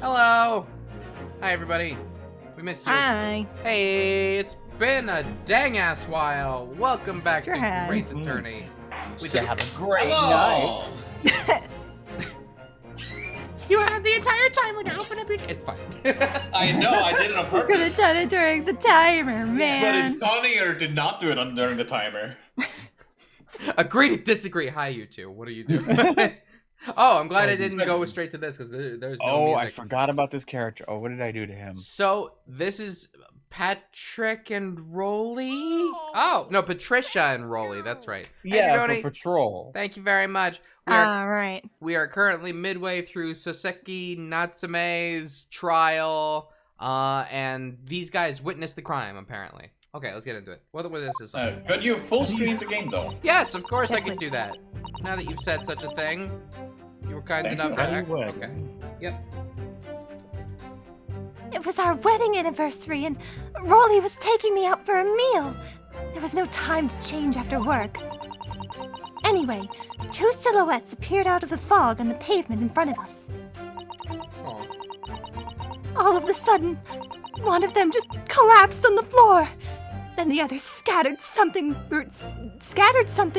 Hello. Hi, everybody. We missed you. Hi. Hey, it's been a dang-ass while. Welcome back Sure to has. Grace Attorney. We To have a great Hello. night. You had the entire timer to open up your... It's fine. I know, I did it on You could have purpose. done it during the timer, But man. it's funnier to not do it during the timer. Agree to disagree. Hi, you two. What are you doing? Oh, I'm glad I didn't go second. straight to this because there's no Oh, music. I forgot about this character. Oh, what did I do to him? So, this is Patrick and Rolly? Oh, no, Patricia and Rolly. That's right. Yeah, Thank you, for patrol. Thank you very much. We are, All right. we are currently midway through Soseki Natsume's trial, and these guys witnessed the crime, apparently. Okay, let's get into it. What is this? Could you full screen the game though? Yes, of course Yes, I can please. do that. Now that you've said such a thing, you were kind Thank enough you. to How act. you Okay. Yep. It was our wedding anniversary, and Rolly was taking me out for a meal. There was no time to change after work. Anyway, two silhouettes appeared out of the fog on the pavement in front of us. Oh. All of a sudden, one of them just collapsed on the floor. Then the other scattered something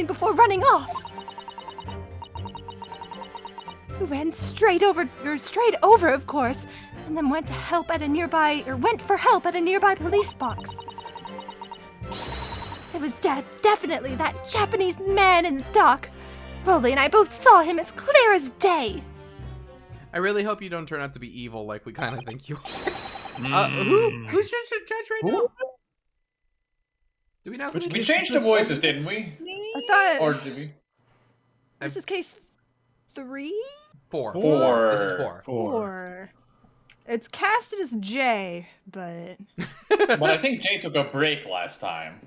before running off. We ran straight over, of course, and then went for help at a nearby police box. It was definitely that Japanese man in the dock. Rolly and I both saw him as clear as day. I really hope you don't turn out to be evil like we kind of think you are. Mm. Who's your judge right now? Do we know who We it is? changed the voices, didn't we? I thought Or did we? this is case 3? Four. Four. This is four. Or it's casted as J, but But I think Jay took a break last time.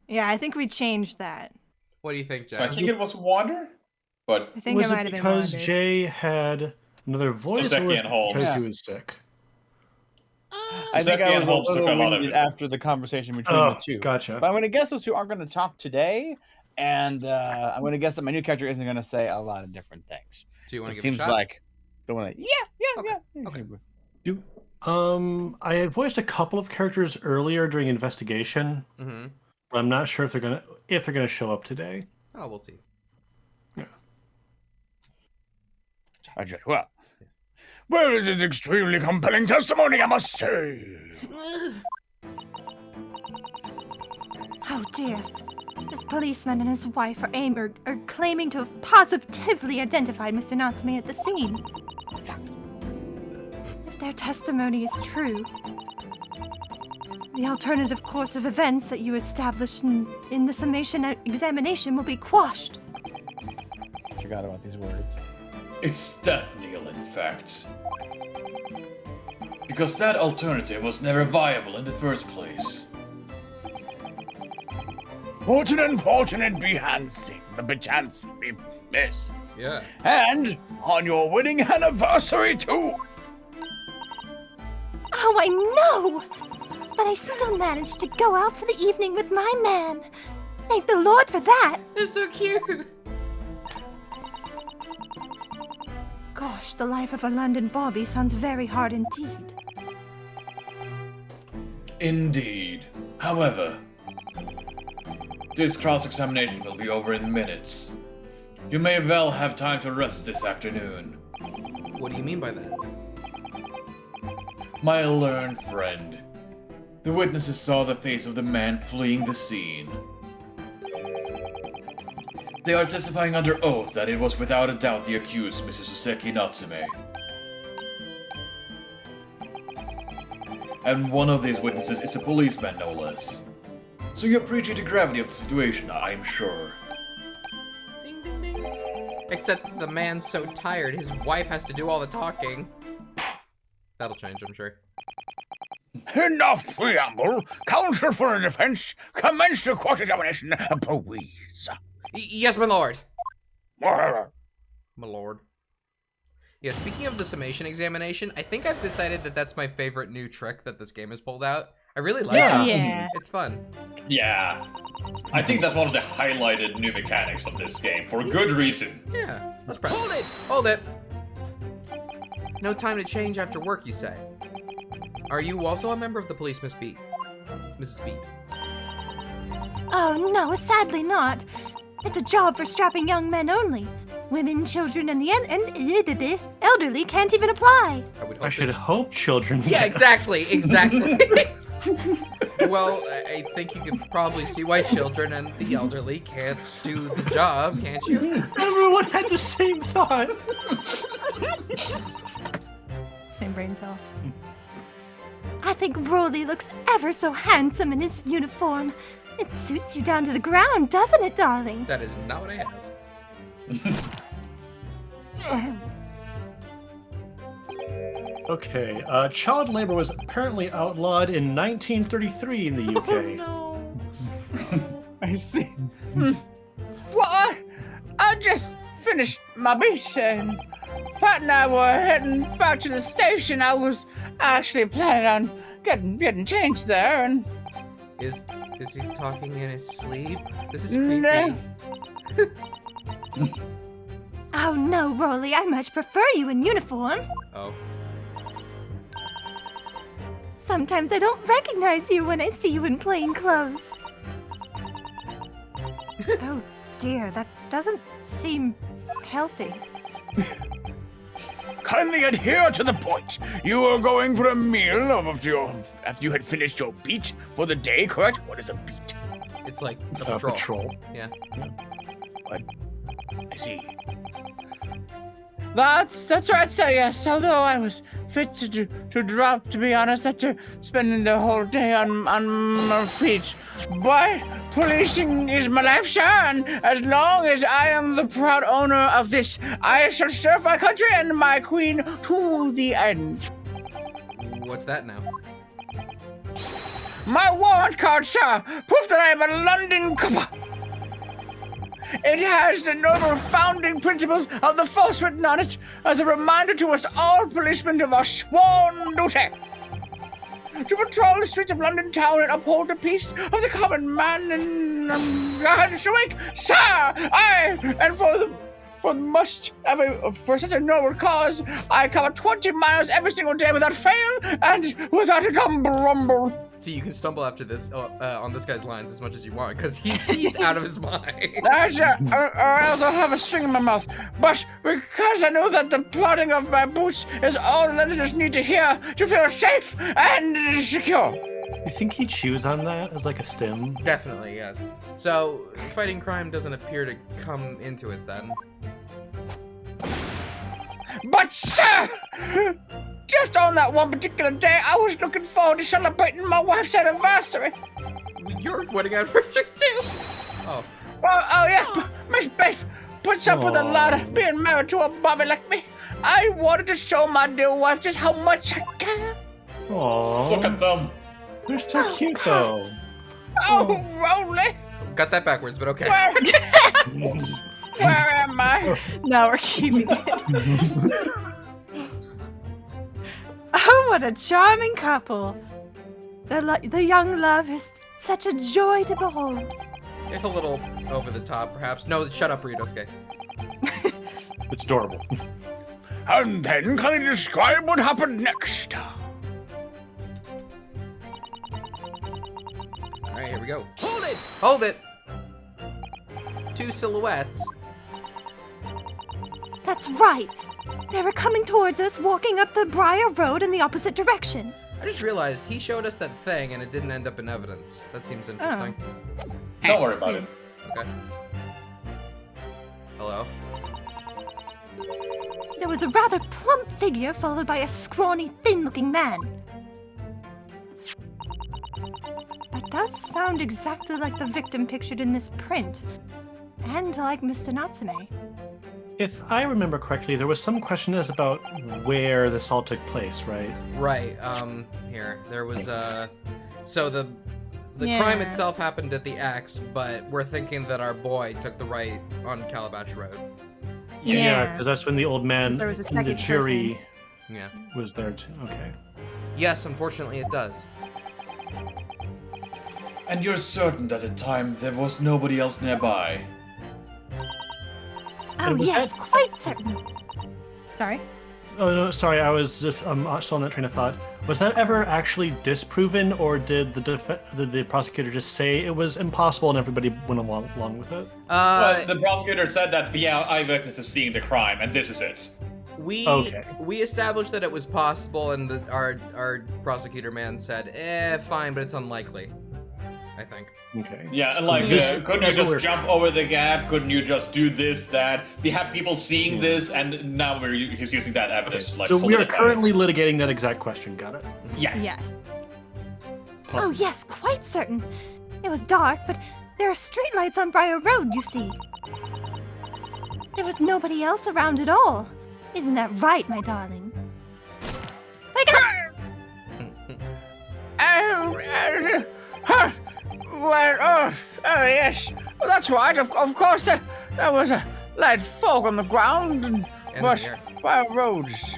yeah, I think we changed that. What do you think, So I Jack? think it was Wander. But I think Was it might it have been because Wander. Jay had another voice, or Soseki was it and Holmes. because Yeah. he was sick? I think Soseki I and was Holmes a took a little lot of winded it. after the conversation between Oh, the two. gotcha. But I'm going to guess those two aren't going to talk today, and I'm going to guess that my new character isn't going to say a lot of different things. Do you want It to give it a seems shot? like the one that, yeah. Okay. I voiced a couple of characters earlier during investigation, Mm-hmm. but I'm not sure if they're gonna show up today. Oh, we'll see. Well, it is extremely compelling testimony, I must say. Oh dear. This policeman and his wife are claiming to have positively identified Mr. Natsume at the scene. If their testimony is true, the alternative course of events that you established in the summation examination will be quashed. I forgot about these words. it's death knell, in fact. Because that alternative was never viable in the first place. Fortunate be Hansing, the bechance be miss. Yeah. And on your wedding anniversary, too. Oh, I know! But I still managed to go out for the evening with my man. Thank the Lord for that! They're so cute. Gosh, the life of a London Bobby sounds very hard indeed. Indeed. However, this cross-examination will be over in minutes. You may well have time to rest this afternoon. What do you mean by that? My learned friend. The witnesses saw the face of the man fleeing the scene. They are testifying under oath that it was without a doubt the accused, Mrs. Soseki Natsume. And one of these witnesses is a policeman, no less. So you appreciate the gravity of the situation, I'm sure. Ding, ding, ding. Except the man's so tired, his wife has to do all the talking. That'll change, I'm sure. Enough preamble. Counsel for the defense, commence the cross-examination, please. Yes, my lord. Ah, My lord. Yeah, speaking of the summation examination, I think I've decided that that's my favorite new trick that this game has pulled out. I really like Yeah. it. Yeah. It's fun. Yeah. I think that's one of the highlighted new mechanics of this game, for good reason. Yeah, let's press. Hold it! Hold it! No time to change after work, you say. Are you also a member of the police, Miss Beat? Mrs. Beat. Oh, no, sadly not. It's a job for strapping young men only. Women, children, and the elderly can't even apply. I should hope children. Yeah, exactly. Well, I think you can probably see why children and the elderly can't do the job, can't you? Everyone had the same thought. Same brain cell. I think Rolly looks ever so handsome in his uniform. It suits you down to the ground, doesn't it, darling? That is not what I asked. Okay, child labor was apparently outlawed in 1933 in the UK. Oh, I see. Well, I just finished my beat, and Pat and I were heading back to the station. I was actually planning on getting changed there, and Is he talking in his sleep? This is creepy. No. Oh no, Rolly, I much prefer you in uniform. Oh. Sometimes I don't recognize you when I see you in plain clothes. Oh dear, that doesn't seem healthy. Kindly adhere to the point. You are going for a meal after you had finished your beat for the day, correct? What is a beat? It's like a patrol. Patrol. Yeah. What? I see. that's right, sir. Yes, although I was fit to drop, to be honest, after spending the whole day on my feet. But policing is my life, sir, and as long as I am the proud owner of this, I shall serve my country and my queen to the end. What's that now? My warrant card, sir, proof that I am a London copper. It has the noble founding principles of the force written on it as a reminder to us all policemen of our sworn duty to patrol the streets of London town and uphold the peace of the common man and week, sir. For such a noble cause, I cover 20 miles every single day without fail and without a grumble. See, you can stumble after this on this guy's lines as much as you want, because he's out of his mind. Or else I'll have a string in my mouth. But because I know that the plodding of my boots is all the Londoners need to hear to feel safe and secure. You think he chews on that as like a stem? Definitely, yes. So, fighting crime doesn't appear to come into it then. But sir, just on that one particular day, I was looking forward to celebrating my wife's anniversary. Your wedding anniversary too? Oh. Oh yeah, Miss Beth puts up with a lot of being married to a bobby like me. I wanted to show my dear wife just how much I care. Aww. Look at them. They're so cute though. Oh, Rolly, Got that backwards, but okay. where am I? Now we're keeping it. Oh, what a charming couple. The young love is such a joy to behold. If a little over the top, perhaps. No, shut up, Ryunosuke. It's adorable. And then can you describe what happened next? Alright, here we go. Hold it! Hold it! Two silhouettes. That's right. They were coming towards us, walking up the Briar Road in the opposite direction. I just realized he showed us that thing and it didn't end up in evidence. That seems interesting. Don't worry about it. Okay. Hello? There was a rather plump figure followed by a scrawny, thin-looking man. That does sound exactly like the victim pictured in this print. And like Mr. Natsume. If I remember correctly, there was some question as about where this all took place, right? Right, here. There was, so the Yeah. crime itself happened at the X, but we're thinking that our boy took the right on Calabash Road. Yeah, because that's when the old man There was a in the second jury Yeah. was there too. Okay. Yes, unfortunately it does. And you're certain that at the time there was nobody else nearby? Oh, was yes, that- quite certain. Sorry? Oh no, sorry. I was just still on that train of thought. Was that ever actually disproven, or did the prosecutor just say it was impossible and everybody went along with it? Well, the prosecutor said that the eyewitness is seeing the crime, and this is it. We Okay. established that it was possible, and our prosecutor man said, fine, but it's unlikely. I think. Okay. Yeah, and like, couldn't you just jump over the gap? Couldn't you just do this, that? We have people seeing this, and now he's using that evidence to like So we are solidify currently it. litigating that exact question. Got it? Yeah. Yes. Oh, Awesome. yes, quite certain. It was dark, but there are streetlights on Briar Road, you see. There was nobody else around at all. Isn't that right, my darling? Wake up! Well, oh yes. Well, that's right. Of course, there was a light fog on the ground, and but here. Briar Road is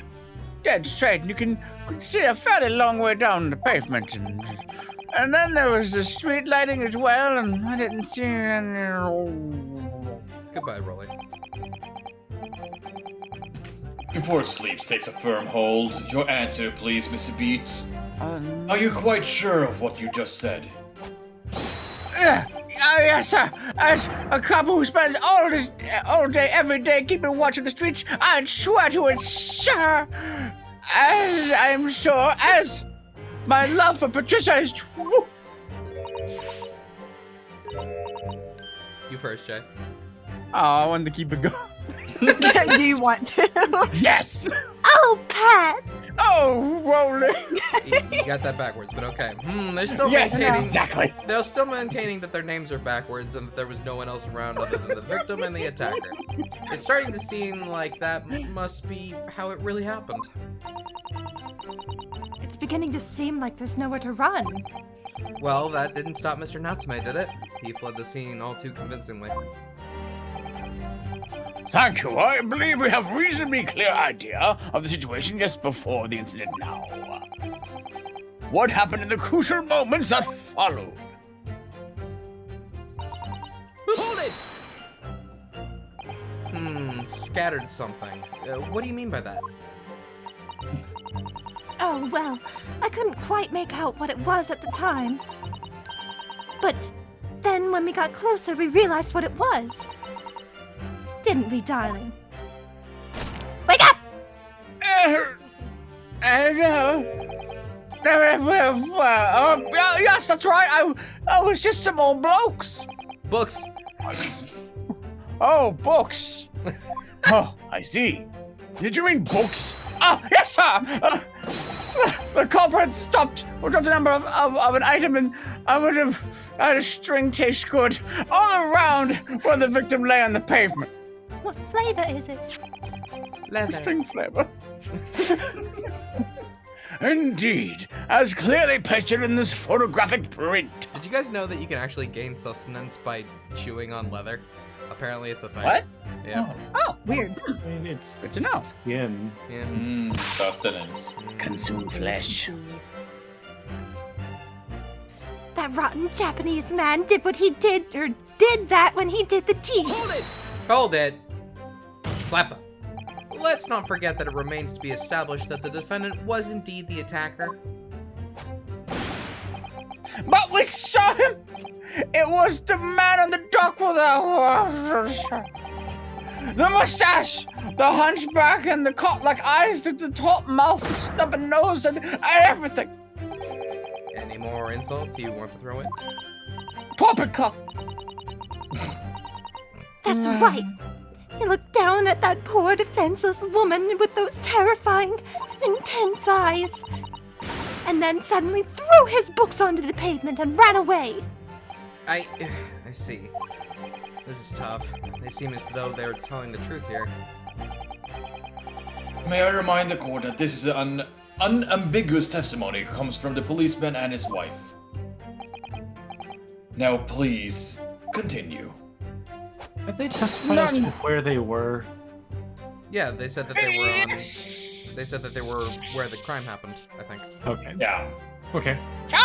dead straight, and you can see a fairly long way down the pavement, and then there was the street lighting as well, and I didn't see any. Goodbye, Rolly. Before sleep takes a firm hold, your answer, please, Mr. Beats. Are you quite sure of what you just said? Yes, sir. As a cop who spends all day, every day, keeping watch of the streets, I'd swear to it, sir. As I'm sure as my love for Patricia is true. You first, Jay. Oh, I wanted to keep it going. Do you want to? Yes. Oh, Pat! Oh, rolling. You got that backwards, but okay. They're still Yes, maintaining. exactly. They're still maintaining that their names are backwards and that there was no one else around other than the victim and the attacker. It's starting to seem like that must be how it really happened. It's beginning to seem like there's nowhere to run. Well, that didn't stop Mr. Natsume, did it? He fled the scene all too convincingly. Thank you. I believe we have reasonably clear idea of the situation just before the incident now. What happened in the crucial moments that followed? Hold it! Scattered something. What do you mean by that? Oh, well, I couldn't quite make out what it was at the time. But then when we got closer, we realized what it was. Didn't we, darling? Wake up! Yes, that's right. I was just some old blokes. Books! Oh, books. Oh, I see. Did you mean books? Ah, yes, sir. The culprit stopped. We dropped a number of an item, and I would have had a string taste good all around where the victim lay on the pavement. What flavor is it? Leather. String flavor. Indeed, as clearly pictured in this photographic print. Did you guys know that you can actually gain sustenance by chewing on leather? Apparently it's a thing. What? Yeah. Oh, weird. I mean, it's Good to know. skin. Yeah. Sustenance. Consume flesh. That rotten Japanese man did what he did, or did that when he did the tea. Hold it! Hold it! Slap him. Let's not forget that it remains to be established that the defendant was indeed the attacker. But we saw him. It was the man on the dock with the mustache, the hunchback, and the caught-like eyes, the top mouth, the stubborn nose, and everything. Any more insults you want to throw in? Poppycock. That's right. He looked down at that poor defenseless woman with those terrifying, intense eyes. And then suddenly threw his books onto the pavement and ran away. I see. This is tough. They seem as though they're telling the truth here. May I remind the court that this is an unambiguous testimony comes from the policeman and his wife. Now please, continue. Have they testified as to where they were? Yeah, they said that they were on. They said that they were where the crime happened, I think. Okay. Yeah. Okay. Just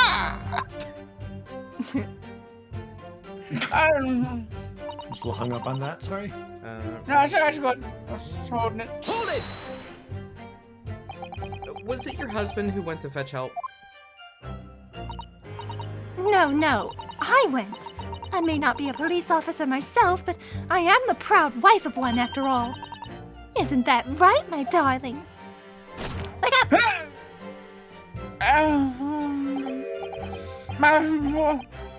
Just a little hung up on that. Sorry. no, I should go. I was holding it. Hold it! Was it your husband who went to fetch help? No, I went. I may not be a police officer myself, but I am the proud wife of one after all. Isn't that right, my darling? Wake up!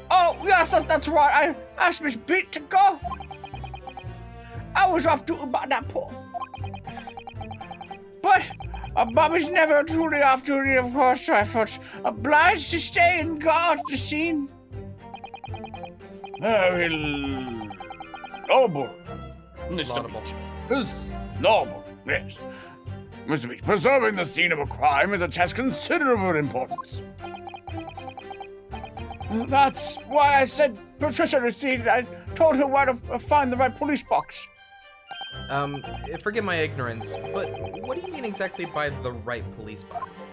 Oh, yes, that's right. I asked Miss Beat to go. I was off duty about that point. But Bobby's never truly off duty, of course, so I felt obliged to stay and guard the scene. Very laudable, Mr. Laudable. Beach. It's laudable, yes. Mr. Beach, preserving the scene of a crime is a task of considerable importance. That's why I said Patricia to see. I told her where to find the right police box. Forgive my ignorance, but what do you mean exactly by the right police box?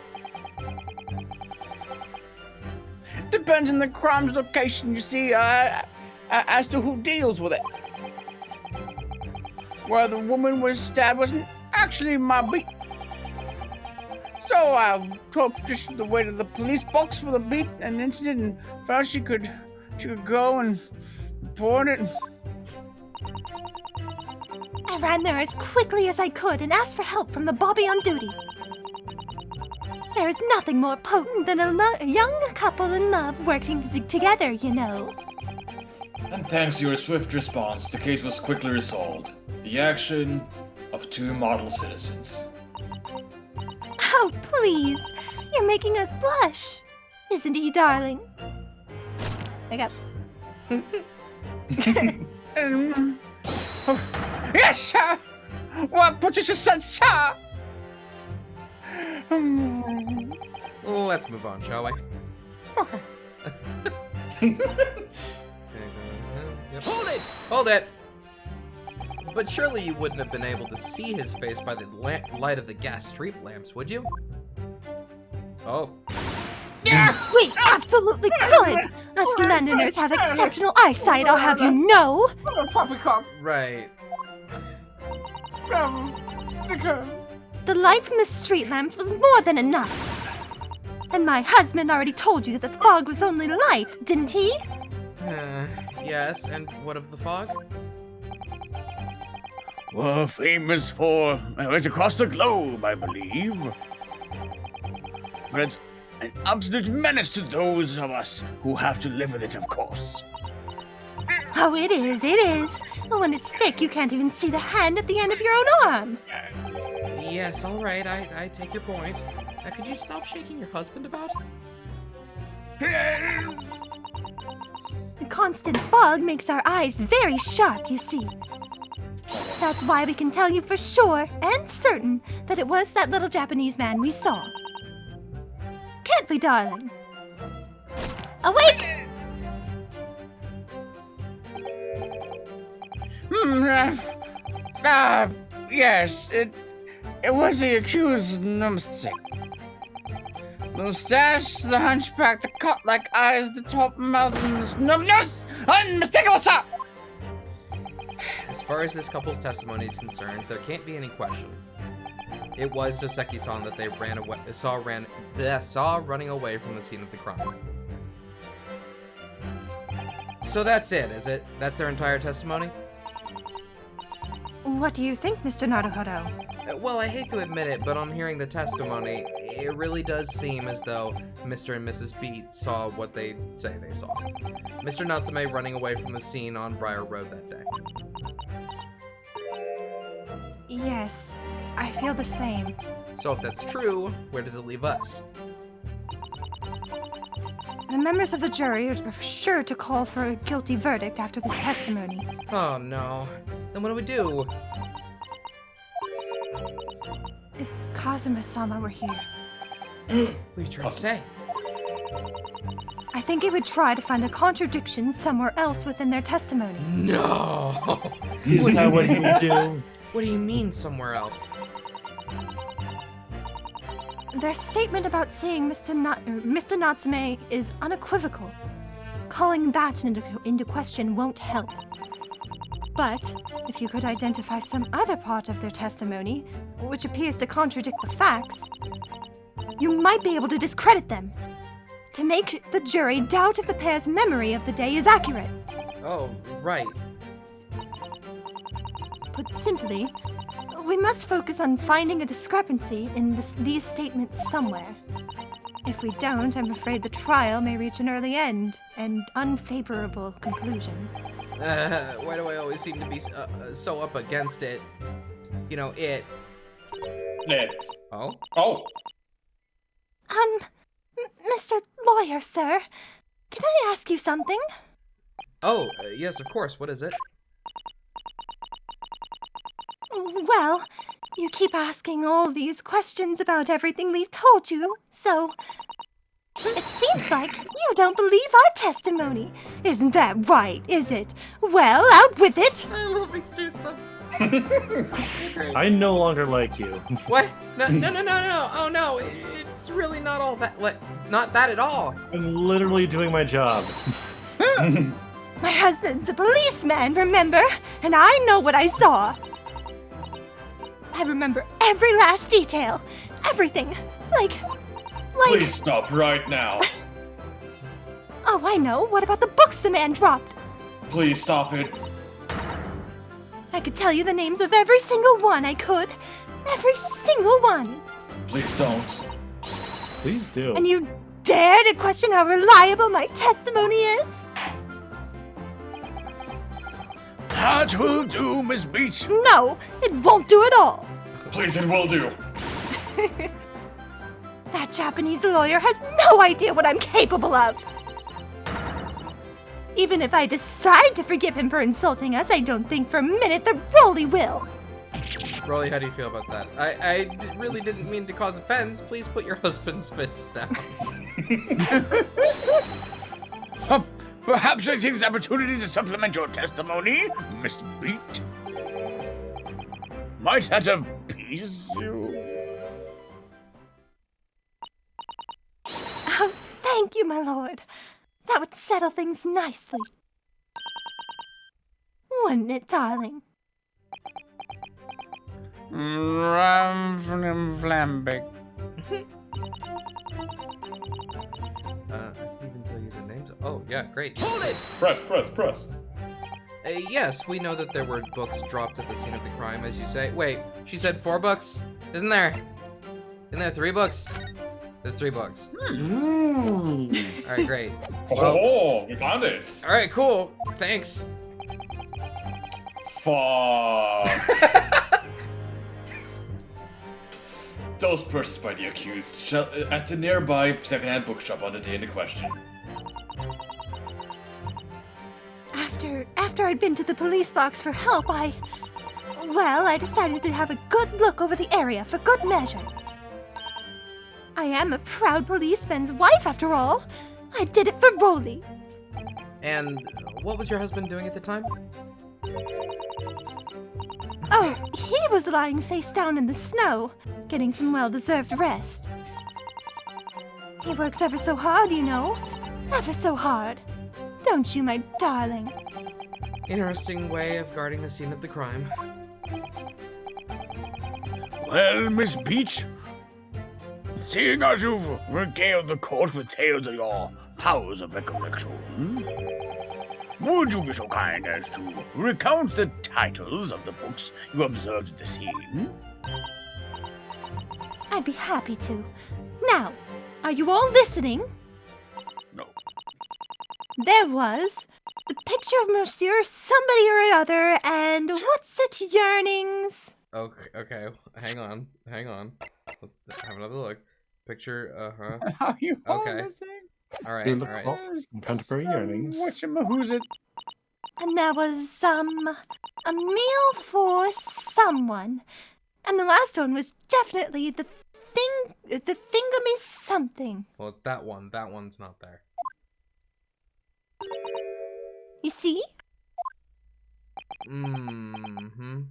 Depends on the crime's location, you see, as to who deals with it. Where the woman was stabbed wasn't actually my beat. So I told Patricia the way to the police box for the beat and incident and found she could go and report it. I ran there as quickly as I could and asked for help from the Bobby on duty. There is nothing more potent than a young couple in love working together, you know. And thanks to your swift response, the case was quickly resolved. The action of 2 model citizens. Oh, please. You're making us blush. Isn't he, darling? Wake up. Yes, sir! What Patricia said, sir! Let's move on, shall we? Okay. Hold it! Hold it! But surely you wouldn't have been able to see his face by the light of the gas street lamps, would you? Oh. We absolutely could! Us Londoners have exceptional eyesight, I'll have you know! Poppycock. Right. The light from the street lamps was more than enough. And my husband already told you that the fog was only light, didn't he? Yes, and what of the fog? We're famous for it's across the globe, I believe. But it's an absolute menace to those of us who have to live with it, of course. Oh, it is. When it's thick, you can't even see the hand at the end of your own arm. Yes, all right, I take your point. Now, could you stop shaking your husband about? The constant fog makes our eyes very sharp, you see. That's why we can tell you for sure and certain that it was that little Japanese man we saw. Can't we, darling? Awake! Yes, it was the accused Numstick. The mustache, the hunchback, the cut-like eyes, the top mouth, and the numbness! Unmistakable, sir! As far as this couple's testimony is concerned, there can't be any question. It was Soseki-san that they saw running away from the scene of the crime. So that's it, is it? That's their entire testimony? What do you think, Mr. Naruhodo? Well, I hate to admit it, but on hearing the testimony, it really does seem as though Mr. and Mrs. Beat saw what they say they saw. Mr. Natsume running away from the scene on Briar Road that day. Yes, I feel the same. So if that's true, where does it leave us? The members of the jury are sure to call for a guilty verdict after this testimony. Oh no. Then what do we do? If Kazuma-sama were here, What are you trying to say? I think he would try to find a contradiction somewhere else within their testimony. No! Is that what he would do? What do you mean somewhere else? Their statement about seeing Mr. Natsume is unequivocal. Calling that into question won't help. But if you could identify some other part of their testimony, which appears to contradict the facts, you might be able to discredit them. To make the jury doubt if the pair's memory of the day is accurate. Oh, right. Put simply, we must focus on finding a discrepancy in these statements somewhere. If we don't, I'm afraid the trial may reach an early end and unfavorable conclusion. Why do I always seem to be so up against it? You know, it. It. Oh? Oh! Mr. Lawyer, sir, can I ask you something? Oh, yes, of course. What is it? Well, you keep asking all these questions about everything we've told you, so it seems like you don't believe our testimony. Isn't that right, is it? Well, out with it! I love these two so. I no longer like you. What? No! Oh no! It's really not all that. What? Not that at all. I'm literally doing my job. My husband's a policeman, remember? And I know what I saw. I remember every last detail. Everything. Like... Please stop right now. Oh, I know. What about the books the man dropped? Please stop it. I could tell you the names of every single one I could. Every single one. Please don't. Please do. And you dare to question how reliable my testimony is? That will do, Miss Beach. No, it won't do at all. Please, it will do. That Japanese lawyer has no idea what I'm capable of. Even if I decide to forgive him for insulting us, I don't think for a minute that Rolly will. Rolly, how do you feel about that? I really didn't mean to cause offense. Please put your husband's fists down. Perhaps I take this opportunity to supplement your testimony, Miss Beat. Might that appease you? Oh, thank you, my lord. That would settle things nicely. Wouldn't it, darling? Flambic. I can even tell you the names. Oh, yeah, great. Hold it! Press. Yes, we know that there were books dropped at the scene of the crime, as you say. Wait, she said 4 books? Isn't there 3 books? There's 3 books. Alright, great. Oh, we found it. Alright, cool. Thanks. Fuck. Those purchased by the accused at the nearby secondhand bookshop on the day in question. After I'd been to the police box for help, I decided to have a good look over the area for good measure. I am a proud policeman's wife, after all. I did it for Rolly. And what was your husband doing at the time? Oh, he was lying face down in the snow, getting some well-deserved rest. He works ever so hard, you know. Ever so hard. Don't you, my darling? Interesting way of guarding the scene of the crime. Well, Miss Beach, seeing as you've regaled the court with tales of your powers of recollection, would you be so kind as to recount the titles of the books you observed at the scene? I'd be happy to. Now, are you all listening? No. There was the picture of Monsieur somebody or other, and what's it, yearnings? Okay, hang on. Let's have another look. Picture, Are you all Okay. listening? Alright, You look alright. well. Contemporary yearnings. What's it? And there was, a meal for someone. And the last one was definitely the thingamy something. Well, it's that one. That one's not there. You see? Mm-hmm.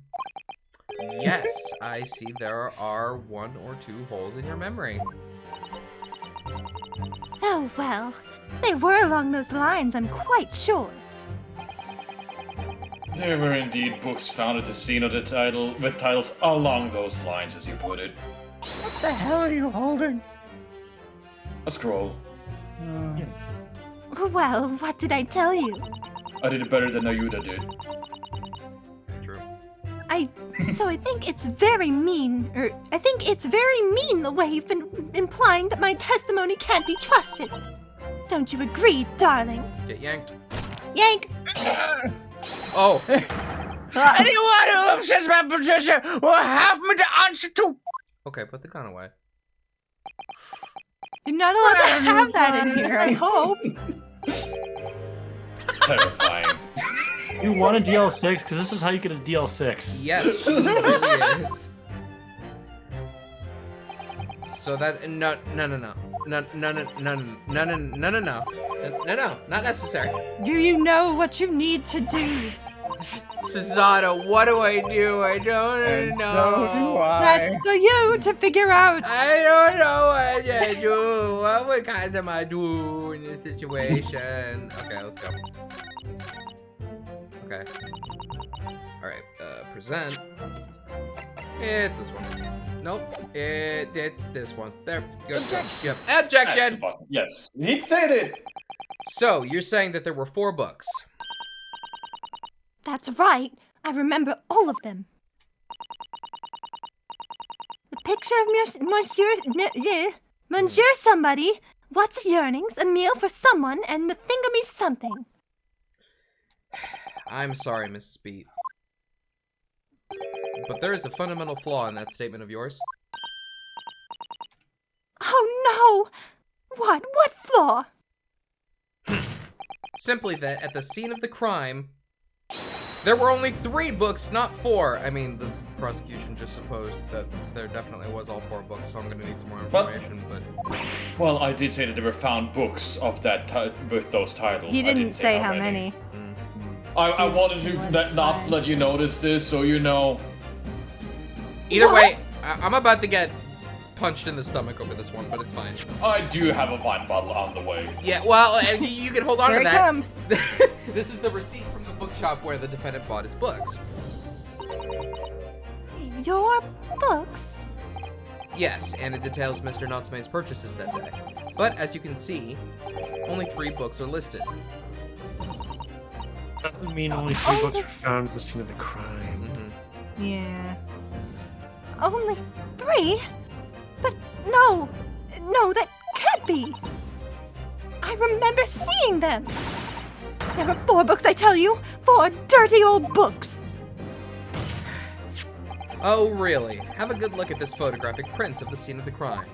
Yes, I see there are 1 or 2 holes in your memory. Oh, well. They were along those lines, I'm quite sure. There were indeed books found at the scene of the title with titles along those lines, as you put it. What the hell are you holding? A scroll. Well, what did I tell you? I did it better than Ayuda did. True. So I think it's very mean, the way you've been implying that my testimony can't be trusted. Don't you agree, darling? Get yanked. Yank! Oh, Anyone who upsets my position will have me to answer to. okay, put the gun away. You're not allowed to have that in here, I hope. Terrifying. You want a DL6? Because this is how you get a DL6. Yes, she really is. So that no, not necessary. Do you know what you need to do? Susanna, what do? I don't And know. so do I. That's for you to figure out. I don't know what to do. What kinds am I do in this situation? Okay, let's go. Okay. Alright, present. It's this one. Nope. It's this one. There. Good. Yep. Objection! Yes. He stated. So, you're saying that there were 4 books. That's right. I remember all of them. The picture of Monsieur somebody, what's yearnings, a meal for someone, and the thingamy something. I'm sorry, Mrs. Beat. But there is a fundamental flaw in that statement of yours. Oh no! What? What flaw? Simply that at the scene of the crime, there were only 3 books, not 4. I mean, the prosecution just supposed that there definitely was all 4 books, so I'm gonna need some more information, but... Well, I did say that there were found books of that with those titles. He I didn't say how many. I wanted to not let you notice this, so you know. Either What? way, I'm about to get punched in the stomach over this one, but it's fine. I do have a wine bottle on the way. Yeah, well, you can hold on Here to it that. comes. This is the receipt from the bookshop where the defendant bought his books. Your books? Yes, and it details Mr. Natsume's purchases that day. But as you can see, only 3 books are listed. Doesn't mean only 3 books were found at the scene of the crime. Mm-hmm. Yeah. Only 3? But no, that can't be. I remember seeing them. There were 4 books, I tell you. 4 dirty old books. Oh, really? Have a good look at this photographic print of the scene of the crime.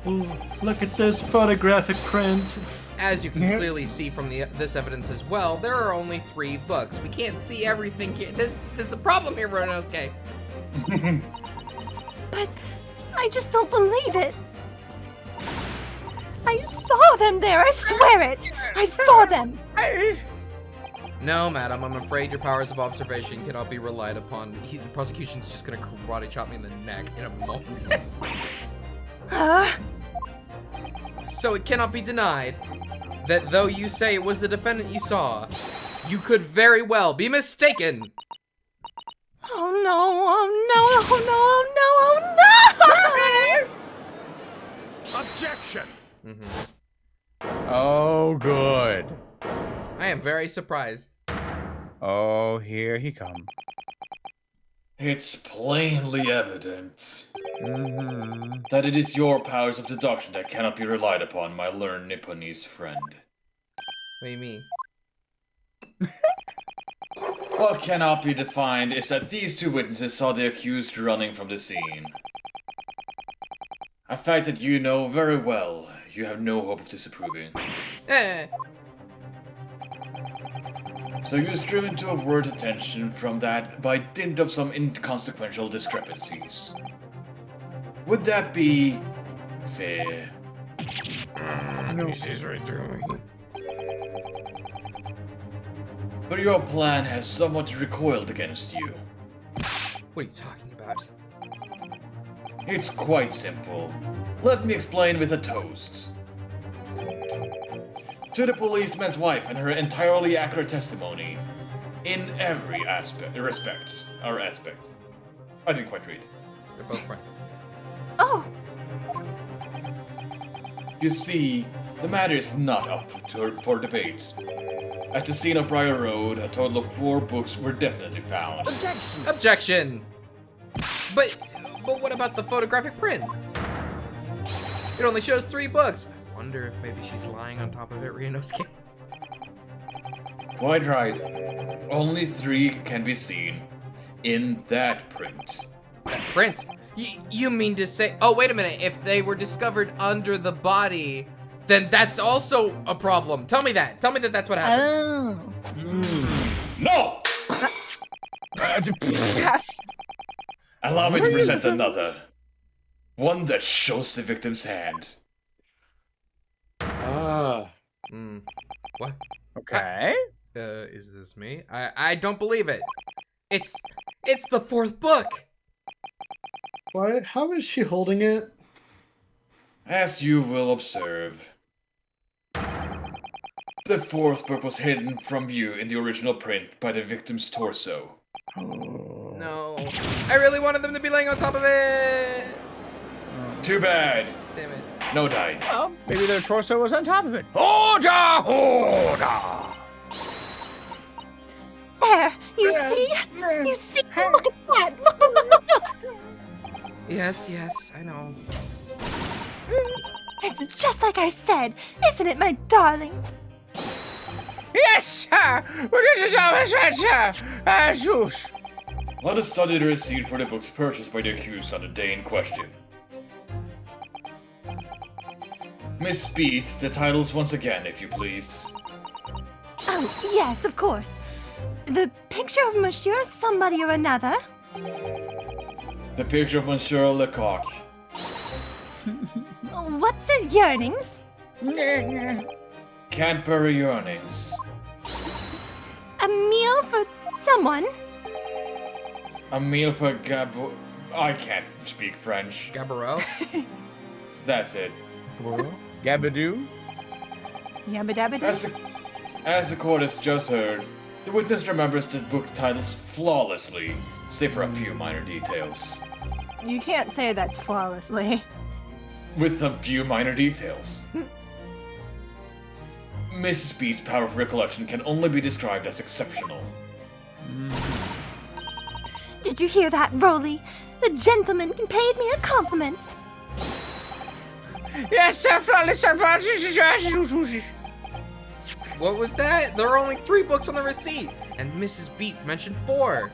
Ooh, look at this photographic print. As you can clearly see from this evidence as well, there are only 3 books. We can't see everything here. There's a problem here, Ronosuke. But I just don't believe it. I saw them there, I swear it. I saw them. No, madam, I'm afraid your powers of observation cannot be relied upon. The prosecution's just gonna karate chop me in the neck in a moment. Huh? So it cannot be denied that though you say it was the defendant you saw, you could very well be mistaken. Oh no, oh no, oh no, oh no, oh no! Objection! Oh, good. I am very surprised. Oh, here he comes. It's plainly evident Mm-hmm. that it is your powers of deduction that cannot be relied upon, my learned Nipponese friend. What do you mean? What cannot be defined is that these 2 witnesses saw the accused running from the scene. A fact that you know very well you have no hope of disapproving. So you strive to avert attention from that by dint of some inconsequential discrepancies. Would that be fair? No. She's right through me. But your plan has somewhat recoiled against you. What are you talking about? It's quite simple. Let me explain with a toast. To the policeman's wife and her entirely accurate testimony in every respect. I didn't quite read. They're both right. Oh, You see, the matter is not up for debate. At the scene of Briar Road, a total of 4 books were definitely found. Objection! But what about the photographic print? It only shows 3 books. I wonder if maybe she's lying on top of it, Ryunosuke. Quite right. Only 3 can be seen in that print. Print? You mean to say... Oh, wait a minute. If they were discovered under the body, then that's also a problem. Tell me that. Tell me that that's what happened. Oh. No! Allow me to present another. One that shows the victim's hand. What? Okay. Is this me? I don't believe it. It's the 4th book. What? How is she holding it? As you will observe, the 4th book was hidden from view in the original print by the victim's torso. No. I really wanted them to be laying on top of it. Too bad. Damn it. No dice. Well, maybe their torso was on top of it. Order! Order! There, you see? You see? Look at that! Look, look, look, look, look! Yes, I know. It's just like I said, isn't it, my darling? Yes, sir! This is our sir! Zeus! Let us study the receipt for the books purchased by the accused on the day in question. Miss Beats, the titles once again, if you please. Oh, yes, of course. The picture of Monsieur somebody or another. The picture of Monsieur Lecoq. What's her yearnings? Canterbury Yearnings. A meal for someone? A meal for Gabo... I can't speak French. Gabarel? That's it. Gabadoo? Yabba dabba doo. As the court has just heard, the witness remembers the book titles flawlessly, save for a few minor details. You can't say that's flawlessly. With a few minor details. Mrs. Beats' power of recollection can only be described as exceptional. Did you hear that, Rolly? The gentleman paid me a compliment. Yes, sir, What was that? There are only 3 books on the receipt, and Mrs. Beat mentioned 4.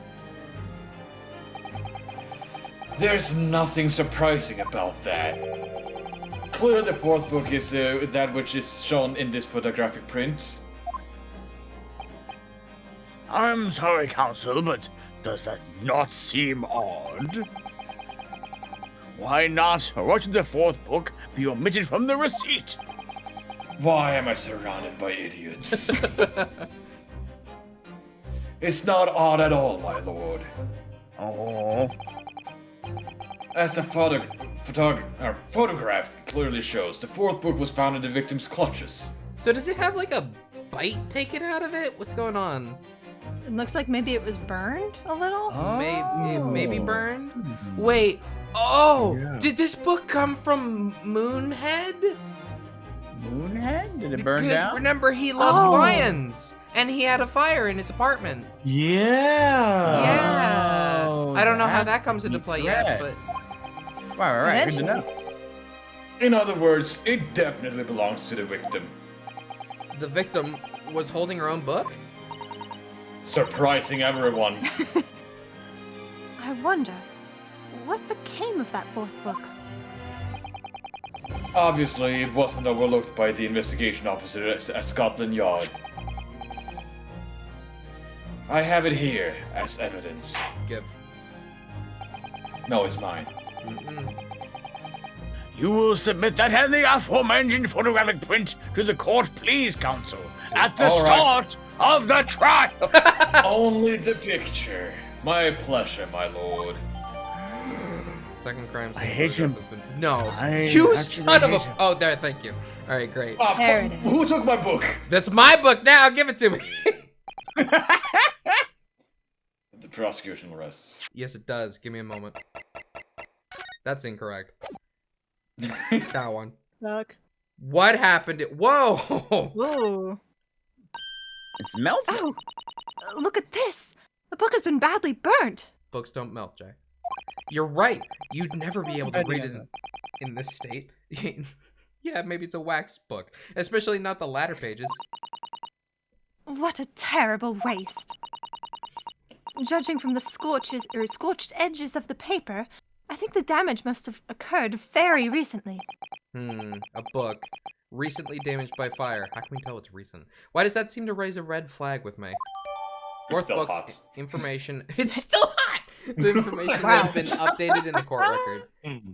There's nothing surprising about that. Clearly the 4th book is that which is shown in this photographic print. I'm sorry, Counsel, but does that not seem odd? Why not? Or why should the 4th book be omitted from the receipt? Why am I surrounded by idiots? It's not odd at all, my lord. Oh. As the photograph clearly shows, the 4th book was found in the victim's clutches. So does it have like a bite taken out of it? What's going on? It looks like maybe it was burned a little. Maybe burned? Wait, oh! Yeah. Did this book come from Moonhead? Moonhead? Did it burn Because down? remember, he loves Oh. lions, and he had a fire in his apartment. Yeah. Yeah. Oh, I don't know how that's that comes into play right. yet, but Right, good to know. In other words, it definitely belongs to the victim. the victim was holding her own book? Surprising everyone. I wonder, what became of that 4th book? Obviously, it wasn't overlooked by the investigation officer at Scotland Yard. I have it here as evidence. Give. No, it's mine. You will submit that and the aforementioned photographic print to the court, please, Counsel, at the All right. start of the trial. Only the picture. My pleasure, my lord. Second crime scene. I hate him. No. I You actually son of a... hate him. Oh, there, thank you. All right, great. Ah, There it is. Who took my book? That's my book now. Give it to me. The prosecution rests. Yes, it does. Give me a moment. That's incorrect. That one. Look. What happened? Whoa! Ooh. It's melted. Oh, look at this. The book has been badly burnt. Books don't melt, Jay. You're right. You'd never be able to read it in this state. Yeah, maybe it's a wax book, especially not the latter pages. What a terrible waste. Judging from the scorched edges of the paper, I think the damage must have occurred very recently. A book. Recently damaged by fire. How can we tell it's recent? Why does that seem to raise a red flag with me? It's Fourth still book's hot. information. It's still hot! The information has been updated in the court record.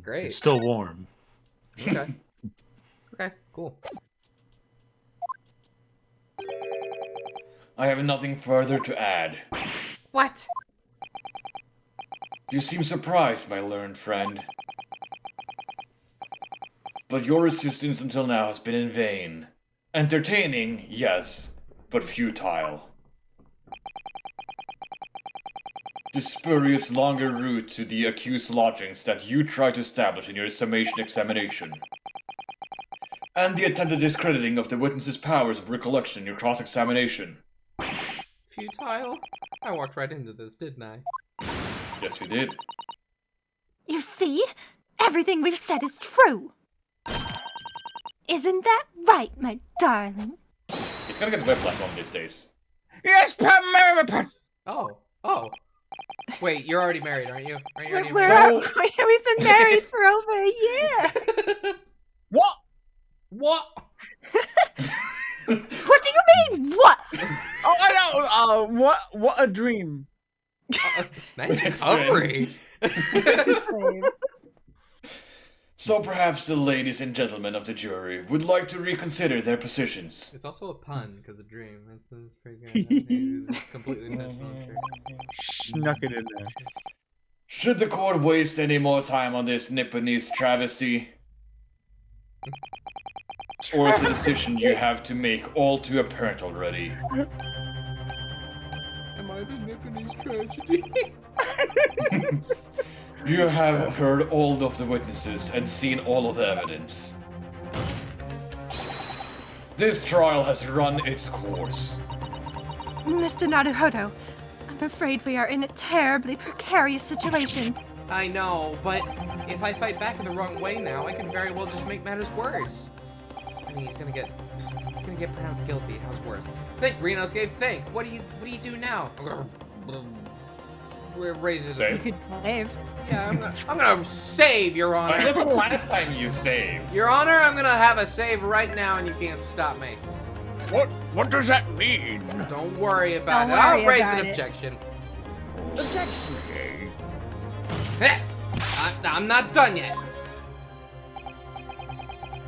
Great. It's still warm. Okay. Okay, cool. I have nothing further to add. What? You seem surprised, my learned friend. But your assistance until now has been in vain. Entertaining, yes, but futile. The spurious longer route to the accused lodgings that you tried to establish in your summation examination, and the attempted discrediting of the witness's powers of recollection in your cross-examination. Futile? I walked right into this, didn't I? Yes, you did. You see? Everything we've said is true. Isn't that right, my darling? He's gonna get whiplash one of these days. Yes, Pam. Oh. Wait, you're already married, aren't you? Aren't you already We've been married for over a year. What? What? What do you mean, what? Oh, I know. What a dream. Nice recovery. So perhaps the ladies and gentlemen of the jury would like to reconsider their positions. It's also a pun, because a dream. It's pretty good. It's completely intentional. Snuck it in there. Should the court waste any more time on this Nipponese travesty? Or is the decision you have to make all too apparent already? Am I the Nipponese tragedy? You have heard all of the witnesses and seen all of the evidence. This trial has run its course. Mr. Naruhodo, I'm afraid we are in a terribly precarious situation. I know, but if I fight back in the wrong way now, I can very well just make matters worse. I mean, he's gonna get pronounced guilty. How's worse? Think, Renosuke, think. What do you do now? I'm gonna raise his. Save. You could save. Yeah, I'm gonna save, Your Honor. That's the last time you saved. Your Honor, I'm gonna have a save right now, and you can't stop me. What does that mean? Don't worry about Don't it. I'll worry raise about an it. objection. Objection. Okay. Heh, I'm not done yet.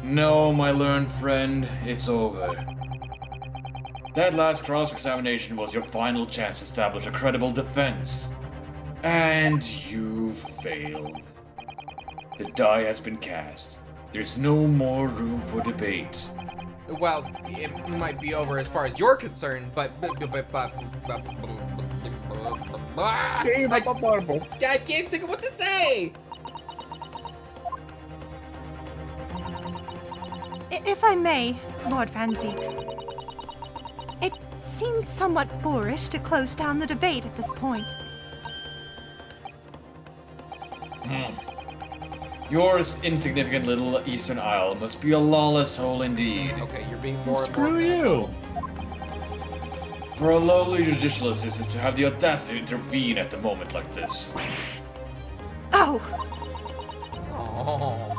No, my learned friend, it's over. That last cross-examination was your final chance to establish a credible defense. And you failed. The die has been cast. There's no more room for debate. Well, it might be over as far as you're concerned, but I can't think of what to say. If I may, Lord Van Zieks, it seems somewhat boorish to close down the debate at this point. Your insignificant little Eastern Isle must be a lawless hole indeed. Okay, you're being more and Screw more you. asshole. For a lowly judicial assistant to have the audacity to intervene at a moment like this. Oh, Oh.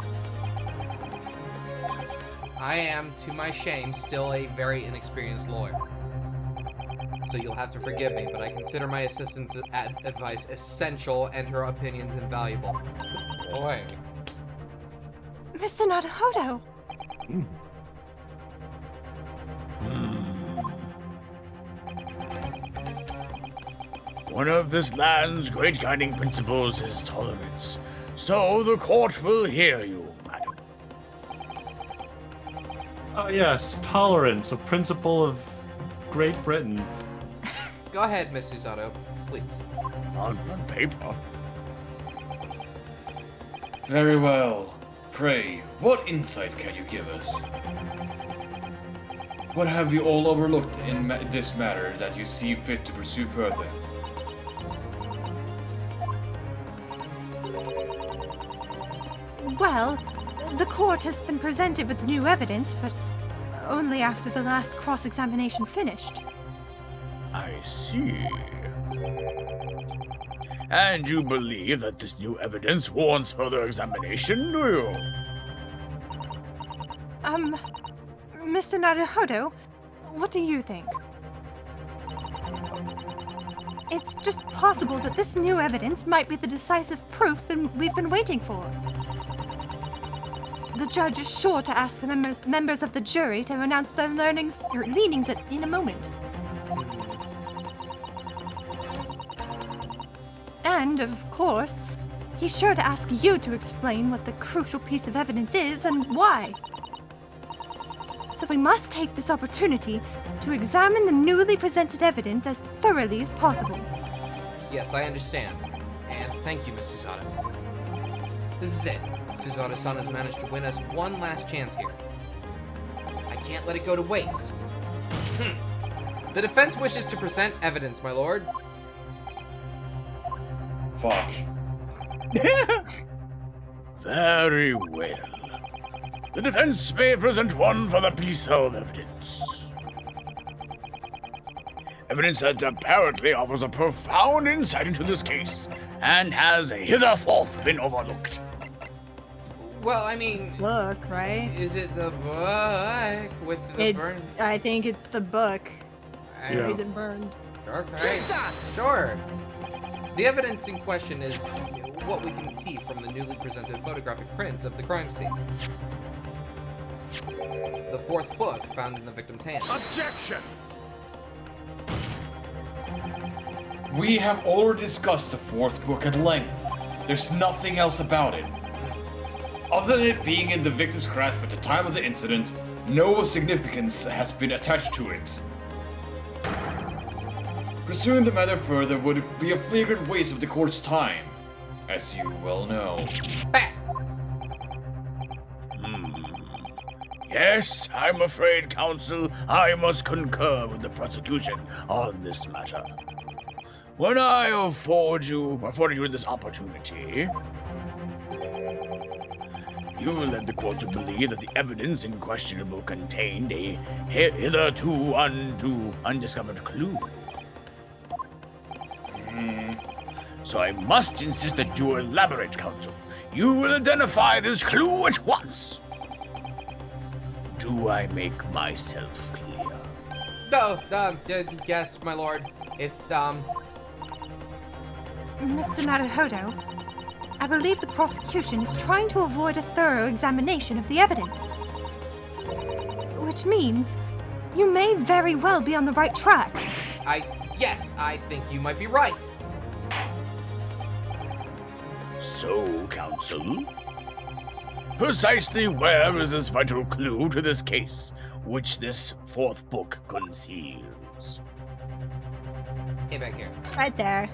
I am, to my shame, still a very inexperienced lawyer. So you'll have to forgive me, but I consider my assistant's advice essential and her opinions invaluable. Boy. Mr. Naruhodo. One of this land's great guiding principles is tolerance. So the court will hear you, madam. Oh yes, tolerance, a principle of Great Britain. Go ahead, Miss Susato, please. On paper. Very well. Pray, what insight can you give us? What have you all overlooked in this matter that you see fit to pursue further? Well, the court has been presented with new evidence, but only after the last cross-examination finished. I see. And you believe that this new evidence warrants further examination, do you? Mr. Naruhodo, what do you think? It's just possible that this new evidence might be the decisive proof we've been waiting for. The judge is sure to ask the members of the jury to announce their leanings in a moment. And, of course, he's sure to ask you to explain what the crucial piece of evidence is and why. So we must take this opportunity to examine the newly presented evidence as thoroughly as possible. Yes, I understand. And thank you, Miss Susato. This is it. Susato-san has managed to win us one last chance here. I can't let it go to waste. The defense wishes to present evidence, my lord. Fuck. Very well. The defense may present one for the piece of evidence. Evidence that apparently offers a profound insight into this case, and has hitherforth been overlooked. Well, I mean, Book, right? is it the book with the burn? I think it's the book. I- Yeah. Is it burned? Okay. Sure. The evidence in question is what we can see from the newly presented photographic print of the crime scene. The fourth book found in the victim's hand. Objection! We have already discussed the fourth book at length. There's nothing else about it. Other than it being in the victim's grasp at the time of the incident, no significance has been attached to it. Pursuing the matter further would be a flagrant waste of the court's time, as you well know. Bah! Yes, I'm afraid, counsel, I must concur with the prosecution on this matter. When I afforded you this opportunity, you led the court to believe that the evidence in questionable contained a hitherto undiscovered clue. So I must insist that you elaborate, counsel. You will identify this clue at once. Do I make myself clear? No, yes, my lord. It's, Mr. Naruhodo, I believe the prosecution is trying to avoid a thorough examination of the evidence. Which means you may very well be on the right track. Yes, I think you might be right. So, counsel, precisely where is this vital clue to this case, which this fourth book conceals? Get back here. Right there.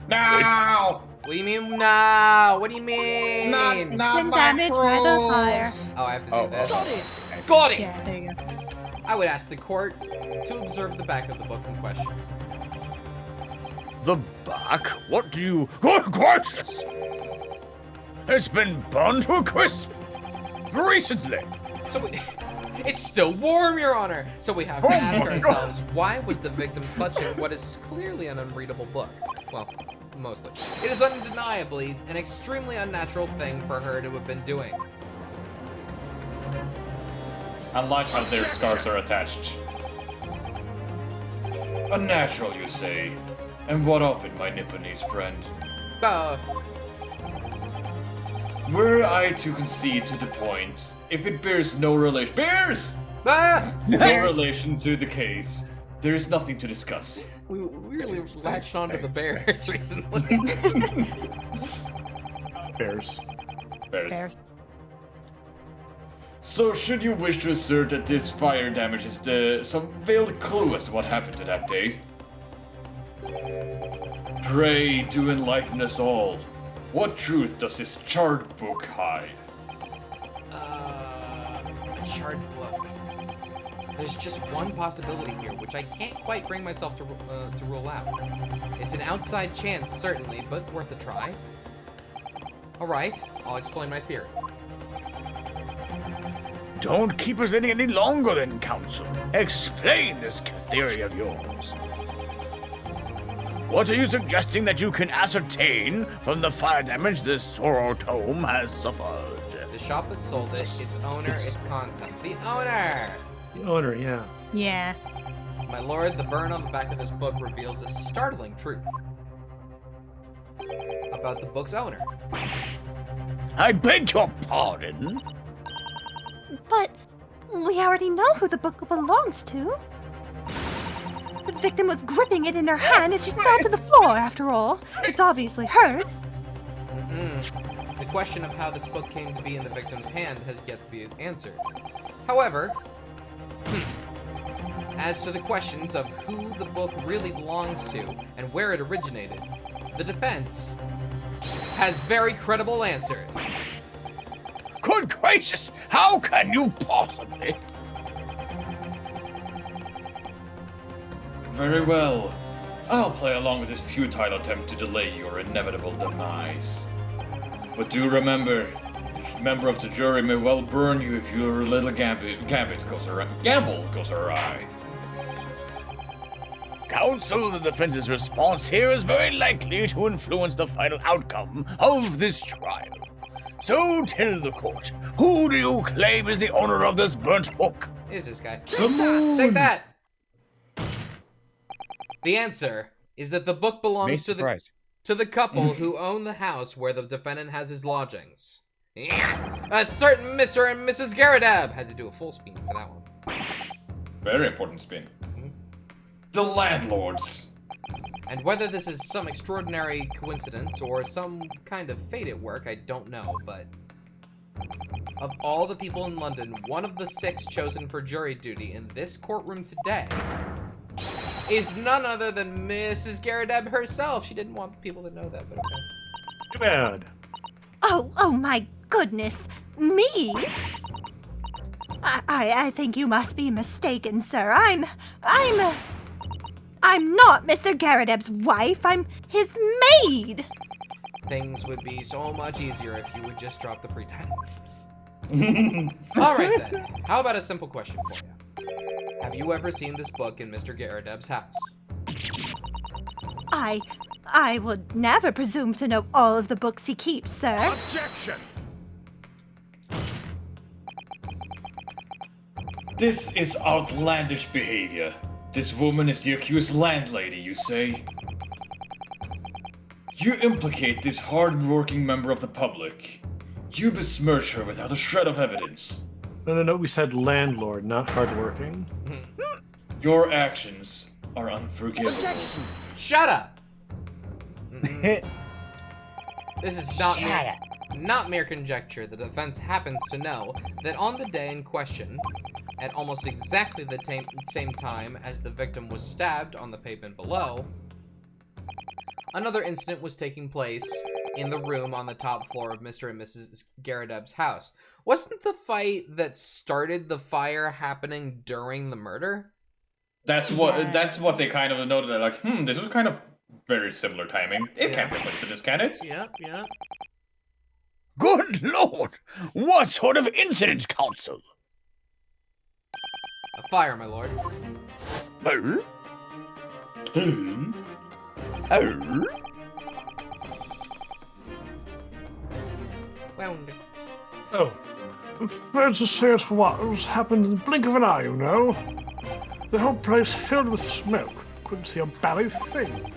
Now! What do you mean now? What do you mean? It's been damaged by the fire. Oh, I have to do this. Got it! Got it! Yeah, there you go. I would ask the court to observe the back of the book in question. The back? What do you... Good gracious! It's been burned to a crisp! Recently! So it's still warm, Your Honor. So we have to Oh ask my ourselves, why was the victim clutching what is clearly an unreadable book? Well, mostly. It is undeniably an extremely unnatural thing for her to have been doing. Unlike how their scars are attached. Unnatural, you say? And what of it, my Nipponese friend? Were I to concede to the point, if it bears no relation... No relation to the case, there is nothing to discuss. We really latched onto the bears recently. Bears. Bears. So, should you wish to assert that this fire damages some veiled clue as to what happened to that day? Pray do enlighten us all. What truth does this charred book hide? charred book. There's just one possibility here, which I can't quite bring myself to rule out. It's an outside chance, certainly, but worth a try. Alright, I'll explain my theory. Don't keep us any longer then, Council. Explain this theory of yours. What are you suggesting that you can ascertain from the fire damage this Sorrow Tome has suffered? The shop that sold it, its owner, its content. The owner! The owner, yeah. Yeah. My lord, the burn on the back of this book reveals a startling truth about the book's owner. I beg your pardon? But we already know who the book belongs to. The victim was gripping it in her hand as she fell to the floor, after all. It's obviously hers. The question of how this book came to be in the victim's hand has yet to be answered. However, as to the questions of who the book really belongs to and where it originated, the defense has very credible answers. Good gracious, how can you possibly? Very well. I'll play along with this futile attempt to delay your inevitable demise. But do remember, each member of the jury may well burn you if your little gamble goes awry. Counsel, the defense's response here is very likely to influence the final outcome of this trial. So tell the court, who do you claim is the owner of this burnt book? Is this guy? The moon! Take that! The answer is that the book belongs to the couple who own the house where the defendant has his lodgings. Yeah. A certain Mr. and Mrs. Garadab had to do a full spin for that one. Very important spin. The landlords. And whether this is some extraordinary coincidence or some kind of fate at work, I don't know, but of all the people in London, one of the 6 chosen for jury duty in this courtroom today is none other than Mrs. Garadab herself. She didn't want people to know that, but okay. Too bad. Oh my goodness. Me? I think you must be mistaken, sir. I'm not Mr. Garadeb's wife. I'm his maid. Things would be so much easier if you would just drop the pretense. All right then. How about a simple question for you? Have you ever seen this book in Mr. Garadeb's house? I would never presume to know all of the books he keeps, sir. Objection! This is outlandish behavior. This woman is the accused landlady, you say? You implicate this hard-working member of the public. You besmirch her without a shred of evidence. No, we said landlord, not hardworking. Your actions are unforgivable. Objection! Shut up! This is not mere conjecture. The defense happens to know that on the day in question, at almost exactly the same time as the victim was stabbed on the pavement below, another incident was taking place in the room on the top floor of Mr. and Mrs. Garadeb's house. Wasn't the fight that started the fire happening during the murder? That's what they kind of noted. They're like, this was kind of very similar timing. It can't be a coincidence, can it? Yeah. Good lord! What sort of incident, Counsel? A fire, my lord. Oh? Wound. Oh. Fair to say it was happened in the blink of an eye, you know. The whole place filled with smoke. Couldn't see a bally thing.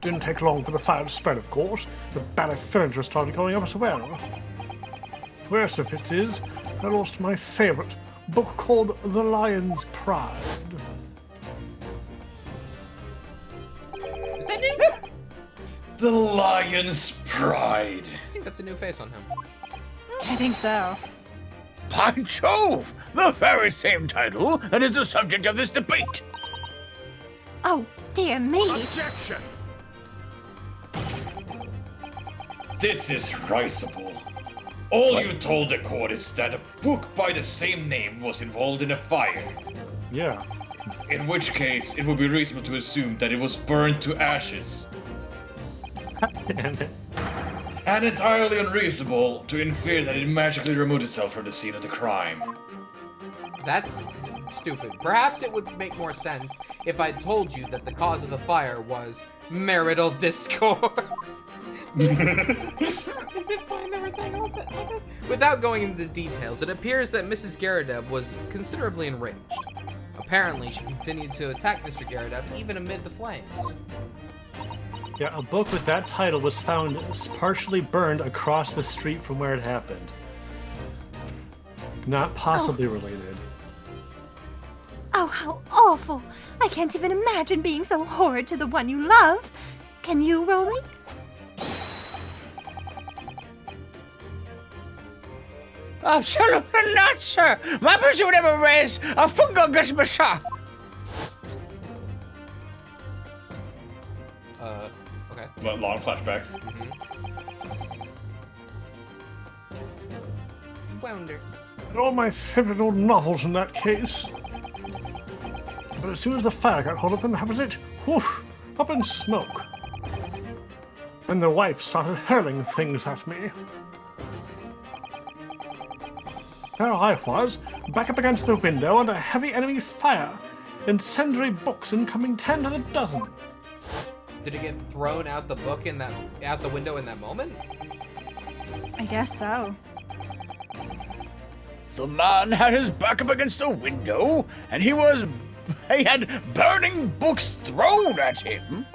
Didn't take long for the fire to spread, of course. The bally furniture started going up as well. Worst of it is, I lost my favorite book called The Lion's Pride. Is that new? The Lion's Pride. I think that's a new face on him. I think so. By Jove! The very same title that is the subject of this debate! Oh, dear me. Objection! This is risible. All you told the court is that a book by the same name was involved in a fire. Yeah. In which case, it would be reasonable to assume that it was burned to ashes. Damn it. And entirely unreasonable to infer that it magically removed itself from the scene of the crime. That's stupid. Perhaps it would make more sense if I told you that the cause of the fire was marital discord. Is it fine that we're saying all this? Without going into the details, it appears that Mrs. Geradev was considerably enraged. Apparently, she continued to attack Mr. Geradev even amid the flames. Yeah, a book with that title was found partially burned across the street from where it happened. Not possibly related. Oh, how awful! I can't even imagine being so horrid to the one you love. Can you, Rolly? Absolutely not, sir. My pursuit ever raise a finger against my shot. Okay. Long flashback. Wounder. And all my favorite old novels in that case. But as soon as the fire got hold of them, how was it? Whoosh! Up in smoke. And the wife started hurling things at me. There I was, back up against the window under heavy enemy fire. Incendiary books incoming 10 to the dozen. Did it get thrown out the book out the window in that moment? I guess so. The man had his back up against the window, and he had burning books thrown at him.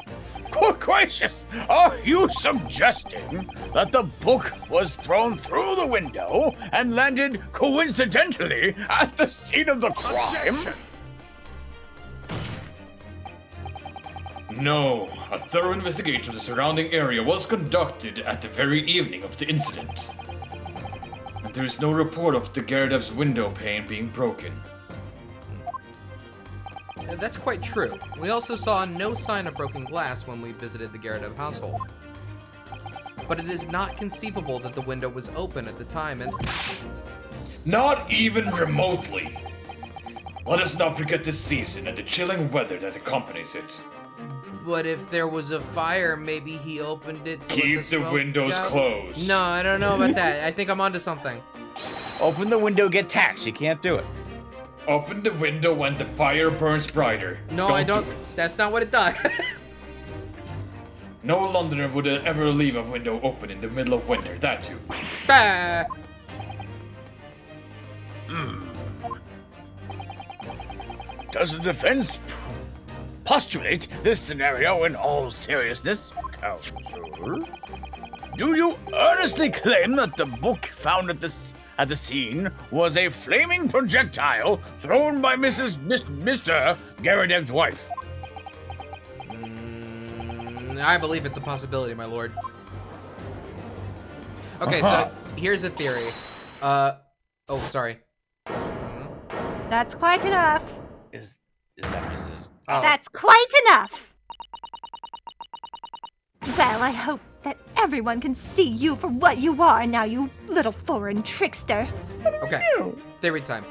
Good gracious, are you suggesting that the book was thrown through the window and landed coincidentally at the scene of the crime? No, a thorough investigation of the surrounding area was conducted at the very evening of the incident. And there is no report of the Geradev's window pane being broken. That's quite true. We also saw no sign of broken glass when we visited the Geradev household. But it is not conceivable that the window was open at the time and... Not even remotely. Let us not forget the season and the chilling weather that accompanies it. But if there was a fire, maybe he opened it to let Keep the smoke windows out? closed. No, I don't know about that. I think I'm onto something. Open the window, get taxed. You can't do it. Open the window when the fire burns brighter. No, I don't. do it. That's not what it does. No Londoner would ever leave a window open in the middle of winter, that too. Bah! Does the defense postulate this scenario in all seriousness, counsel? Do you earnestly claim that the book found at the scene was a flaming projectile thrown by Mr. Geradev's wife? I believe it's a possibility, my lord. Okay, so here's a theory. Oh, sorry. That's quite enough. Is that Mrs. Oh. That's quite enough. Well, I hope that everyone can see you for what you are now, you little foreign trickster. Okay, theory time.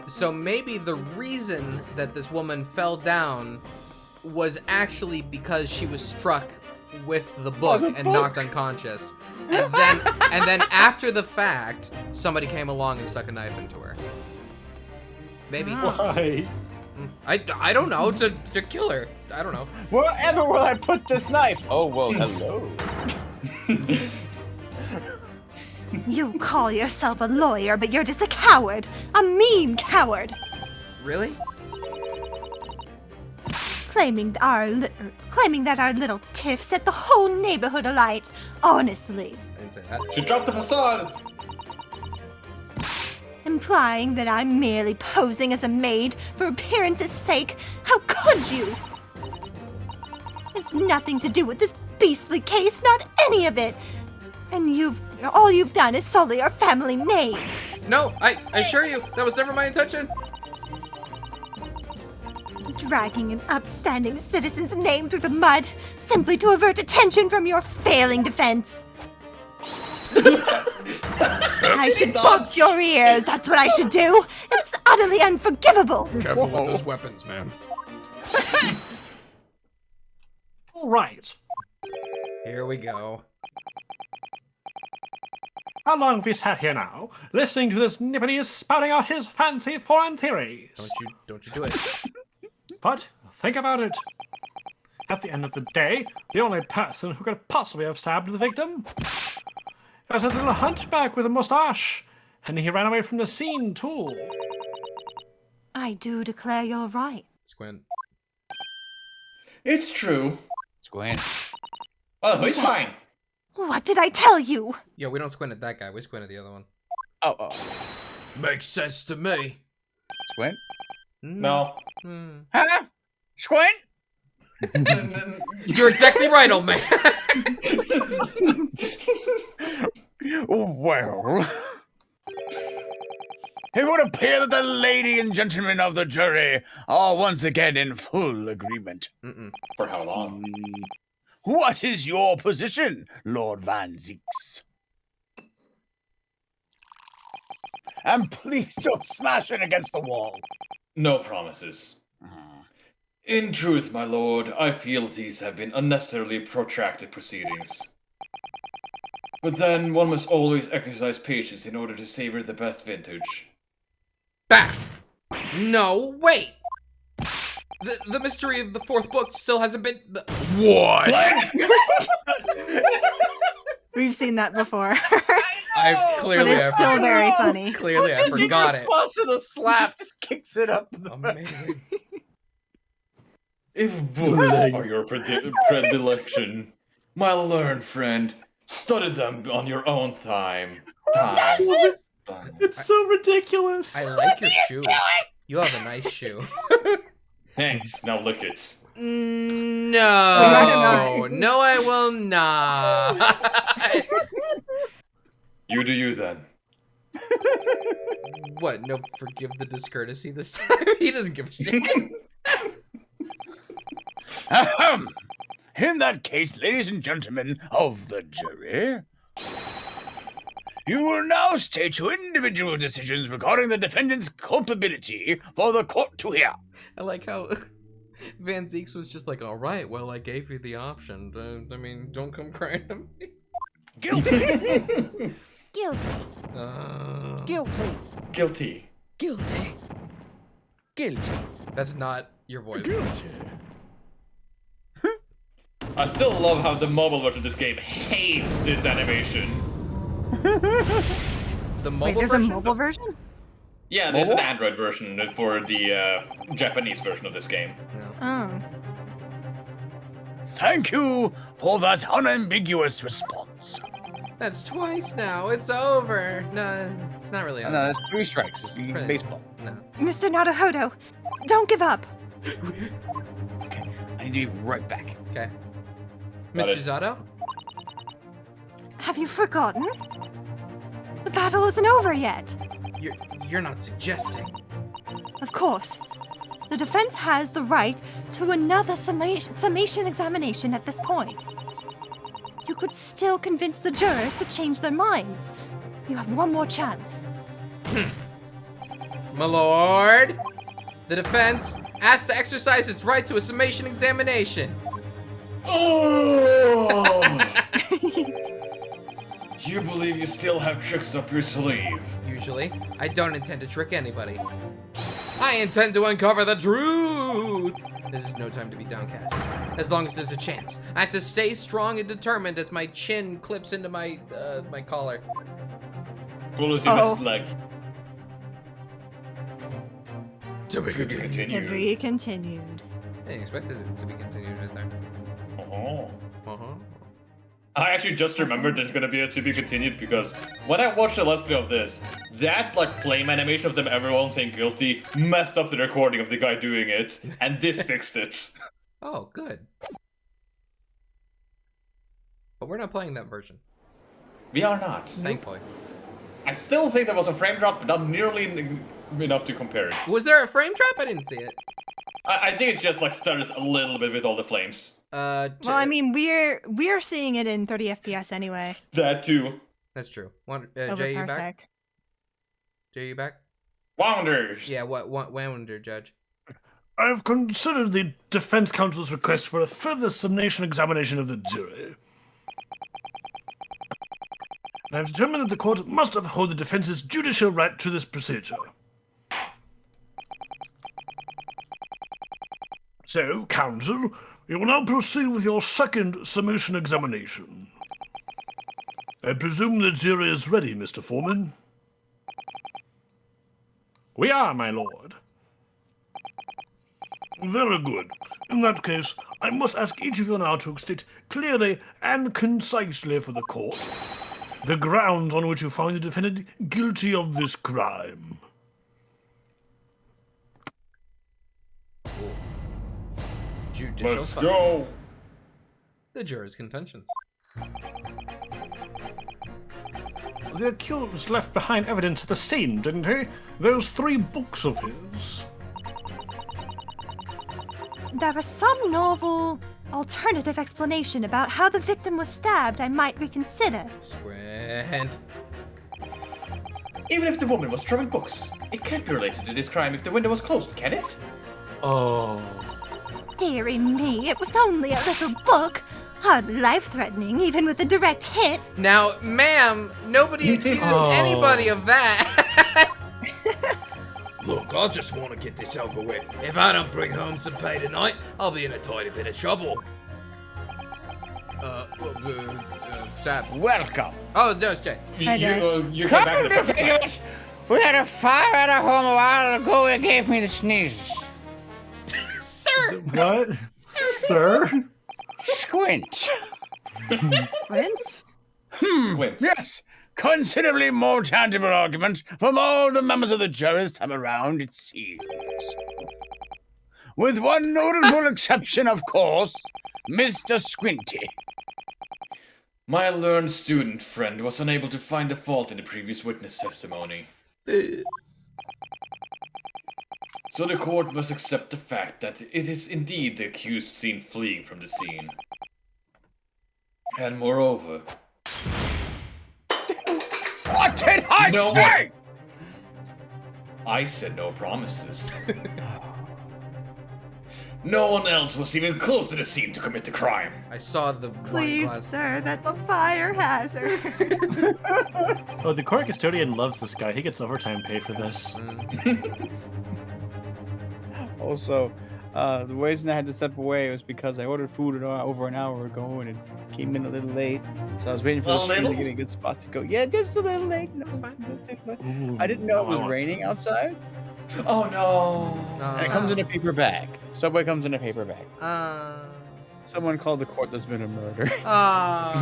So maybe the reason that this woman fell down was actually because she was struck with the book and knocked unconscious. And then after the fact, somebody came along and stuck a knife into her. Maybe. Why? I don't know, to kill her. I don't know. Wherever will I put this knife? Oh, well, hello. You call yourself a lawyer, but you're just a coward. A mean coward. Really? Claiming that our little tiff set the whole neighborhood alight. Honestly. I didn't say that. She dropped the facade! Implying that I'm merely posing as a maid for appearance's sake. How could you? It's nothing to do with this beastly case, not any of it. And all you've done is sully our family name. No, I assure you, that was never my intention. Dragging an upstanding citizen's name through the mud simply to avert attention from your failing defense. I should box your ears. That's what I should do. It's utterly unforgivable. Careful with those weapons, man. All right. Here we go. How long have we sat here now, listening to this Nipponese spouting out his fancy foreign theories? Don't you do it. But think about it. At the end of the day, the only person who could possibly have stabbed the victim was a little hunchback with a mustache, and he ran away from the scene too. I do declare you're right. Squint. It's true. Squint. Oh, he's fine. What did I tell you? Yeah, we don't squint at that guy. We squint at the other one. Oh. Makes sense to me. Squint? No. Huh? Squint? You're exactly right, old man. Well, it would appear that the lady and gentlemen of the jury are once again in full agreement. For how long? What is your position, Lord Van Zeeks? And please don't smash it against the wall. No promises. In truth, my lord, I feel these have been unnecessarily protracted proceedings. But then one must always exercise patience in order to savor the best vintage. Bah! No, wait! The mystery of the fourth book still hasn't been... What? We've seen that before. I But clearly it's still very funny. Clearly I forgot it. to the slap, just kicks it up. Amazing. If books are your predilection, my learned friend, study them on your own time. It's so ridiculous. I like your shoe. You have a nice shoe. Thanks, now lick it. No, not. I will not. You do you then. What? No, forgive the discourtesy this time. He doesn't give a shit. Ahem. In that case, ladies and gentlemen of the jury, you will now state your individual decisions regarding the defendant's culpability for the court to hear. I like how Van Zeeks was just like, all right, well, I gave you the option. I mean, don't come crying to me. Guilty. Guilty. Guilty. Guilty. Guilty. Guilty. That's not your voice. I still love how the mobile version of this game hates this animation. The Wait, mobile there's version? a mobile version? Yeah, there's an Android version for the Japanese version of this game. Oh. Thank you for that unambiguous response. That's twice now. It's over. No, it's not really over. No, that's 3 strikes. It's Pretty- baseball. No. Mr. Naruhodo, don't give up. Okay, I need to be right back. Okay. Got Mr. it. Zato? Have you forgotten? The battle isn't over yet. You're not suggesting. Of course. The defense has the right to another summation examination at this point. You could still convince the jurors to change their minds. You have one more chance. My lord, the defense asked to exercise its right to a summation examination. Oh! You believe you still have tricks up your sleeve? Usually, I don't intend to trick anybody. I intend to uncover the truth. This is no time to be downcast. As long as there's a chance, I have to stay strong and determined as my chin clips into my my collar. Pull as you must leg. To be To be To continued. be continued. I didn't expect it to be continued right there. Oh. Uh-huh. I actually just remembered there's gonna be a to be continued because when I watched a Let's Play of this, that like flame animation of them everyone saying guilty messed up the recording of the guy doing it, and this fixed it. Oh, good. But we're not playing that version, We are not. thankfully. I still think there was a frame drop, but not nearly enough to compare it. Was there a frame trap? I didn't see it. I think it's just like stutters a little bit with all the flames. Well, I mean, we're seeing it in 30 FPS anyway. That too. That's true. over Jay, you back? parsec. Jay, you back? Wounders! Yeah, what wonder, Judge? I've considered the defense counsel's request for a further summation examination of the jury. And I've determined that the court must uphold the defense's judicial right to this procedure. So, counsel, you will now proceed with your second summation examination. I presume the jury is ready, Mr. Foreman? We are, my lord. Very good. In that case, I must ask each of you now to state clearly and concisely for the court the grounds on which you find the defendant guilty of this crime. Judicial Let's findings. go! The juror's contentions. The accused left behind evidence at the scene, didn't he? Those 3 books of his. There was some novel alternative explanation about how the victim was stabbed I might reconsider. Squint. Even if the woman was throwing books, it can't be related to this crime if the window was closed, can it? Oh. Dearie me, it was only a little book. Hardly life-threatening, even with a direct hit. Now, ma'am, nobody accused anybody of that. Look, I just want to get this over with. If I don't bring home some pay tonight, I'll be in a tiny bit of trouble. Sab. Welcome. Oh, no, it's Jay. You come back Come in to a think of it, we had a fire at our home a while ago and gave me the sneezes. Sir! What? Sir? Squint. Prince? Squints. Yes, considerably more tangible argument from all the members of the jury this time around, it seems. With one notable exception, of course, Mr. Squinty. My learned student friend was unable to find the fault in the previous witness testimony. So the court must accept the fact that it is indeed the accused seen fleeing from the scene. And moreover... What did I No say? I said no promises. No one else was even close to the scene to commit the crime. I saw the wine Please, glass. sir, that's a fire hazard. Oh, the court custodian loves this guy. He gets overtime pay for this. Also, the reason I had to step away was because I ordered food over an hour ago and it came in a little late. So I was waiting for the stream to get a good spot to go. Yeah, just a little late. No, That's fine. I didn't know it was I want raining food. outside. Oh no! And it comes in a paper bag. Subway comes in a paper bag. Someone called the court. There's been a murder. Oh,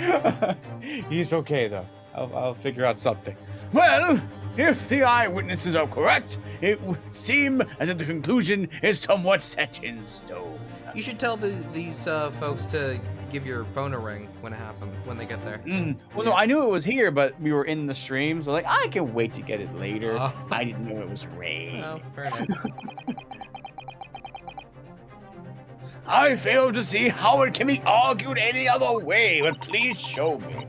no. He's okay though. I'll figure out something. Well, if the eyewitnesses are correct, it would seem as if the conclusion is somewhat set in stone. You should tell these folks to give your phone a ring when it happened, when they get there. Well, no, I knew it was here, but we were in the stream, so like I can wait to get it later. Oh. I didn't know it was rain. Oh, fair enough. I fail to see how it can be argued any other way, but please show me.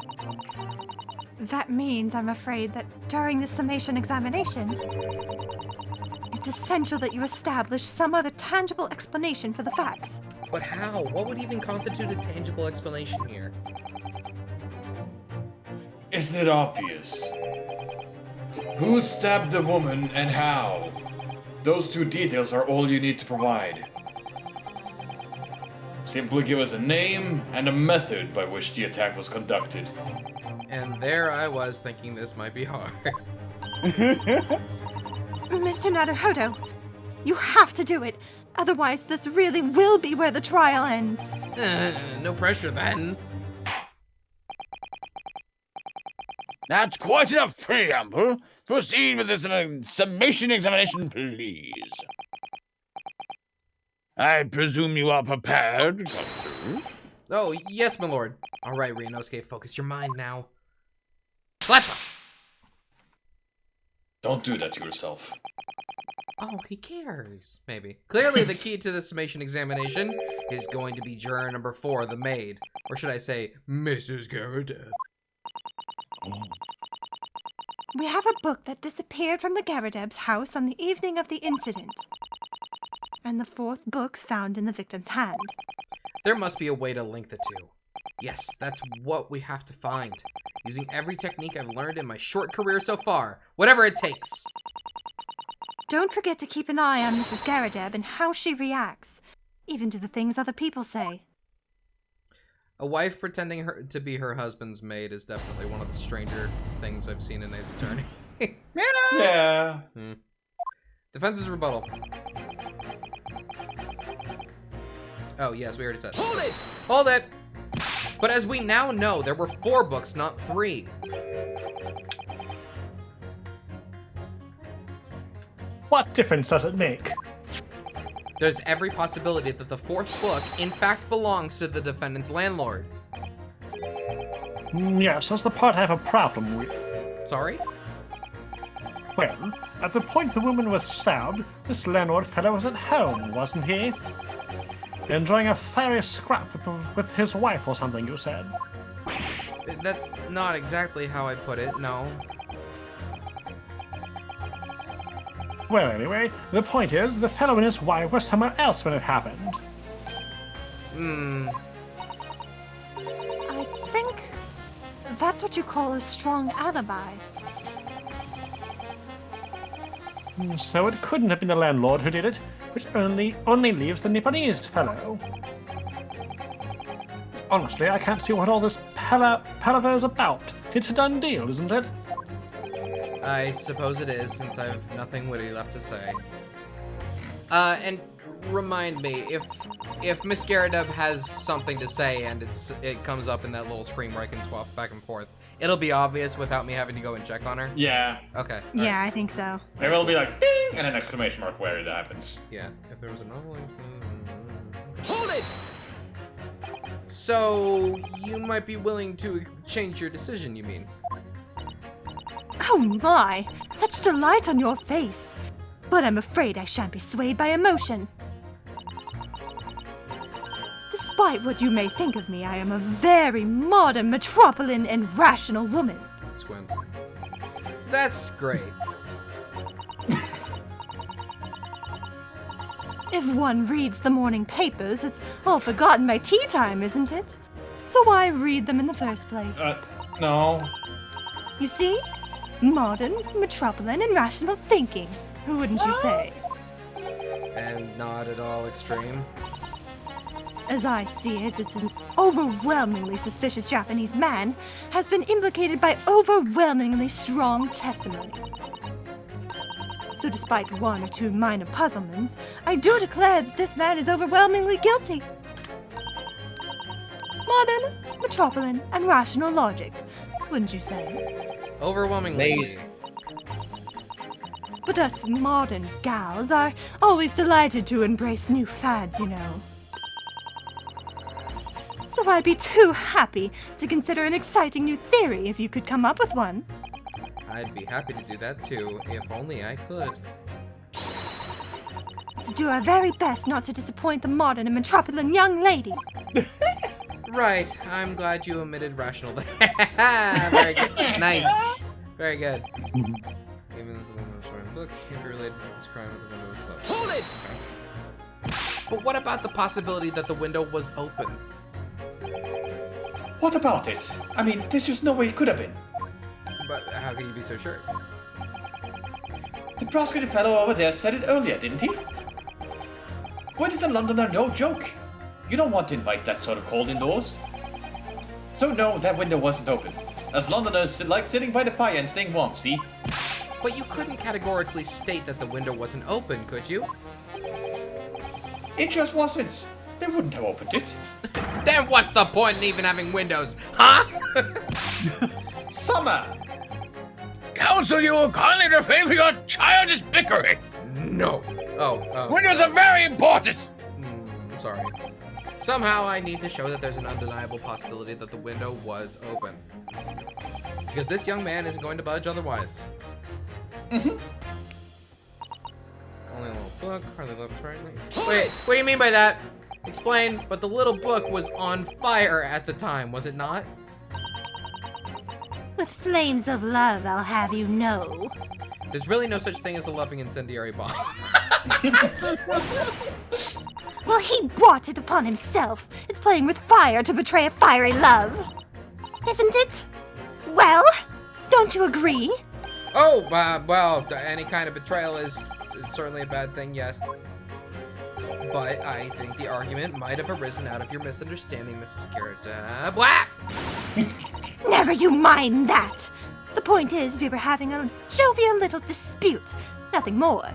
That means, I'm afraid, that during the summation examination, it's essential that you establish some other tangible explanation for the facts. But how? What would even constitute a tangible explanation here? Isn't it obvious? Who stabbed the woman and how? Those 2 details are all you need to provide. Simply give us a name and a method by which the attack was conducted. And there I was thinking this might be hard. Mr. Naruhodo, you have to do it. Otherwise, this really will be where the trial ends. No pressure then. That's quite enough preamble. Proceed with the summation examination, please. I presume you are prepared, Consul? Oh, yes, my lord. All right, Ryunosuke, focus your mind now. Slap! Don't do that to yourself. Oh, he cares. Maybe. Clearly, the key to the summation examination is going to be juror number 4, the maid. Or should I say, Mrs. Garrett. We have a book that disappeared from the Garadeb's house on the evening of the incident. And the 4th book found in the victim's hand. There must be a way to link the two. Yes, that's what we have to find. Using every technique I've learned in my short career so far. Whatever it takes. Don't forget to keep an eye on Mrs. Garadeb and how she reacts, even to the things other people say. A wife pretending to be her husband's maid is definitely one of the stranger things I've seen in Ace Attorney. Yeah. Defense's rebuttal. Oh, yes, we already said. Hold it! Hold it! But as we now know, there were 4 books, not 3. What difference does it make? There's every possibility that the 4th book, in fact, belongs to the defendant's landlord. Yes, that's the part I have a problem with. Sorry? Well, at the point the woman was stabbed, this landlord fellow was at home, wasn't he? Enjoying a fiery scrap with his wife or something, you said. That's not exactly how I put it, no. Well, anyway, the point is, the fellow and his wife were somewhere else when it happened. I think that's what you call a strong alibi. So it couldn't have been the landlord who did it, which only leaves the Nipponese fellow. Honestly, I can't see what all this palaver's about. It's a done deal, isn't it? I suppose it is, since I have nothing witty left to say. And remind me, if Miss Garadeb has something to say and it comes up in that little screen where I can swap back and forth, it'll be obvious without me having to go and check on her? Yeah. Okay. Yeah, I think so. It will be like, ding, and an exclamation mark where it happens. Yeah, if there was a novel... Hold it! So, you might be willing to change your decision, you mean? Oh my! Such delight on your face! But I'm afraid I shan't be swayed by emotion. Despite what you may think of me, I am a very modern, metropolitan, and rational woman. Squim. That's great. If one reads the morning papers, it's all forgotten by tea time, isn't it? So why read them in the first place? No. You see? Modern, metropolitan, and rational thinking. Who wouldn't you say? And not at all extreme. As I see it, it's an overwhelmingly suspicious Japanese man has been implicated by overwhelmingly strong testimony. So despite 1 or 2 minor puzzlements, I do declare that this man is overwhelmingly guilty. Modern, metropolitan, and rational logic, wouldn't you say? Overwhelmingly. Amazing. But us modern gals are always delighted to embrace new fads, you know. So I'd be too happy to consider an exciting new theory if you could come up with one. I'd be happy to do that too, if only I could. To do our very best not to disappoint the modern and metropolitan young lady. Right, I'm glad you omitted rational there. Very good. Nice. Very good. Even if the woman was wearing books, can't be related to this crime if the window was closed. Hold it! But what about the possibility that the window was open? What about it? I mean, there's just no way it could have been. But how can you be so sure? The prosecutor fellow over there said it earlier, didn't he? Winters in London are no joke. You don't want to invite that sort of cold indoors. So no, that window wasn't open. As Londoners like sitting by the fire and staying warm, see? But you couldn't categorically state that the window wasn't open, could you? It just wasn't. They wouldn't have opened it. Then what's the point in even having windows, huh? Summer! Counsel, you will kindly refrain from your childish bickering. No. Oh. Windows are very important. I'm sorry. Somehow I need to show that there's an undeniable possibility that the window was open. Because this young man isn't going to budge otherwise. book, hardly left right. Wait, what do you mean by that? Explain, but the little book was on fire at the time, was it not? With flames of love, I'll have you know. There's really no such thing as a loving incendiary bomb. Well, he brought it upon himself. It's playing with fire to betray a fiery love. Isn't it? Well, don't you agree? Oh, well, any kind of betrayal is certainly a bad thing, yes. But I think the argument might have arisen out of your misunderstanding, Mrs. Garrett. Blah! Never you mind that. The point is, we were having a jovial little dispute. Nothing more.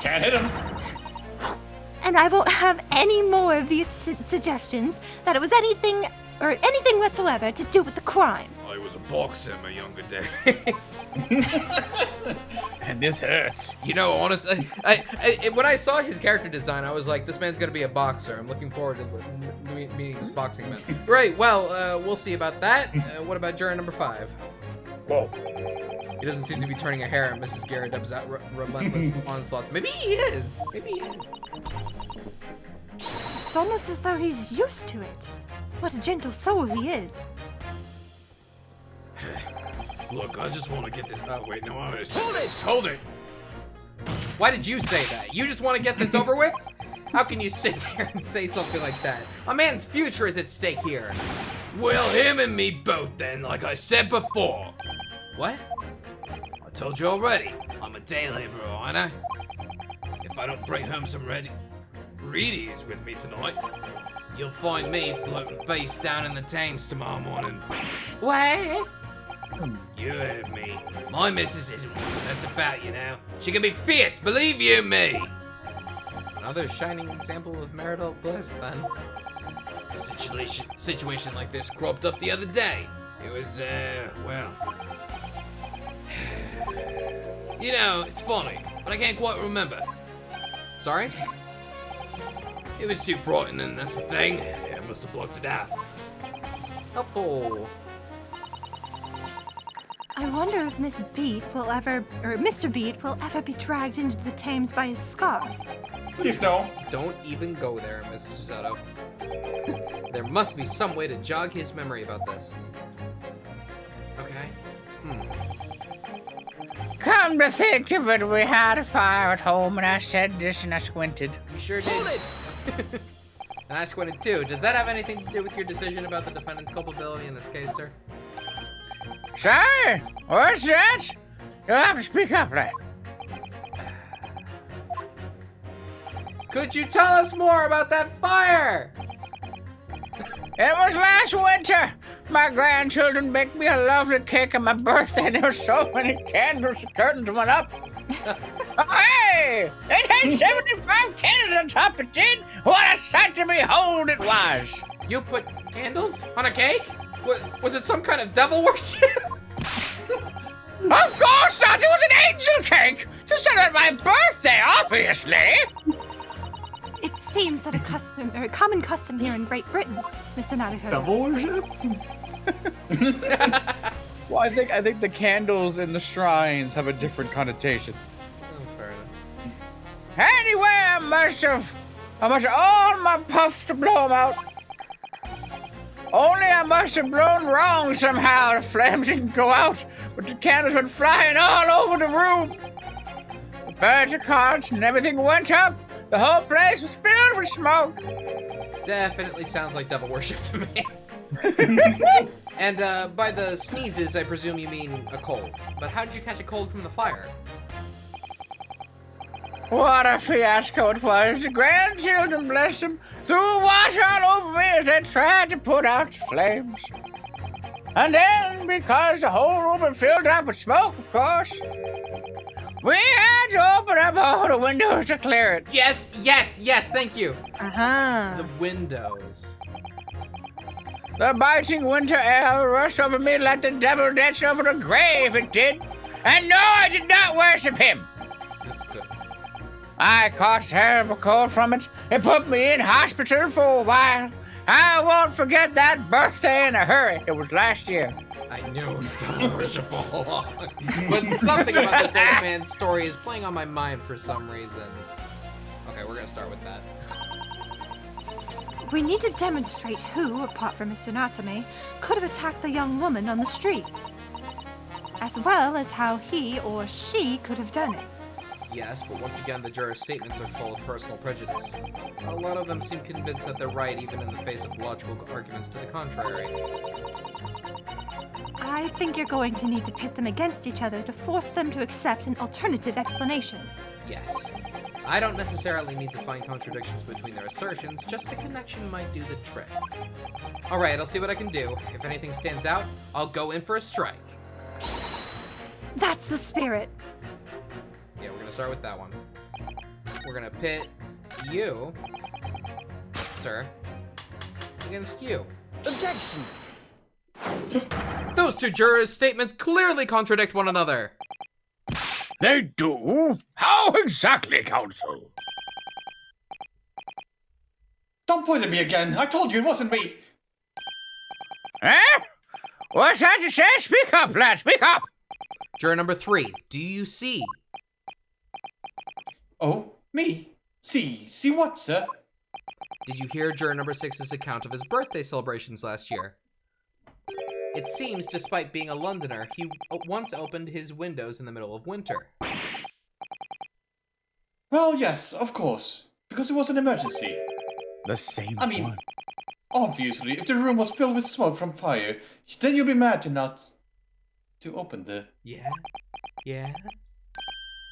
Can't hit him. And I won't have any more of these suggestions that it was anything whatsoever to do with the crime. I was a boxer in my younger days. And this hurts. You know, honestly, when I saw his character design, I was like, this man's gonna be a boxer. I'm looking forward to meeting this boxing man. Right, well, we'll see about that. What about juror number 5? Whoa. He doesn't seem to be turning a hair at Mrs. Garrett Dub's relentless onslaughts. Maybe he is. It's almost as though he's used to it. What a gentle soul he is. Look, I just want to get this. Oh wait, no, I'm gonna say this. Hold it. Why did you say that? You just want to get this over with? How can you sit there and say something like that? A man's future is at stake here. Well, him and me both then, like I said before. What? I told you already. I'm a day laborer, aren't I? If I don't bring home some Reedies with me tonight, you'll find me floating face down in the Thames tomorrow morning. What? You heard me. My missus isn't one to mess about, you know. She can be fierce, believe you me. Another shining example of marital bliss, then. A situation like this cropped up the other day. It was, well... You know, it's funny, but I can't quite remember. Sorry? It was too frightening, that's the thing. Yeah, I must have blocked it out. Helpful. I wonder if Mr. Beat will ever be dragged into the Thames by his scarf. Please no. Don't even go there, Mrs. Susato. There must be some way to jog his memory about this. Okay. Come to think of it, we had a fire at home and I said this and I squinted. You sure did. And I squinted too. Does that have anything to do with your decision about the defendant's culpability in this case, sir? Sorry, what's that? You'll have to speak up, lad. Could you tell us more about that fire? It was last winter. My grandchildren baked me a lovely cake on my birthday. And there were so many candles, the curtains went up. Hey! It had 75 candles on top it did. What a sight to behold it was. You put candles on a cake? Was it some kind of devil worship? Of course not! It was an angel cake! To celebrate my birthday, obviously! It seems that a common custom here in Great Britain, Mr. Natahoda. Devil worship? Well, I think the candles in the shrines have a different connotation. Oh, fair enough. Anyway, I must have all my puffs to blow them out. Only I must have blown wrong somehow. The flames didn't go out, but the candles went flying all over the room. The birds and cards and everything went up. The whole place was filled with smoke. Definitely sounds like devil worship to me. And by the sneezes, I presume you mean a cold. But how did you catch a cold from the fire? What a fiasco it was. The grandchildren, bless them, threw water all over me as they tried to put out the flames. And then, because the whole room had filled up with smoke, of course, we had to open up all the windows to clear it. Yes, thank you. The windows. The biting winter air rushed over me like the devil danced over the grave, it did. And no, I did not worship him. Good. I caught a terrible cold from it. It put me in hospital for a while. I won't forget that birthday in a hurry. It was last year. I knew it was unworshipable. But something about this old man's story is playing on my mind for some reason. Okay, we're gonna start with that. We need to demonstrate who, apart from Mr. Natsume, could have attacked the young woman on the street. As well as how he or she could have done it. Yes, but once again, the jurors' statements are full of personal prejudice. A lot of them seem convinced that they're right, even in the face of logical arguments to the contrary. I think you're going to need to pit them against each other to force them to accept an alternative explanation. Yes. I don't necessarily need to find contradictions between their assertions, just a connection might do the trick. Alright, I'll see what I can do. If anything stands out, I'll go in for a strike. That's the spirit. Yeah, we're gonna start with that one. We're gonna pit you, sir, against you. Objection! Those two jurors' statements clearly contradict one another. They do? How exactly, counsel? Don't point at me again. I told you it wasn't me. Eh? What's that you say? Speak up, lad, speak up! Juror number 3, do you see? Oh, me? See what, sir? Did you hear juror number 6's account of his birthday celebrations last year? It seems, despite being a Londoner, he once opened his windows in the middle of winter. Well, yes, of course. Because it was an emergency. The same I mean, one. obviously, if the room was filled with smoke from fire, then you'd be mad to not... to open the... Yeah? Yeah?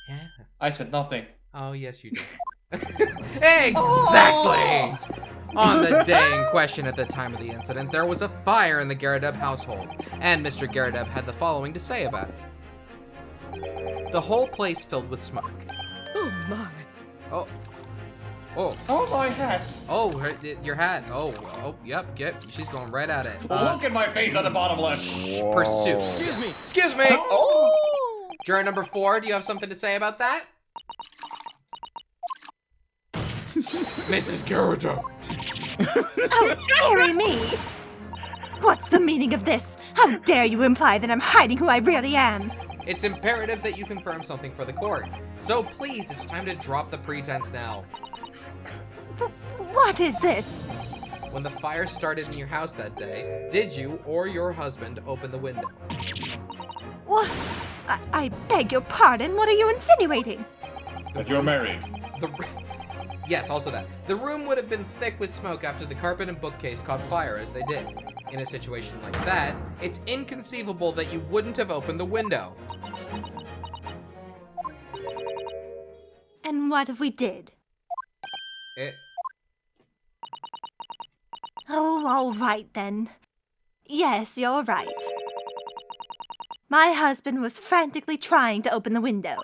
Yeah? I said nothing. Oh, yes, you did. Exactly! On the day in question at the time of the incident, there was a fire in the Garadeb household, and Mr. Garadeb had the following to say about it. The whole place filled with smoke. Oh my. Oh. Oh. Oh, my hats. Oh, your hat. Oh, yep, she's going right at it. Look at my face on the bottom left. Pursuit. Excuse me! Excuse me! Oh. Juror number 4, do you have something to say about that? Mrs. Garadeb! Oh, marry me! What's the meaning of this? How dare you imply that I'm hiding who I really am? It's imperative that you confirm something for the court. So please, it's time to drop the pretense now. What is this? When the fire started in your house that day, did you or your husband open the window? What? I beg your pardon, what are you insinuating? That you're married. Yes, also that. The room would have been thick with smoke after the carpet and bookcase caught fire as they did. In a situation like that, it's inconceivable that you wouldn't have opened the window. And what if we did? Oh, all right then. Yes, you're right. My husband was frantically trying to open the window.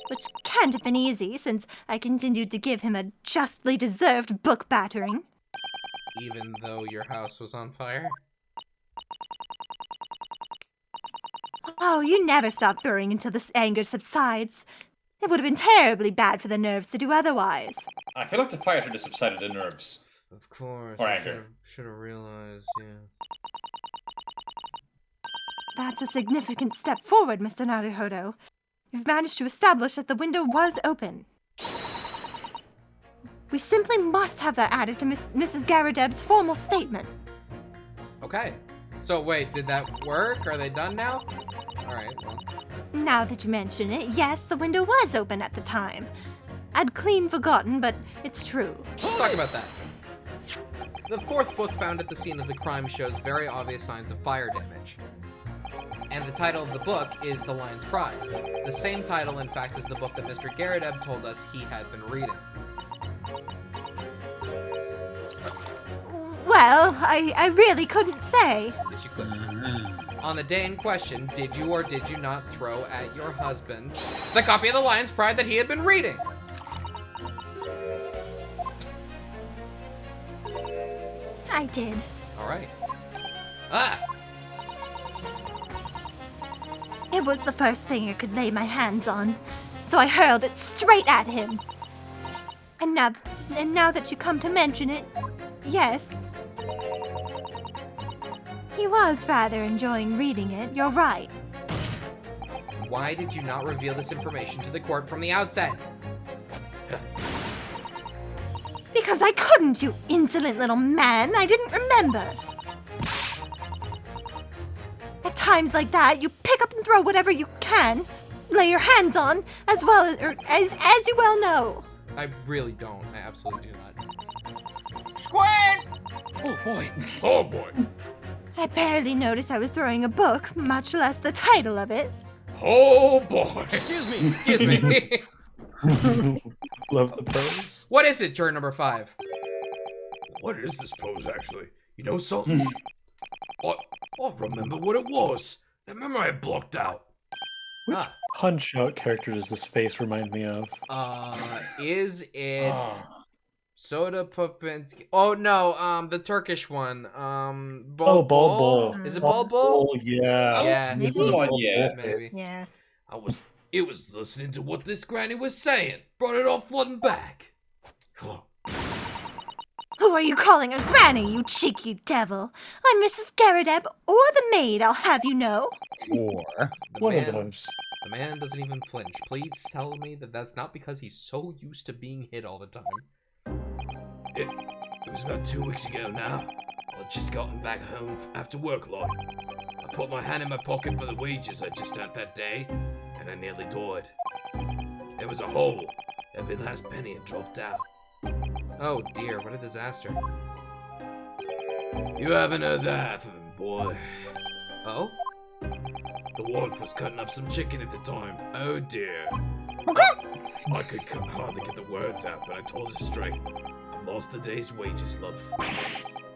Which can't have been easy, since I continued to give him a justly deserved book battering. Even though your house was on fire? Oh, you never stop throwing until this anger subsides. It would have been terribly bad for the nerves to do otherwise. I feel like the fire should have subsided the nerves. Of course. Or I anger. should have realized, yeah. That's a significant step forward, Mr. Naruhodo. You've managed to establish that the window was open. We simply must have that added to Mrs. Garadeb's formal statement. Okay. So wait, did that work? Are they done now? Alright, well. Now that you mention it, yes, the window was open at the time. I'd clean forgotten, but it's true. Let's talk about that. The 4th book found at the scene of the crime shows very obvious signs of fire damage. And the title of the book is The Lion's Pride. The same title, in fact, as the book that Mr. Garadeb told us he had been reading. Well, I really couldn't say. But you couldn't. On the day in question, did you or did you not throw at your husband the copy of The Lion's Pride that he had been reading? I did. Alright. Ah! It was the first thing I could lay my hands on, so I hurled it straight at him. And now that you come to mention it, yes. He was rather enjoying reading it, you're right. Why did you not reveal this information to the court from the outset? Because I couldn't, you insolent little man. I didn't remember. At times like that, you pick up and throw whatever you can, lay your hands on, as well as you well know. I really don't. I absolutely do not. Squid! Oh boy. Oh boy. I barely noticed I was throwing a book, much less the title of it. Oh boy. Excuse me. Excuse me. Love the pose. What is it, juror number 5? What is this pose actually? You know something? I remember what it was. That memory I blocked out. Which Ah. Punch-Out character does this face remind me of? Is it Ah. Soda Popinski? Oh no, the Turkish one. Bol Bol. Is it Bol Bol? Oh, yeah. Yeah, Maybe. This is a One, Bol yeah. Bol face. Yeah. It was listening to what this granny was saying. Brought it all flooding back. Who are you calling a granny, you cheeky devil? I'm Mrs. Garadeb, or the maid, I'll have you know. Or The One man, of those. the man doesn't even flinch. Please tell me that that's not because he's so used to being hit all the time. It was about 2 weeks ago now. I'd just gotten back home after work log. I put my hand in my pocket for the wages I just earned that day, and I nearly died. There was a hole. Every last penny had dropped out. Oh dear, what a disaster. You haven't heard the half of him, boy. Oh? The wife was cutting up some chicken at the time. Oh dear. I could hardly get the words out, but I told her straight. I lost the day's wages, love.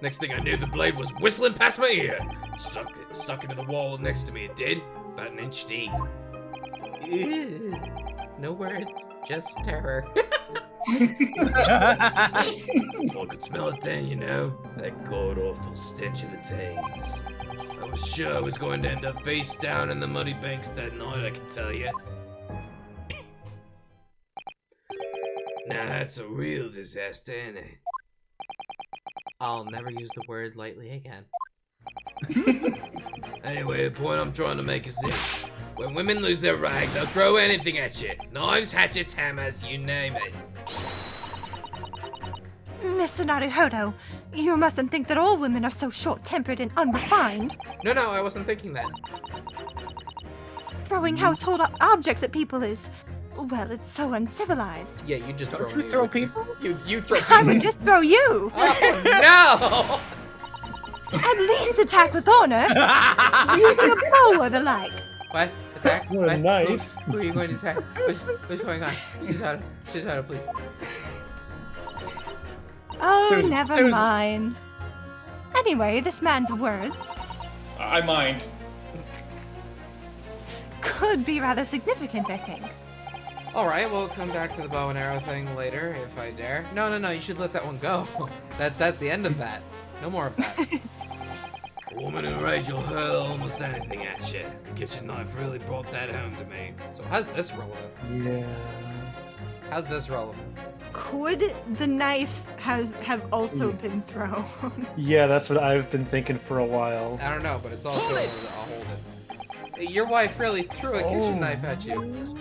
Next thing I knew, the blade was whistling past my ear. Stuck into the wall next to me, it did. About an inch deep. Ew. No words, just terror. I could smell it then, you know. That god-awful stench of the Thames. I was sure I was going to end up face down in the muddy banks that night, I can tell you. Now that's a real disaster, ain't it? I'll never use the word lightly again. Anyway, the point I'm trying to make is this. When women lose their rag, they'll throw anything at you. Knives, hatchets, hammers, you name it. Mr. Naruhodo, you mustn't think that all women are so short-tempered and unrefined. No, I wasn't thinking that. Throwing household objects at people is, well, it's so uncivilized. Yeah, you just throw don't you me. throw people? You throw I people. would just throw you. Oh At least attack with honor, using a bow or the like. no! What? Attack? What a What? knife. Who are you going to attack? What's going on? Shizuhara, please. Oh, Susan, never Susan. mind. Anyway, this man's words I mind. could be rather significant, I think. Alright, we'll come back to the bow and arrow thing later, if I dare. No, you should let that one go. That's the end of that. No more of that. A woman in a rage will hurl almost anything at you. The kitchen knife really brought that home to me. So how's this relevant? Yeah. How's this relevant? Could the knife have also been thrown? Yeah, that's what I've been thinking for a while. I don't know, but it's also... I'll hold it. Your wife really threw a kitchen knife at you.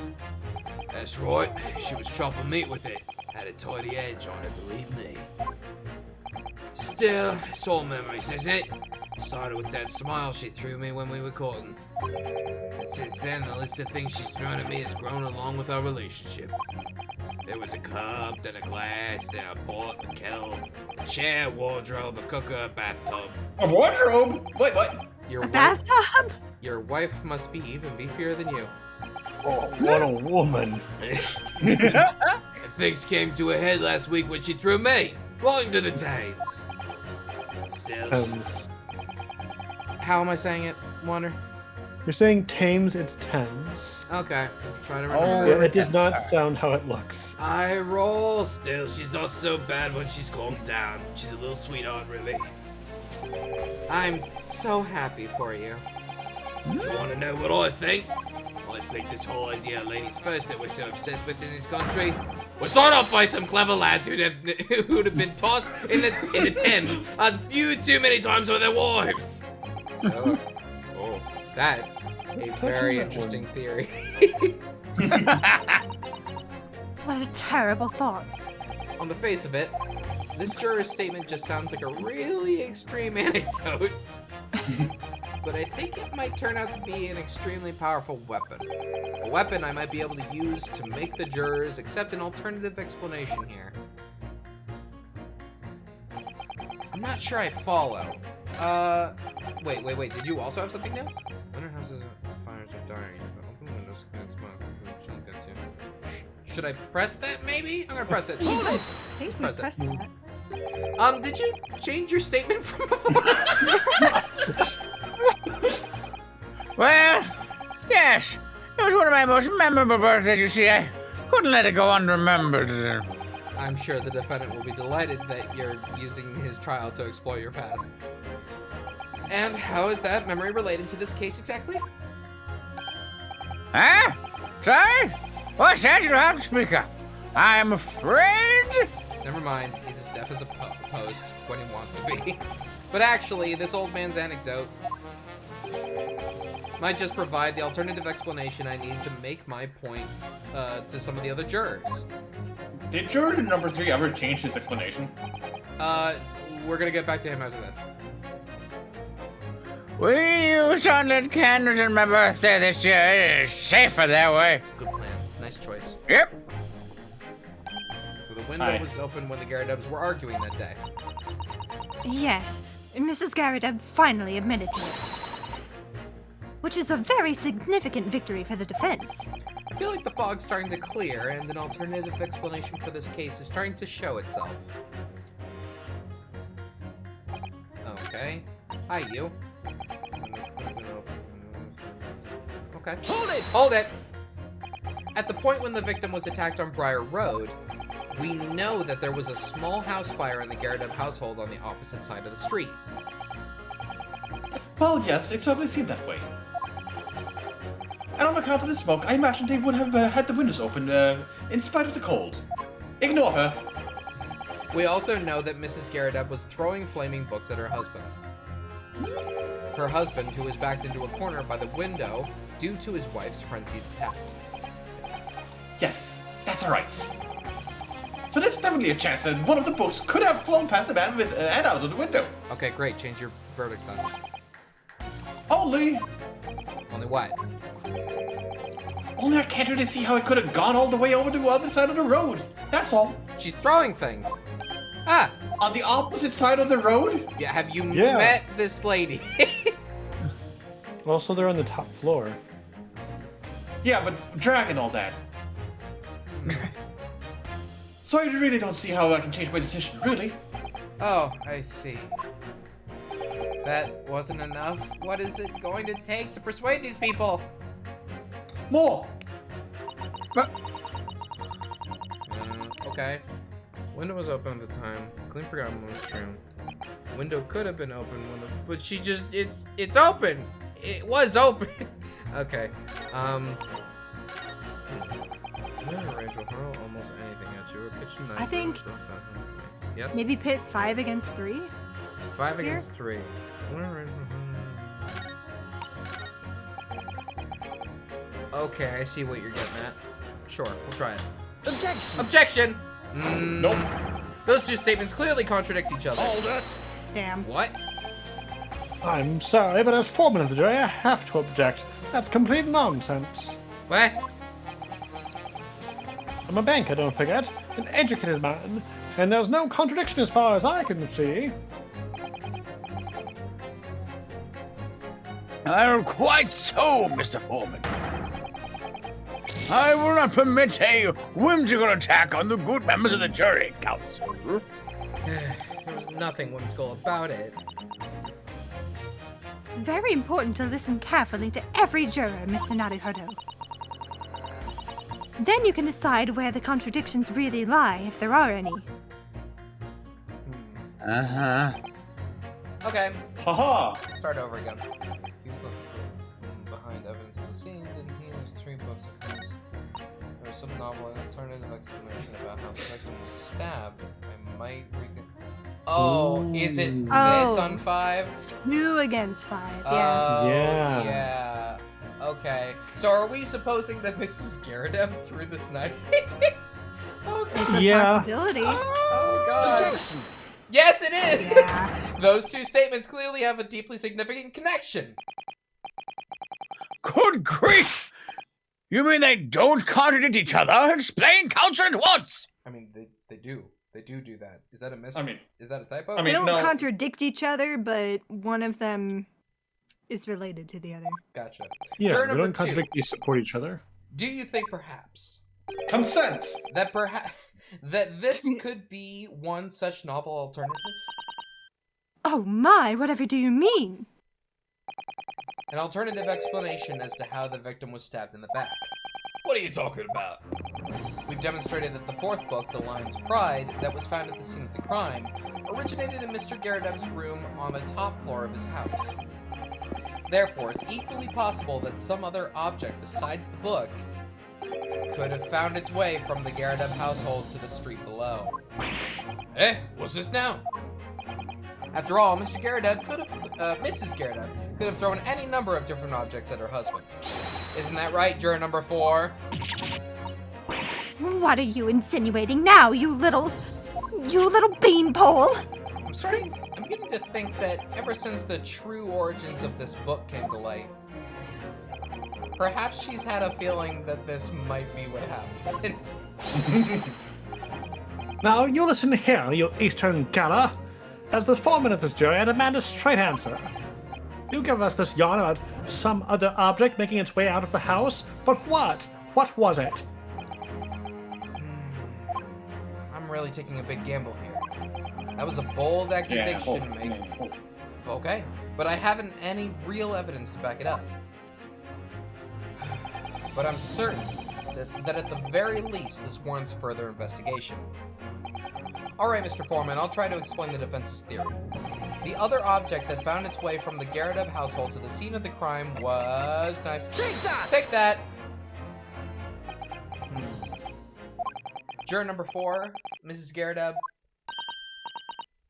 That's right. She was chopping meat with it. Had a tidy edge on it, believe me. Still, it's all memories, isn't it? Started with that smile she threw me when we were courting. And since then, the list of things she's thrown at me has grown along with our relationship. There was a cup, then a glass, then a pot, a kettle, a chair, wardrobe, a cooker, a bathtub. A wardrobe? Wait, what? Your A wife, bathtub? your wife must be even beefier than you. Oh, what a woman. And things came to a head last week when she threw me right into the Thames. Still, How am I saying it, Wonder? You're saying Thames, it's Thames. Okay, let's try to Oh, remember. Yeah, it does not sound how it looks. I roll. Still, she's not so bad when she's calmed down. She's a little sweetheart, really. I'm so happy for you. If you want to know what I think this whole idea of ladies first that we're so obsessed with in this country was thought up by some clever lads who'd have been tossed in the Thames a few too many times with their wives. Oh, that's a very that interesting theory. What a terrible thought. On the face of it, this juror's statement just sounds like a really extreme anecdote. But I think it might turn out to be an extremely powerful weapon. A weapon I might be able to use to make the jurors accept an alternative explanation here. I'm not sure I follow. Wait. Did you also have something new? Winter houses fires are dying. Open windows can smoke. Should I press that maybe? I'm gonna press it. Hold it! I think we Press it. pressed that. Did you change your statement from before? Well, yes. It was one of my most memorable birthdays, you see. I couldn't let it go unremembered. I'm sure the defendant will be delighted that you're using his trial to explore your past. And how is that memory related to this case exactly? Huh? Sorry? What's that you have to speak of? I'm afraid... Never mind, he's as deaf as a post when he wants to be. But actually, this old man's anecdote might just provide the alternative explanation I need to make my point to some of the other jurors. Did juror number 3 ever change his explanation? We're gonna get back to him after this. We used unlit candles on my birthday this year. It is safer that way. Good plan. Nice choice. Yep. So the window Aye. was open when the Garridebs were arguing that day. Yes, Mrs. Garrideb finally admitted to it. Which is a very significant victory for the defense. I feel like the fog's starting to clear, and an alternative explanation for this case is starting to show itself. Okay. Hi, you. Okay. Hold it! Hold it! At the point when the victim was attacked on Briar Road, we know that there was a small house fire in the Garrideb household on the opposite side of the street. Well, yes, it certainly seemed that way. And on account of the smoke, I imagine they would have had the windows open in spite of the cold. Ignore her. We also know that Mrs. Garrideb was throwing flaming books at her husband. Her husband, who was backed into a corner by the window due to his wife's frenzied attack. Yes, that's alright. So there's definitely a chance that one of the books could have flown past the man with and out of the window. Okay, great. Change your verdict then. Only what? Only I can't really see how it could have gone all the way over to the other side of the road. That's all. She's throwing things. Ah! On the opposite side of the road? Yeah, have you Yeah. met this lady? Also, they're on the top floor. Yeah, but drag and all that. So I really don't see how I can change my decision, really. Oh, I see. That wasn't enough? What is it going to take to persuade these people? More! Okay. Window was open at the time. Clean forgotten most room. Window could have been open, but she just, it's open! It was open! Okay. Range will hurl almost anything at you. A kitchen knife. I think- Yep. Maybe pit 5 against 3? 5 Here? against 3. Okay, I see what you're getting at. Sure, we'll try it. Objection! Objection! Nope. Those two statements clearly contradict each other. Hold it! Damn. What? I'm sorry, but as foreman of the jury, I have to object. That's complete nonsense. What? I'm a banker, don't forget. An educated man. And there's no contradiction as far as I can see. Quite so, Mr. Foreman. I will not permit a whimsical attack on the good members of the jury, Counsel. There was nothing whimsical about it. It's very important to listen carefully to every juror, Mr. Naruhodo. Then you can decide where the contradictions really lie, if there are any. Uh-huh. Okay, Haha! start over again. He was left behind evidence of the scene, didn't he? There's 3 books of things. There's some novel and alternative explanation about how the victim was stabbed. I might Oh, is it this Oh. on 5? 2 against 5. Yeah. Oh, Yeah. yeah. Okay. So are we supposing that Mrs. Garrideb threw this knife? Oh, God. It's a Yeah. possibility. Oh, God. Yes, it is! Yeah. Those two statements clearly have a deeply significant connection. Good grief! You mean they don't contradict each other? Explain, Counselor, at once! I mean, they do. They do that. Is that a miss? I mean- is that a typo? I They mean, don't no. contradict each other, but one of them is related to the other. Gotcha. Yeah, Turn they number don't 2. contradict, they support each other. Do you think perhaps Consent! that this could be one such novel alternative? Oh my, whatever do you mean? An alternative explanation as to how the victim was stabbed in the back. What are you talking about? We've demonstrated that the 4th book, The Lion's Pride, that was found at the scene of the crime, originated in Mr. Garrideb's room on the top floor of his house. Therefore, it's equally possible that some other object besides the book could have found its way from the Garrideb household to the street below. Eh? What's this now? After all, Mrs. Garrideb could have thrown any number of different objects at her husband. Isn't that right, juror number 4? What are you insinuating now, you little beanpole? I'm beginning to think that ever since the true origins of this book came to light, perhaps she's had a feeling that this might be what happened. Now, you listen here, you Eastern Gala. As the foreman of this jury, I demand a straight answer. You give us this yarn about some other object making its way out of the house, but what? What was it? I'm really taking a big gamble here. That was a bold accusation to make. Okay, but I haven't any real evidence to back it up. But I'm certain that at the very least, this warrants further investigation. Alright, Mr. Foreman, I'll try to explain the defense's theory. The other object that found its way from the Garrideb household to the scene of the crime was... Knife. Take that! Take that! Juror number 4, Mrs. Garrideb.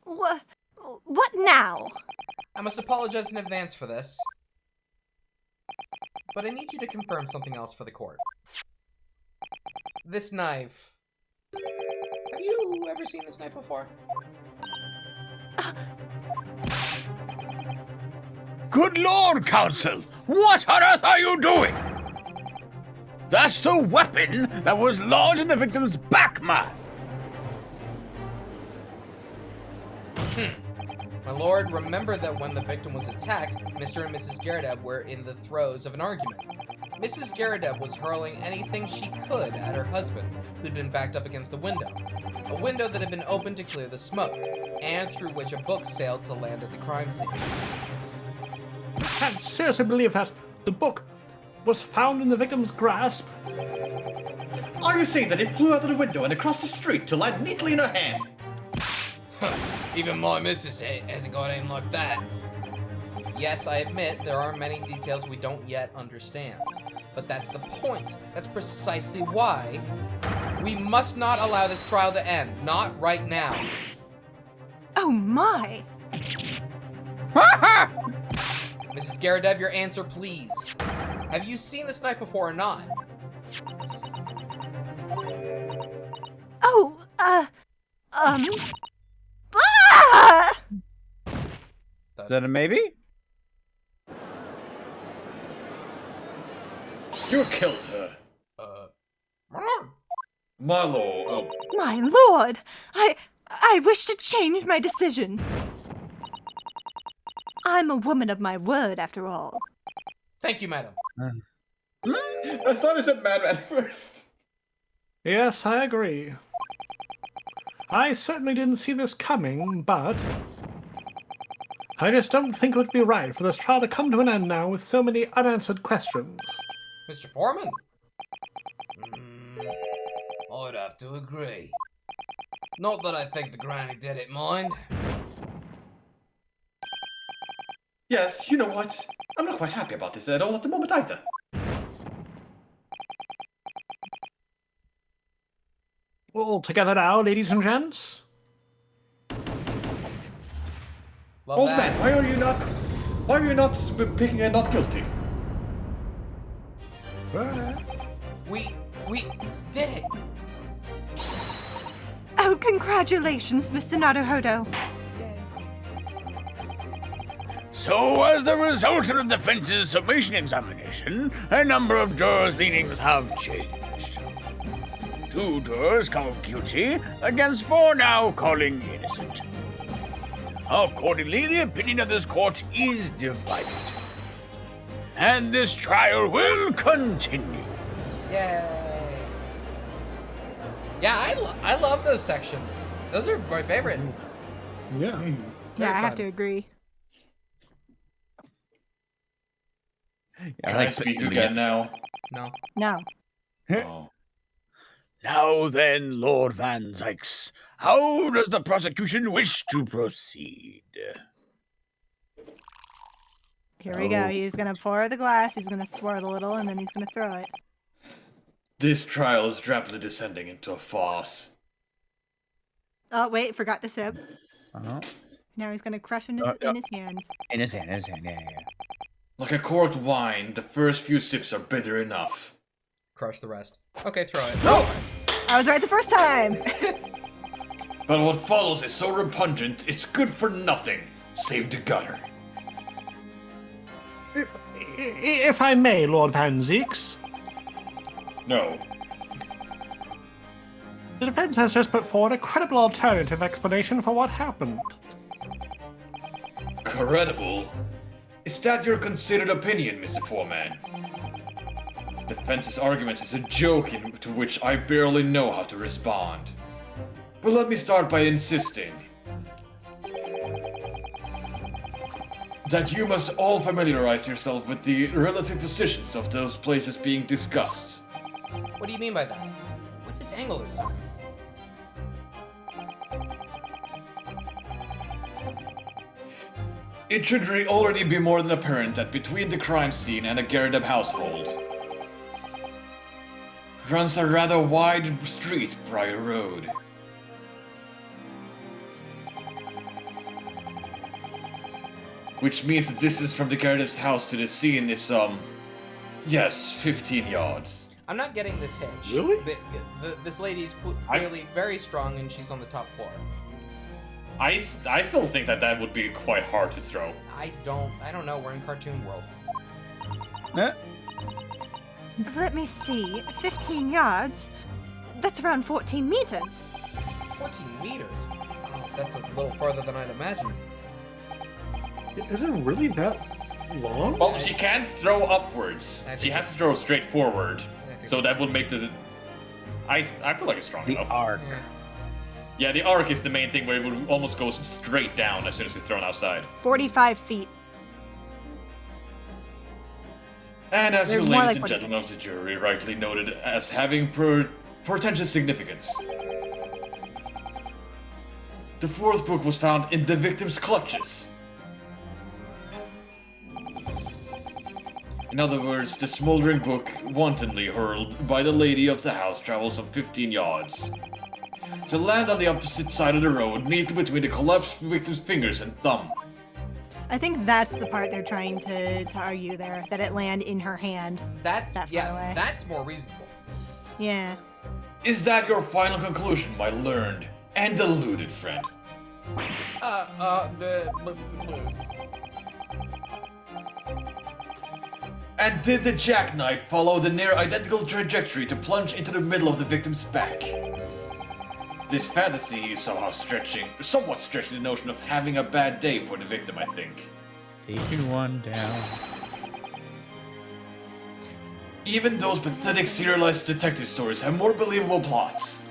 What now? I must apologize in advance for this. But I need you to confirm something else for the court. This knife. Have you ever seen this knife before? Good Lord, Counsel! What on earth are you doing? That's the weapon that was lodged in the victim's back, man! My lord, remember that when the victim was attacked, Mr. and Mrs. Garrideb were in the throes of an argument. Mrs. Garrideb was hurling anything she could at her husband, who'd been backed up against the window. A window that had been opened to clear the smoke, and through which a book sailed to land at the crime scene. I can't seriously believe that the book was found in the victim's grasp. Are you saying that it flew out of the window and across the street to land neatly in her hand? Even my missus hasn't got aim like that. Yes, I admit there are many details we don't yet understand. But that's the point. That's precisely why we must not allow this trial to end. Not right now. Oh my! Mrs. Garrideb, your answer, please. Have you seen this knife before or not? Oh, Ah! Is that a maybe? You killed her. My lord. My lord! I wish to change my decision. I'm a woman of my word, after all. Thank you, madam. I thought I said madman first. Yes, I agree. I certainly didn't see this coming, but I just don't think it would be right for this trial to come to an end now with so many unanswered questions. Mr. Foreman? I'd have to agree. Not that I think the granny did it, mind. Yes, you know what? I'm not quite happy about this at all at the moment either. All together now, ladies and gents. Love Old that. man, why are you not picking a not guilty? We did it. Oh, congratulations, Mr. Naruhodo. So, as the result of the defense's summation examination, a number of jurors' leanings have changed. 2 jurors count guilty against 4 now calling innocent. Accordingly, the opinion of this court is divided. And this trial will continue. Yay. Yeah, I love those sections. Those are my favorite. Yeah. Very Yeah, I have fun. to agree. Can I speak again now? No. No. Oh. Now then, Lord Van Zykes, how does the prosecution wish to proceed? Here we go. He's gonna pour the glass, he's gonna swirl a little, and then he's gonna throw it. This trial is rapidly descending into a farce. Oh, wait, forgot the sip. Uh-huh. Now he's gonna crush in his hands. In his hand, yeah. Like a corked wine, the first few sips are bitter enough. Crush the rest. Okay, throw it. No! I was right the first time! But what follows is so repugnant, it's good for nothing, save the gutter. If I may, Lord Van Zeeks, No. the defense has just put forward a credible alternative explanation for what happened. Credible? Is that your considered opinion, Mr. Foreman? Defense's arguments is a joke to which I barely know how to respond. But let me start by insisting that you must all familiarize yourself with the relative positions of those places being discussed. What do you mean by that? What's this angle this time? It should already be more than apparent that between the crime scene and the Garrideb household runs a rather wide street, Briar Road. Which means the distance from the Garrideb's house to the scene is, yes, 15 yards. I'm not getting this hitch. Really? This lady's clearly very strong and she's on the top floor. I still think that would be quite hard to throw. I don't know. We're in cartoon world. Let me see. 15 yards? That's around 14 meters. 14 meters. Oh, that's a little farther than I'd imagined. Is it really that long? Well, she can't throw upwards. I think She has to throw straight forward. I think So that would make the... I feel like it's strong The enough. arc. Yeah. Yeah, the arc is the main thing where it would almost go straight down as soon as it's thrown outside. 45 feet. And as They're you more ladies like and 46. gentlemen of the jury rightly noted as having portentous significance. The fourth book was found in the victim's clutches. In other words, the smoldering book, wantonly hurled by the lady of the house, travels some 15 yards. To land on the opposite side of the road, neatly between the collapsed victim's fingers and thumb. I think that's the part they're trying to argue there, that it land in her hand. That's That far yeah. away. That's more reasonable. Yeah. Is that your final conclusion, my learned and deluded friend? And did the jackknife follow the near identical trajectory to plunge into the middle of the victim's back? This fantasy is somewhat stretching the notion of having a bad day for the victim, I think. Taking one down. Even those pathetic serialized detective stories have more believable plots.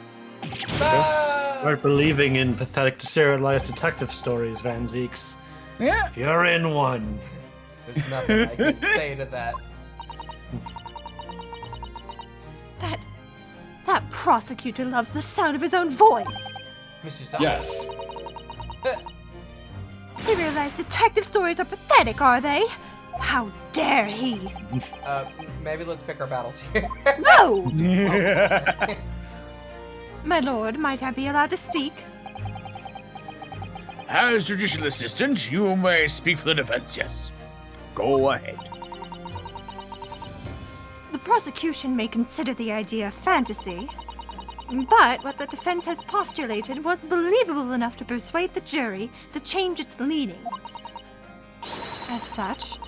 Start believing in pathetic serialized detective stories, Van Zeeks. Yeah. You're in one. There's nothing I can say to that. That prosecutor loves the sound of his own voice. Mr. Sal. Yes. Serialized detective stories are pathetic, are they? How dare he? Maybe let's pick our battles here. No! My lord, might I be allowed to speak? As judicial assistant, you may speak for the defense, yes. Go ahead. The prosecution may consider the idea fantasy, but what the defense has postulated was believable enough to persuade the jury to change its leaning. As such,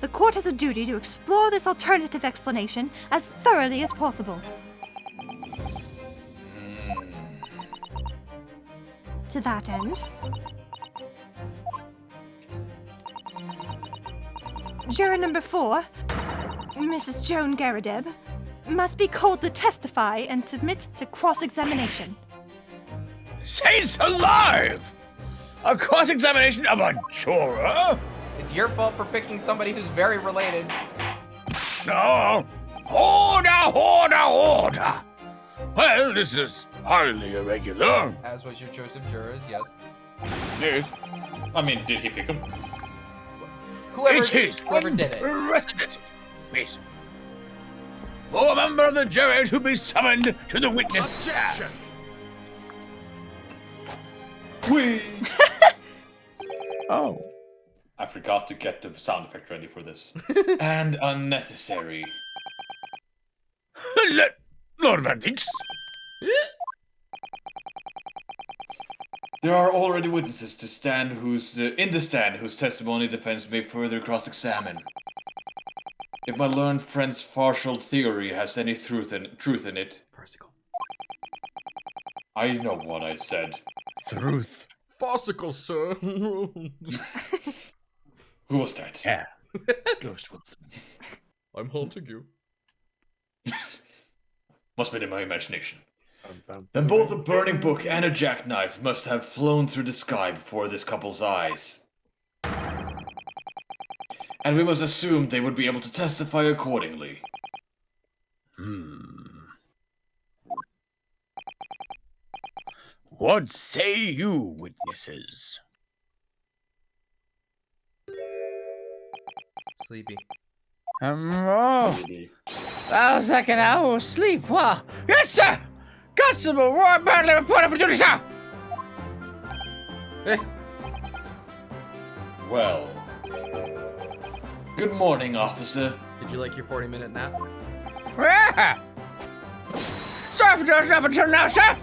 the court has a duty to explore this alternative explanation as thoroughly as possible. To that end, juror number 4, Mrs. Joan Garadeb, must be called to testify and submit to cross-examination. Saints alive! A cross-examination of a juror? It's your fault for picking somebody who's very related. No. Order! Well, this is highly irregular. As was your choice of jurors, yes. Yes. I mean, did he pick him? Whoever It is did it. unprecedented. Yes. For a member of the jury to be summoned to the witness stand. Oh. I forgot to get the sound effect ready for this. And unnecessary. Lord Van Dix. There are already witnesses to stand in the stand whose testimony defense may further cross-examine. If my learned friend's partial theory has any truth in it, Farcical. I know what I said. Truth. Farcical, sir. Who was that? Yeah. Ghost Wilson. I'm haunting you. Must be in my imagination. Then both a burning book and a jackknife must have flown through the sky before this couple's eyes. And we must assume they would be able to testify accordingly. What say you, witnesses? Sleepy. That was like an hour's sleep. Wow. Yes, sir! Constable Roy Bradley reporting for duty, sir! Eh. Well. Good morning, officer. Did you like your 40-minute nap? Yeah. Sorry for doing nothing until now, sir!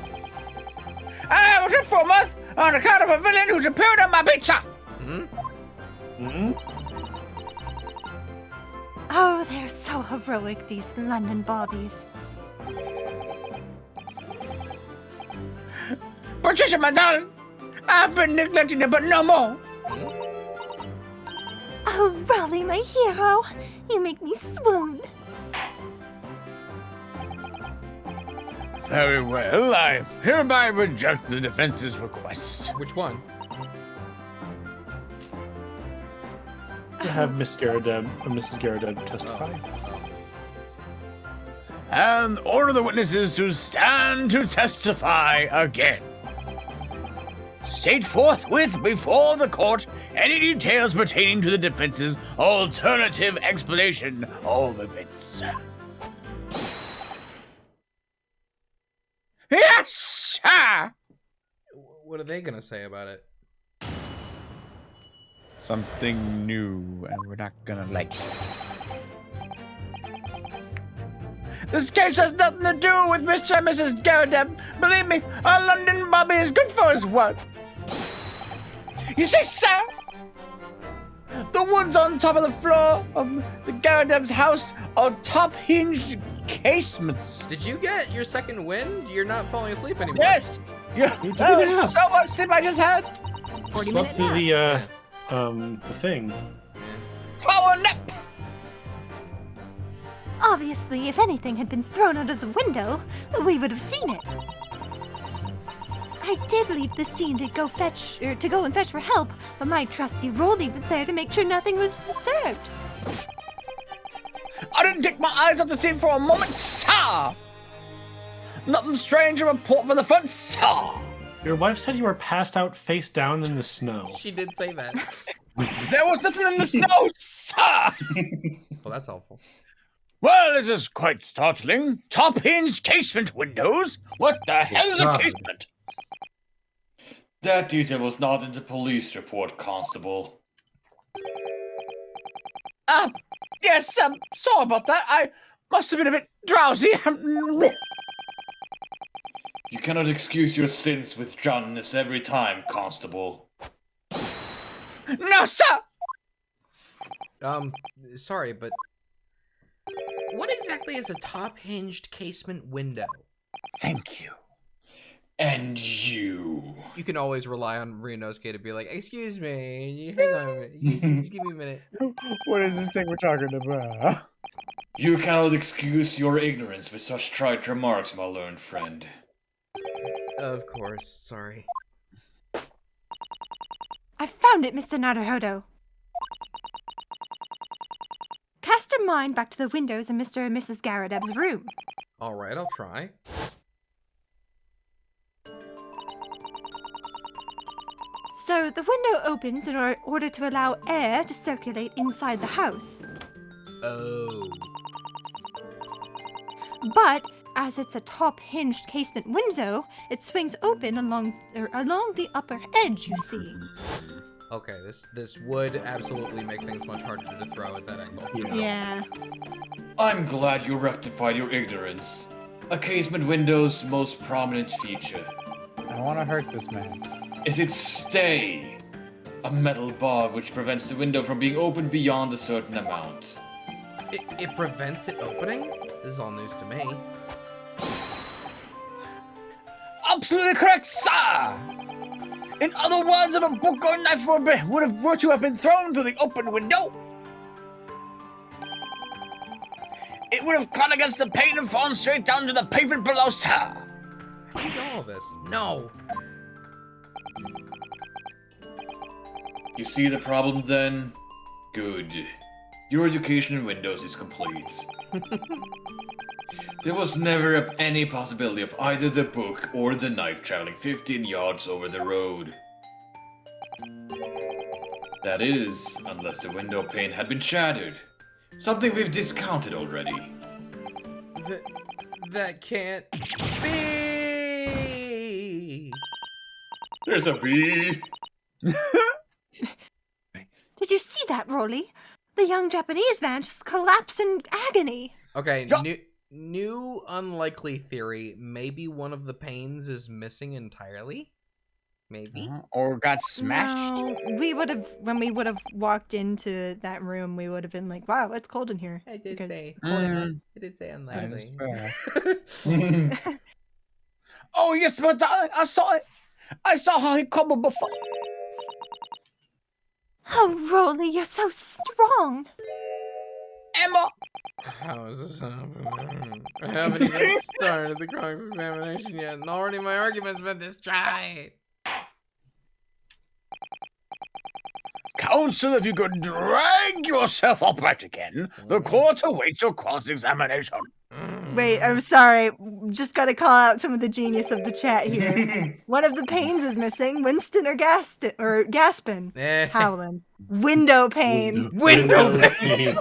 I was in for a month on account of a villain who's appeared on my beat, sir! Oh, they're so heroic, these London bobbies. Patricia, my darling, I've been neglecting you, but no more. Oh, Raleigh, my hero, you make me swoon. Very well, I hereby reject the defense's request. Which one? To have Miss Garadeb, Mrs. Garadeb testify. And order the witnesses to stand to testify again. State forthwith before the court any details pertaining to the defense's alternative explanation of events. Yes, sir! What are they gonna say about it? Something new, and we're not gonna like it. This case has nothing to do with Mr. and Mrs. Garadeb. Believe me, a London bobby is good for his work. You see, sir, the woods on top of the floor of the Garadeb's house are top-hinged casements. Did you get your second wind? You're not falling asleep anymore. Yes! Yeah, You took that a was nap. so much sleep I just had. 40 Slept minute through the thing. Power nap! Obviously, if anything had been thrown out of the window, we would have seen it. I did leave the scene to go and fetch for help, but my trusty Rolly was there to make sure nothing was disturbed. I didn't take my eyes off the scene for a moment, sir! Nothing strange to report from the front, sir! Your wife said you were passed out face down in the snow. She did say that. There was nothing in the snow, sir! Well, that's helpful. Well, this is quite startling. Top-hinged casement windows? What the hell is a casement? That detail was not in the police report, Constable. Yes, sorry about that. I must have been a bit drowsy. You cannot excuse your sins with drowsiness every time, Constable. No, sir! Sorry, but what exactly is a top-hinged casement window? Thank you. And you. You can always rely on Ryunosuke to be like, excuse me, hang on a minute, just give me a minute. What is this thing we're talking about? You cannot excuse your ignorance with such trite remarks, my learned friend. Of course, sorry. I found it, Mr. Naruhodo. Cast a mind back to the windows in Mr. and Mrs. Garadeb's room. Alright, I'll try. So the window opens in order to allow air to circulate inside the house. Oh. But as it's a top-hinged casement window, it swings open along the upper edge, you see. Okay, this would absolutely make things much harder to throw at that angle. Yeah. I'm glad you rectified your ignorance. A casement window's most prominent feature I don't want to hurt this man. is its stay. A metal bar which prevents the window from being opened beyond a certain amount. It prevents it opening? This is all news to me. Absolutely correct, sir! In other words, if a book or knife were to have been thrown through the open window, it would have caught against the pane and fallen straight down to the pavement below, sir. How do you know all this? No! You see the problem then? Good. Your education in Windows is complete. There was never any possibility of either the book or the knife traveling 15 yards over the road. That is, unless the window pane had been shattered. Something we've discounted already. That can't be! There's a bee! Did you see that, Rolly? The young Japanese man just collapsed in agony. Okay, Yup. new unlikely theory. Maybe one of the panes is missing entirely? Maybe? Or got smashed. No, when we would have walked into that room, we would have been like, "Wow, it's cold in here." I did Because say. cold air. I did say That is unlikely. fair. Oh, yes, my darling, I saw it. I saw how he crumbled before. Oh, Rolly, you're so strong. Emma! How is this happening? I haven't even started the cross-examination yet, and already my argument's been destroyed. Counsel, if you could drag yourself upright again, the court awaits your cross-examination. Wait, I'm sorry. Just gotta call out some of the genius of the chat here. One of the panes is missing. Winston or Gaspin? Howlin. Window pane. Window pane.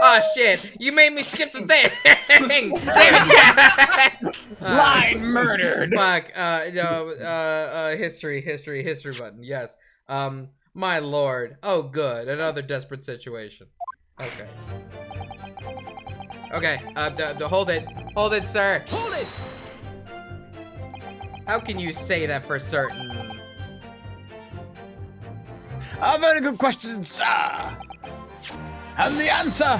Oh shit! You made me skip the thing. Damn it. Line murdered. Fuck. History button. Yes. My lord. Oh, good. Another desperate situation. Okay. Okay. Hold it. Hold it, sir. Hold it. How can you say that for certain? A very good question, sir. And the answer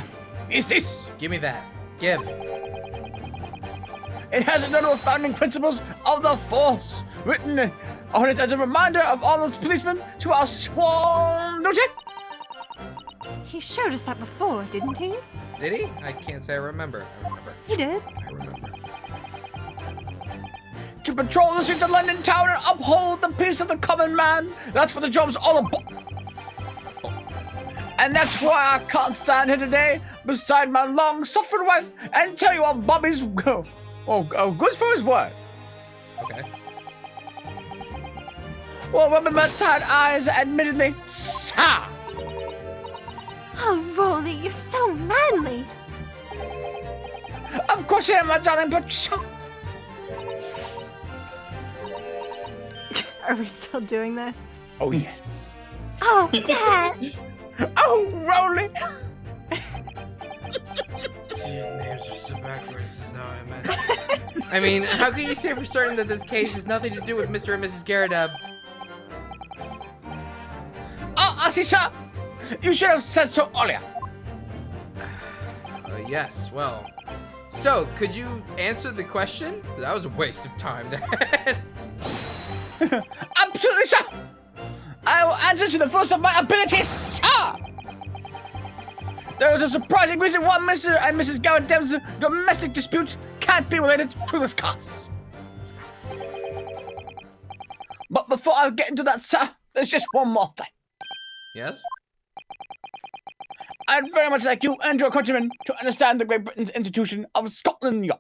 is this. Give me that. Give. It has a number of founding principles of the force written on it as a reminder of all those policemen to our sworn duty. He showed us that before, didn't he? Did he? I can't say I remember. He did. I remember. To patrol the streets of London town and uphold the peace of the common man. That's what the job's all about. And that's why I can't stand here today beside my long-suffering wife and tell you how Bobby's good for his word. Okay. Well, rubbing my tired eyes, admittedly, sir. Oh, Rolly, you're so manly. Of course I am, my darling, but Are we still doing this? Oh, yes. Oh, Pat! Oh, Rolly! See, names are still backwards, is not what I meant. I mean, how can you say for certain that this case has nothing to do with Mr. and Mrs. Garrideb? Oh, I see, sir. You should have said so earlier. Yes, well. So, could you answer the question? That was a waste of time, Dad. Absolutely, sir. I will answer to the fullest of my abilities, sir. There is a surprising reason why Mr. and Mrs. Garrideb's domestic dispute can't be related to this case. But before I get into that, sir, there's just one more thing. Yes? I'd very much like you and your countrymen to understand the Great Britain's institution of Scotland Yard.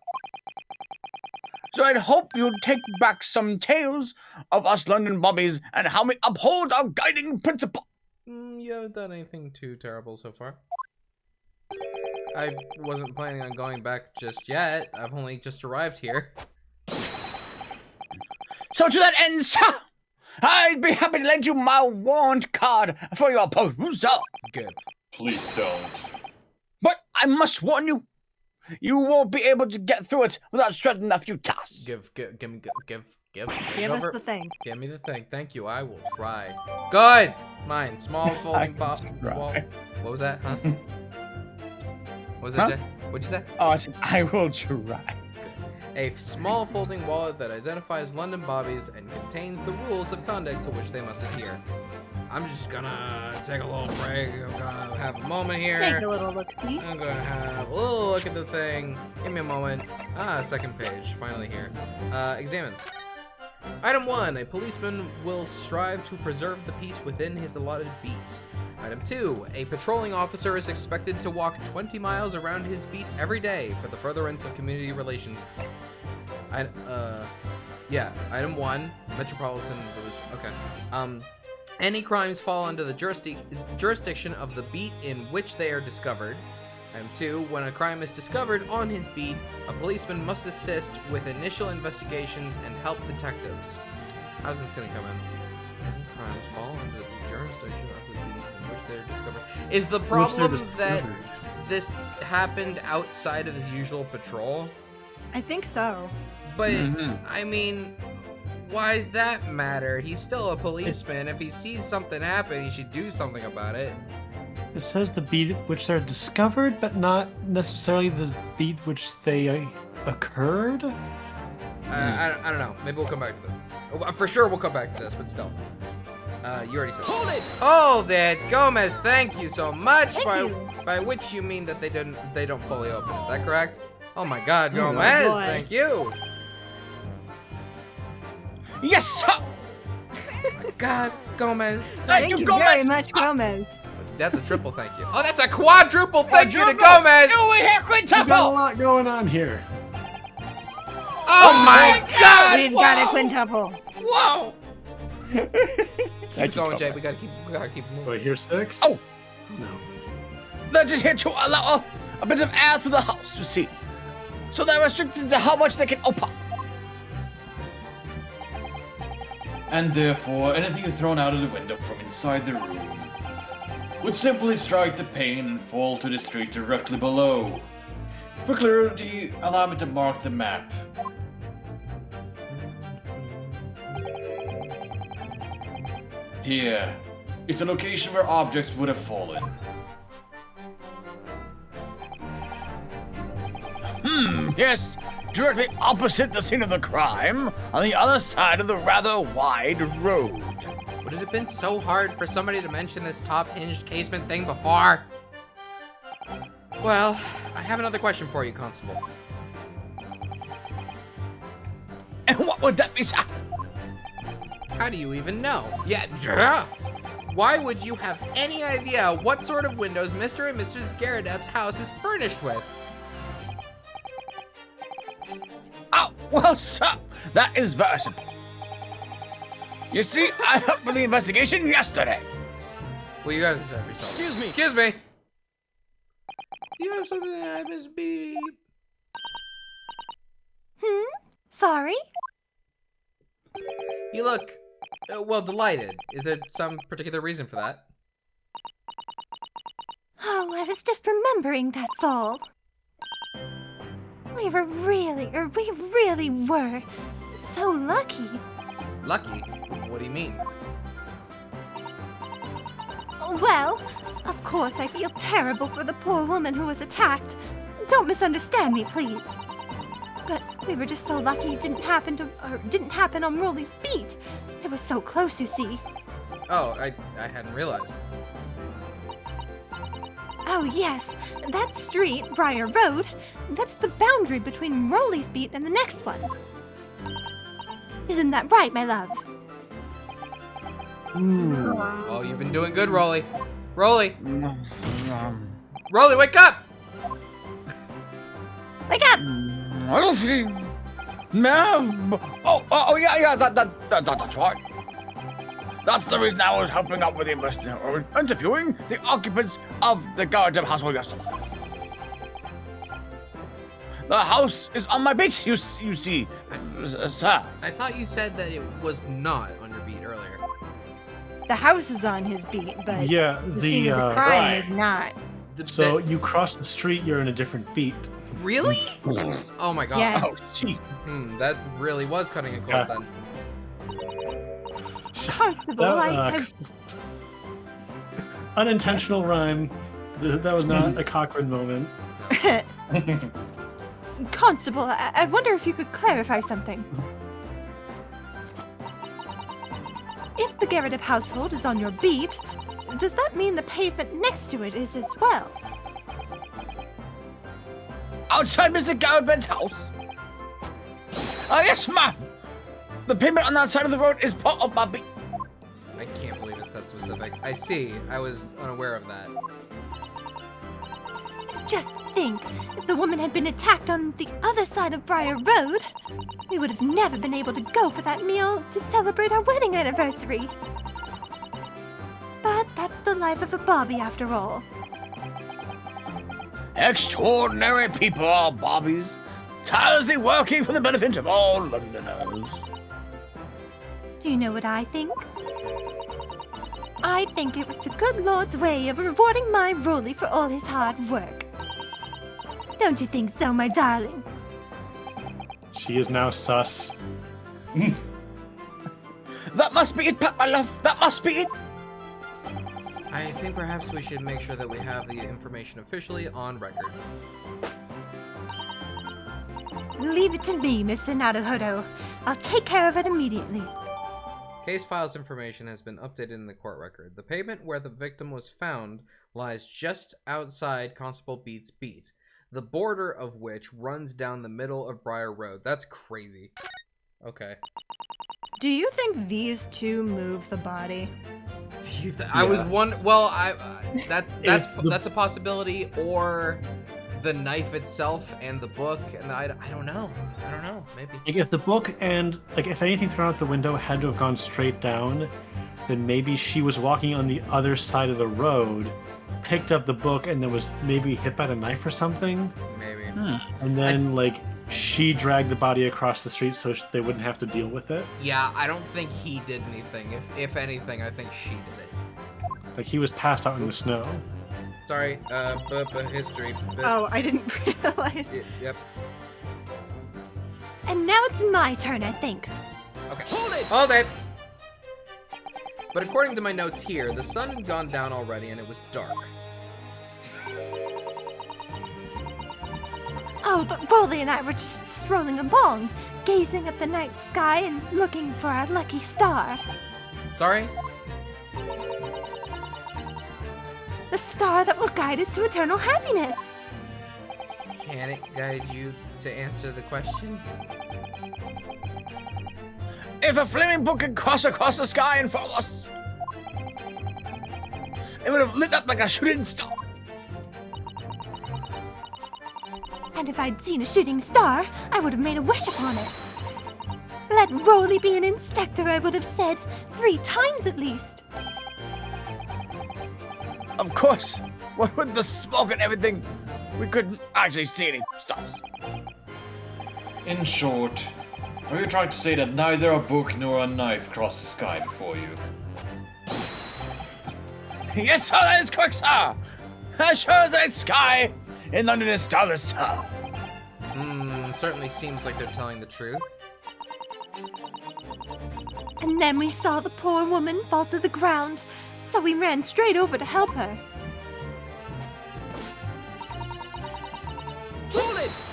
So I'd hope you'd take back some tales of us London bobbies and how we uphold our guiding principle. You haven't done anything too terrible so far. I wasn't planning on going back just yet. I've only just arrived here. So to that end, sir, I'd be happy to lend you my warrant card for your perusal. Good. Please don't. But I must warn you, you won't be able to get through it without shredding a few tasks. Give Give us the thing. Give me the thing. Thank you. I will try. Good. Mine. Small folding wall. What was that? Huh? What was that, Jay? What'd you say? Oh, I said, I will try. A small folding wallet that identifies London bobbies and contains the rules of conduct to which they must adhere. I'm just gonna take a little break. I'm gonna have a moment here. Take a little look-see. I'm gonna have a little look at the thing. Give me a moment. Second page. Finally here. Examine. Item 1. A policeman will strive to preserve the peace within his allotted beat. Item 2. A patrolling officer is expected to walk 20 miles around his beat every day for the furtherance of community relations. Item 1. Metropolitan Village. Okay. Any crimes fall under the jurisdiction of the beat in which they are discovered. Item 2. When a crime is discovered on his beat, a policeman must assist with initial investigations and help detectives. How's this gonna come in? Any crimes fall under the jurisdiction of the beat in which they are discovered. Is the problem that this happened outside of his usual patrol? I think so. But, I mean, why does that matter? He's still a policeman. If he sees something happen, he should do something about it. It says the beat at which they're discovered, but not necessarily the beat which they occurred. I don't know. Maybe we'll come back to this. For sure, we'll come back to this, but still. You already said. Hold it! Hold it, Gomez. Thank you so much. By which you mean that they don't fully open. Is that correct? Oh my God, Gomez. Thank you. Yes, sir. Oh my God, Gomez. Thank you very much, Gomez. That's a triple thank you. Oh, that's a quadruple thank you to Gomez. We hear We've got a quintuple. lot going on here. Oh my God. We've got a quintuple. Whoa. Thank Keep going, Jay. We gotta keep moving. Wait, here's 6? Oh. No. They're just here to allow a bit of air through the house, you see. So they're restricted to how much they can open. And therefore, anything thrown out of the window from inside the room would simply strike the pane and fall to the street directly below. For clarity, allow me to mark the map. Here, it's a location where objects would have fallen. Yes, directly opposite the scene of the crime, on the other side of the rather wide road. Would it have been so hard for somebody to mention this top hinged casement thing before? Well, I have another question for you, Constable. And what would that be, sir? How do you even know? Yeah. Why would you have any idea what sort of windows Mr. and Mrs. Garrideb's house is furnished with? Oh, well, sir, that is very simple. You see, I helped with the investigation yesterday. Well, you guys have yourself. Excuse me. Excuse me. You have something that I must be. Sorry? You look Well, delighted. Is there some particular reason for that? Oh, I was just remembering, that's all. We really were so lucky. Lucky? What do you mean? Well, of course I feel terrible for the poor woman who was attacked. Don't misunderstand me, please. But we were just so lucky it didn't happen on Rolly's beat. It was so close, you see. Oh, I hadn't realized. Oh yes, that street, Briar Road, that's the boundary between Rolly's beat and the next one. Isn't that right, my love? Oh, you've been doing good, Rolly. Rolly! Rolly, wake up! Wake up! I don't see. No. Oh, yeah, that's right. That's the reason I was helping out with the interviewing the occupants of the Garden household yesterday. The house is on my beat, you see, sir. I thought you said that it was not on your beat earlier. The house is on his beat, but Yeah, the scene of the crime is not. So you cross the street, you're in a different beat. Really? Oh my god. Yes. Oh, gee. That really was cutting it close then. Constable, Unintentional rhyme. That was not a Cochrane moment. Constable, I wonder if you could clarify something. If the Garrett household is on your beat, does that mean the pavement next to it is as well? Outside Mr. Garrett's house? Yes, ma'am. The pavement on that side of the road is part of my beat. I can't believe it's that specific. I see. I was unaware of that. Just think, if the woman had been attacked on the other side of Briar Road, we would have never been able to go for that meal to celebrate our wedding anniversary. But that's the life of a Bobby after all. Extraordinary people are Bobbies, tirelessly working for the benefit of all Londoners. Do you know what I think? I think it was the good Lord's way of rewarding my Rolly for all his hard work. Don't you think so, my darling? She is now sus. That must be it, Pat, my love. That must be it. I think perhaps we should make sure that we have the information officially on record. Leave it to me, Mr. Naruhodo. I'll take care of it immediately. Case files information has been updated in the court record. The pavement where the victim was found lies just outside Constable Beat's beat, the border of which runs down the middle of Briar Road. That's crazy. Okay. Do you think these two move the body? I was one. Well, that's a possibility, or the knife itself and the book, and I don't know. I don't know. Maybe. Like if the book and if anything thrown out the window had to have gone straight down, then maybe she was walking on the other side of the road, picked up the book, and then was maybe hit by the knife or something. Maybe. And then she dragged the body across the street so they wouldn't have to deal with it. Yeah, I don't think he did anything. If anything, I think she did it. Like he was passed out in the snow. Sorry, history. Oh, I didn't realize. Yep. And now it's my turn, I think. Okay. Hold it! But according to my notes here, the sun had gone down already and it was dark. Oh, but Rolly and I were just strolling along, gazing at the night sky and looking for our lucky star. Sorry? The star that will guide us to eternal happiness. Can it guide you to answer the question? If a flaming book could cross across the sky and follow us, it would have lit up like a shooting star. And if I'd seen a shooting star, I would have made a wish upon it. Let Rolly be an inspector, I would have said, 3 times at least. Of course, what with the smoke and everything, we couldn't actually see any stars. In short, Are you trying to say that neither a book nor a knife crossed the sky before you? Yes, sir, that is correct, sir. As sure as the night sky in London is starless, sir. Certainly seems like they're telling the truth. And then we saw the poor woman fall to the ground, so we ran straight over to help her.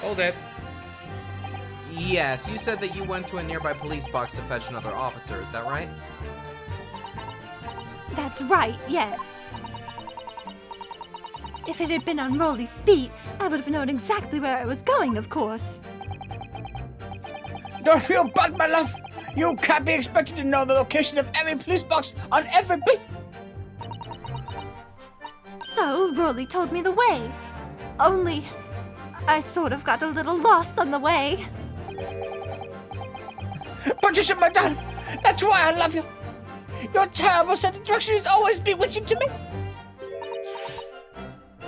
Hold it. Yes, you said that you went to a nearby police box to fetch another officer, is that right? That's right, yes. If it had been on Rolly's beat, I would have known exactly where I was going, of course. Don't feel bad, my love. You can't be expected to know the location of every police box on every beat. So, Rolly told me the way. Only, I sort of got a little lost on the way. But you should, my darling. That's why I love you. Your terrible sense of direction is always bewitching to me.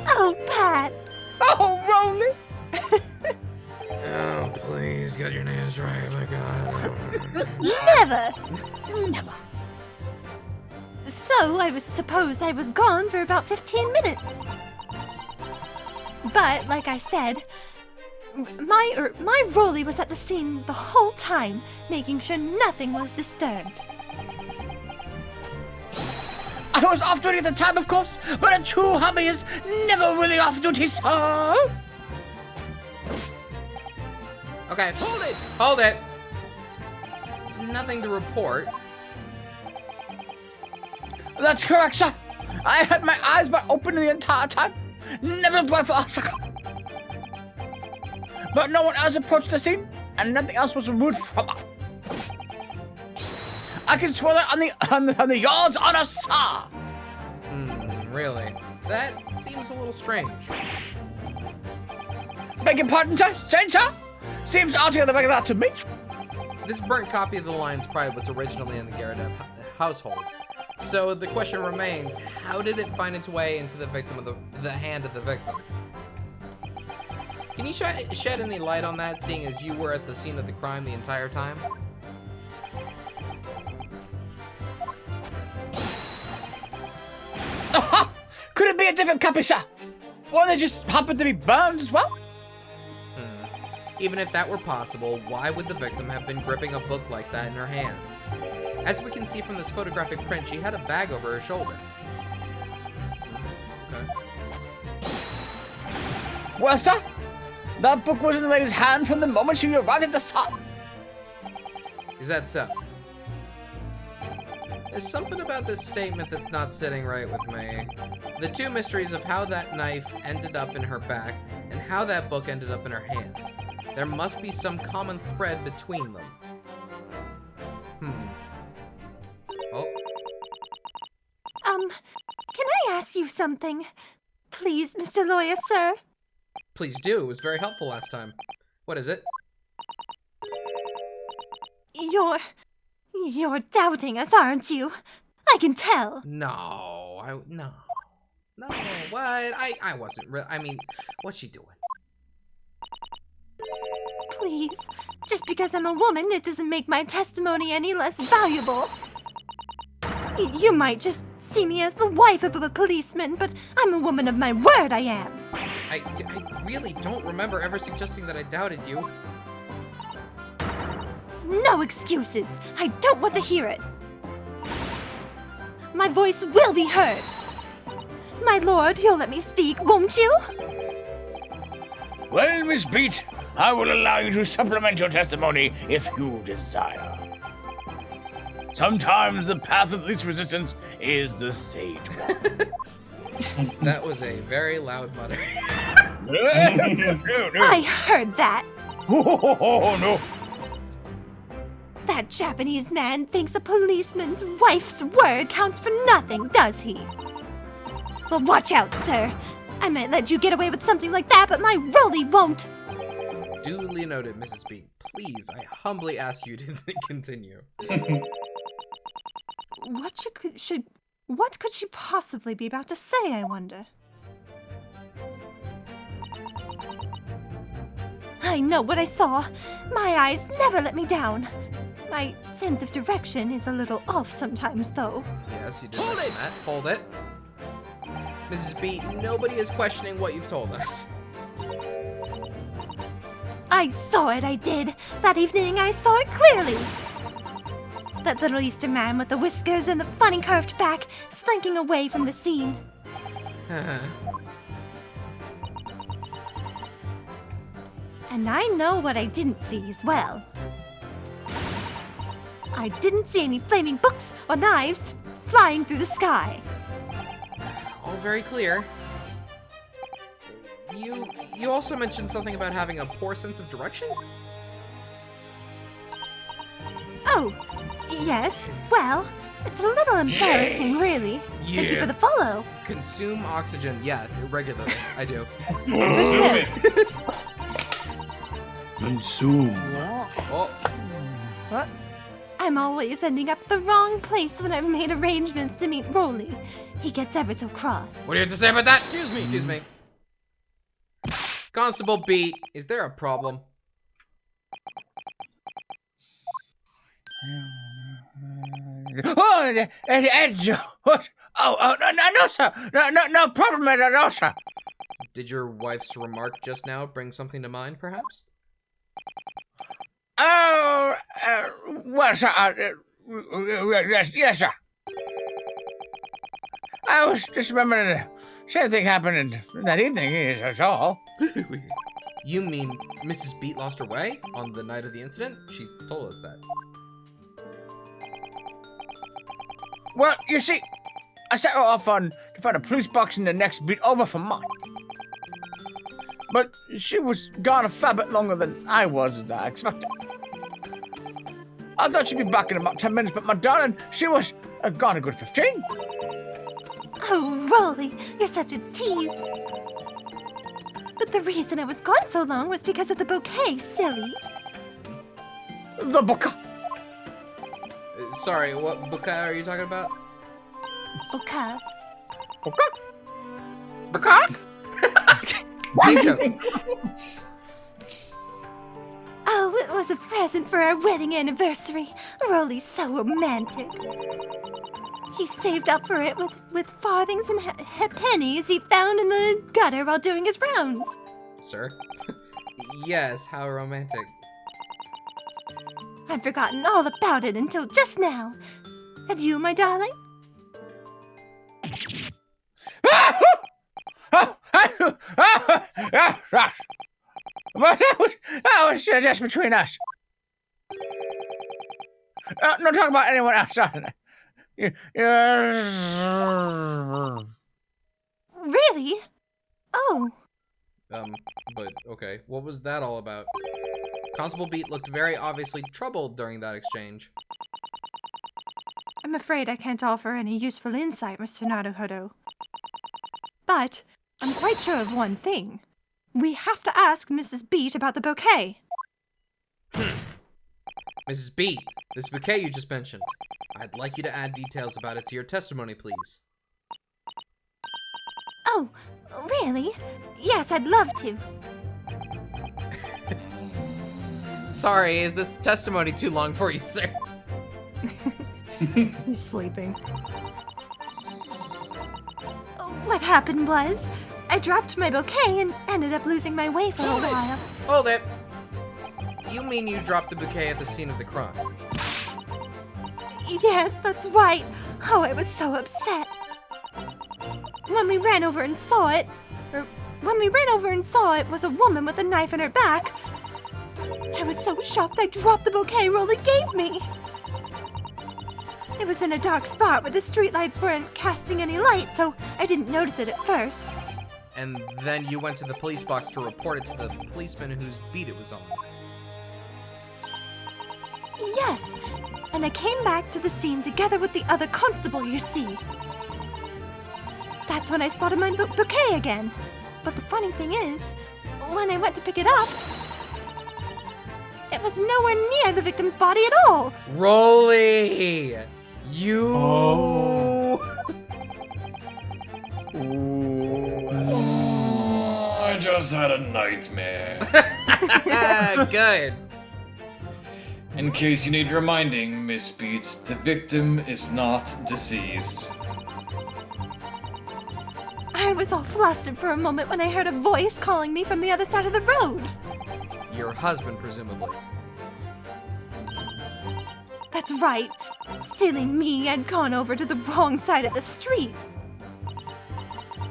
Oh, Pat. Oh, Rolly. Oh, please, get your nails right, my God. Never. Never. So, I suppose I was gone for about 15 minutes. But, like I said, my Rolly was at the scene the whole time, making sure nothing was disturbed. I was off duty at the time, of course, but a true hobby is never really off duty, sir. Okay, hold it. Nothing to report. That's correct, sir. I had my eyes wide open the entire time. Never blind for a second. But no one else approached the scene, and nothing else was removed from her. I can swear that on the Yard's honor, sir. Really? That seems a little strange. Beg your pardon, sir? Saying, sir? Seems altogether regular to me. This burnt copy of the Lion's Pride was originally in the Garrett household. So the question remains, how did it find its way into the hand of the victim? Can you shed any light on that, seeing as you were at the scene of the crime the entire time? Could it be a different copy, sir? One that just happened to be burned as well? Even if that were possible, why would the victim have been gripping a book like that in her hand? As we can see from this photographic print, she had a bag over her shoulder. Okay. Well, sir, that book was in the lady's hand from the moment she arrived at the spot. Is that so? There's something about this statement that's not sitting right with me. The two mysteries of how that knife ended up in her back and how that book ended up in her hand. There must be some common thread between them. Oh. Can I ask you something? Please, Mr. Lawyer, sir? Please do. It was very helpful last time. What is it? You're doubting us, aren't you? I can tell. No, no, what? I wasn't real. I mean, what's she doing? Please, just because I'm a woman, it doesn't make my testimony any less valuable. You might just see me as the wife of a policeman, but I'm a woman of my word, I am. I really don't remember ever suggesting that I doubted you. No excuses. I don't want to hear it. My voice will be heard. My lord, you'll let me speak, won't you? Well, Miss Beat, I will allow you to supplement your testimony if you desire. Sometimes the path of least resistance is the sage one. That was a very loud mutter. No. I heard that. Oh, no. That Japanese man thinks a policeman's wife's word counts for nothing, does he? Well, watch out, sir. I might let you get away with something like that, but my Rolly won't. Duly noted, Mrs. B. Please, I humbly ask you to continue. What could she possibly be about to say, I wonder? I know what I saw. My eyes never let me down. My sense of direction is a little off sometimes, though. Yes, you did mention that. Hold it. Mrs. Beat, nobody is questioning what you've told us. I saw it, I did. That evening I saw it clearly. That little Easter man with the whiskers and the funny curved back slinking away from the scene. And I know what I didn't see as well. I didn't see any flaming books or knives flying through the sky. All very clear. You also mentioned something about having a poor sense of direction? Oh, yes. Well, it's a little embarrassing, really. Thank you for the follow. Consume oxygen. Yeah, regularly. I do. Consume. Oh, What? I'm always ending up at the wrong place when I've made arrangements to meet Rolly. He gets ever so cross. what do you have to say about that? Excuse me. Excuse me. Constable Beat, is there a problem? Oh, Joe. What? Oh, no, sir. No problem at all, sir. Did your wife's remark just now bring something to mind, perhaps? Oh, well, sir, yes, sir. I was just remembering the same thing happened that evening, that's all. You mean Mrs. Beat lost her way on the night of the incident? She told us that. Well, you see, I set her off to find a police box in the next beat over from mine. But she was gone a fair bit longer than I was, as I expected. I thought she'd be back in about 10 minutes, but my darling, she was gone a good 15. Oh, Rolly, you're such a tease. But the reason I was gone so long was because of the bouquet, silly. The book. Sorry, what bouquet are you talking about? Bouquet. Bouquet? Oh, it was a present for our wedding anniversary. Rolly's so romantic. He saved up for it with farthings and pennies he found in the gutter while doing his rounds. Sir? Yes, how romantic. I'd forgotten all about it until just now. And you, my darling? But that was just between us. No talk about anyone else. Really? Oh. But okay, what was that all about? Constable Beat looked very obviously troubled during that exchange. I'm afraid I can't offer any useful insight, Mr. Naruhodo. But I'm quite sure of one thing. We have to ask Mrs. Beat about the bouquet. Mrs. Beat, this bouquet you just mentioned. I'd like you to add details about it to your testimony, please. Oh, really? Yes, I'd love to. Sorry, is this testimony too long for you, sir? He's sleeping. What happened was, I dropped my bouquet and ended up losing my way for a while. Hold it. You mean you dropped the bouquet at the scene of the crime? Yes, that's right. Oh, I was so upset. When we ran over and saw it was a woman with a knife in her back. I was so shocked I dropped the bouquet Rolly gave me. It was in a dark spot where the streetlights weren't casting any light, so I didn't notice it at first. And then you went to the police box to report it to the policeman whose beat it was on. Yes, and I came back to the scene together with the other constable, you see. That's when I spotted my bouquet again. But the funny thing is, when I went to pick it up, it was nowhere near the victim's body at all. Rolly! You... I just had a nightmare. Good. In case you need reminding, Miss Beats, the victim is not deceased. I was all flustered for a moment when I heard a voice calling me from the other side of the road. Your husband, presumably. That's right. Silly me, I'd gone over to the wrong side of the street.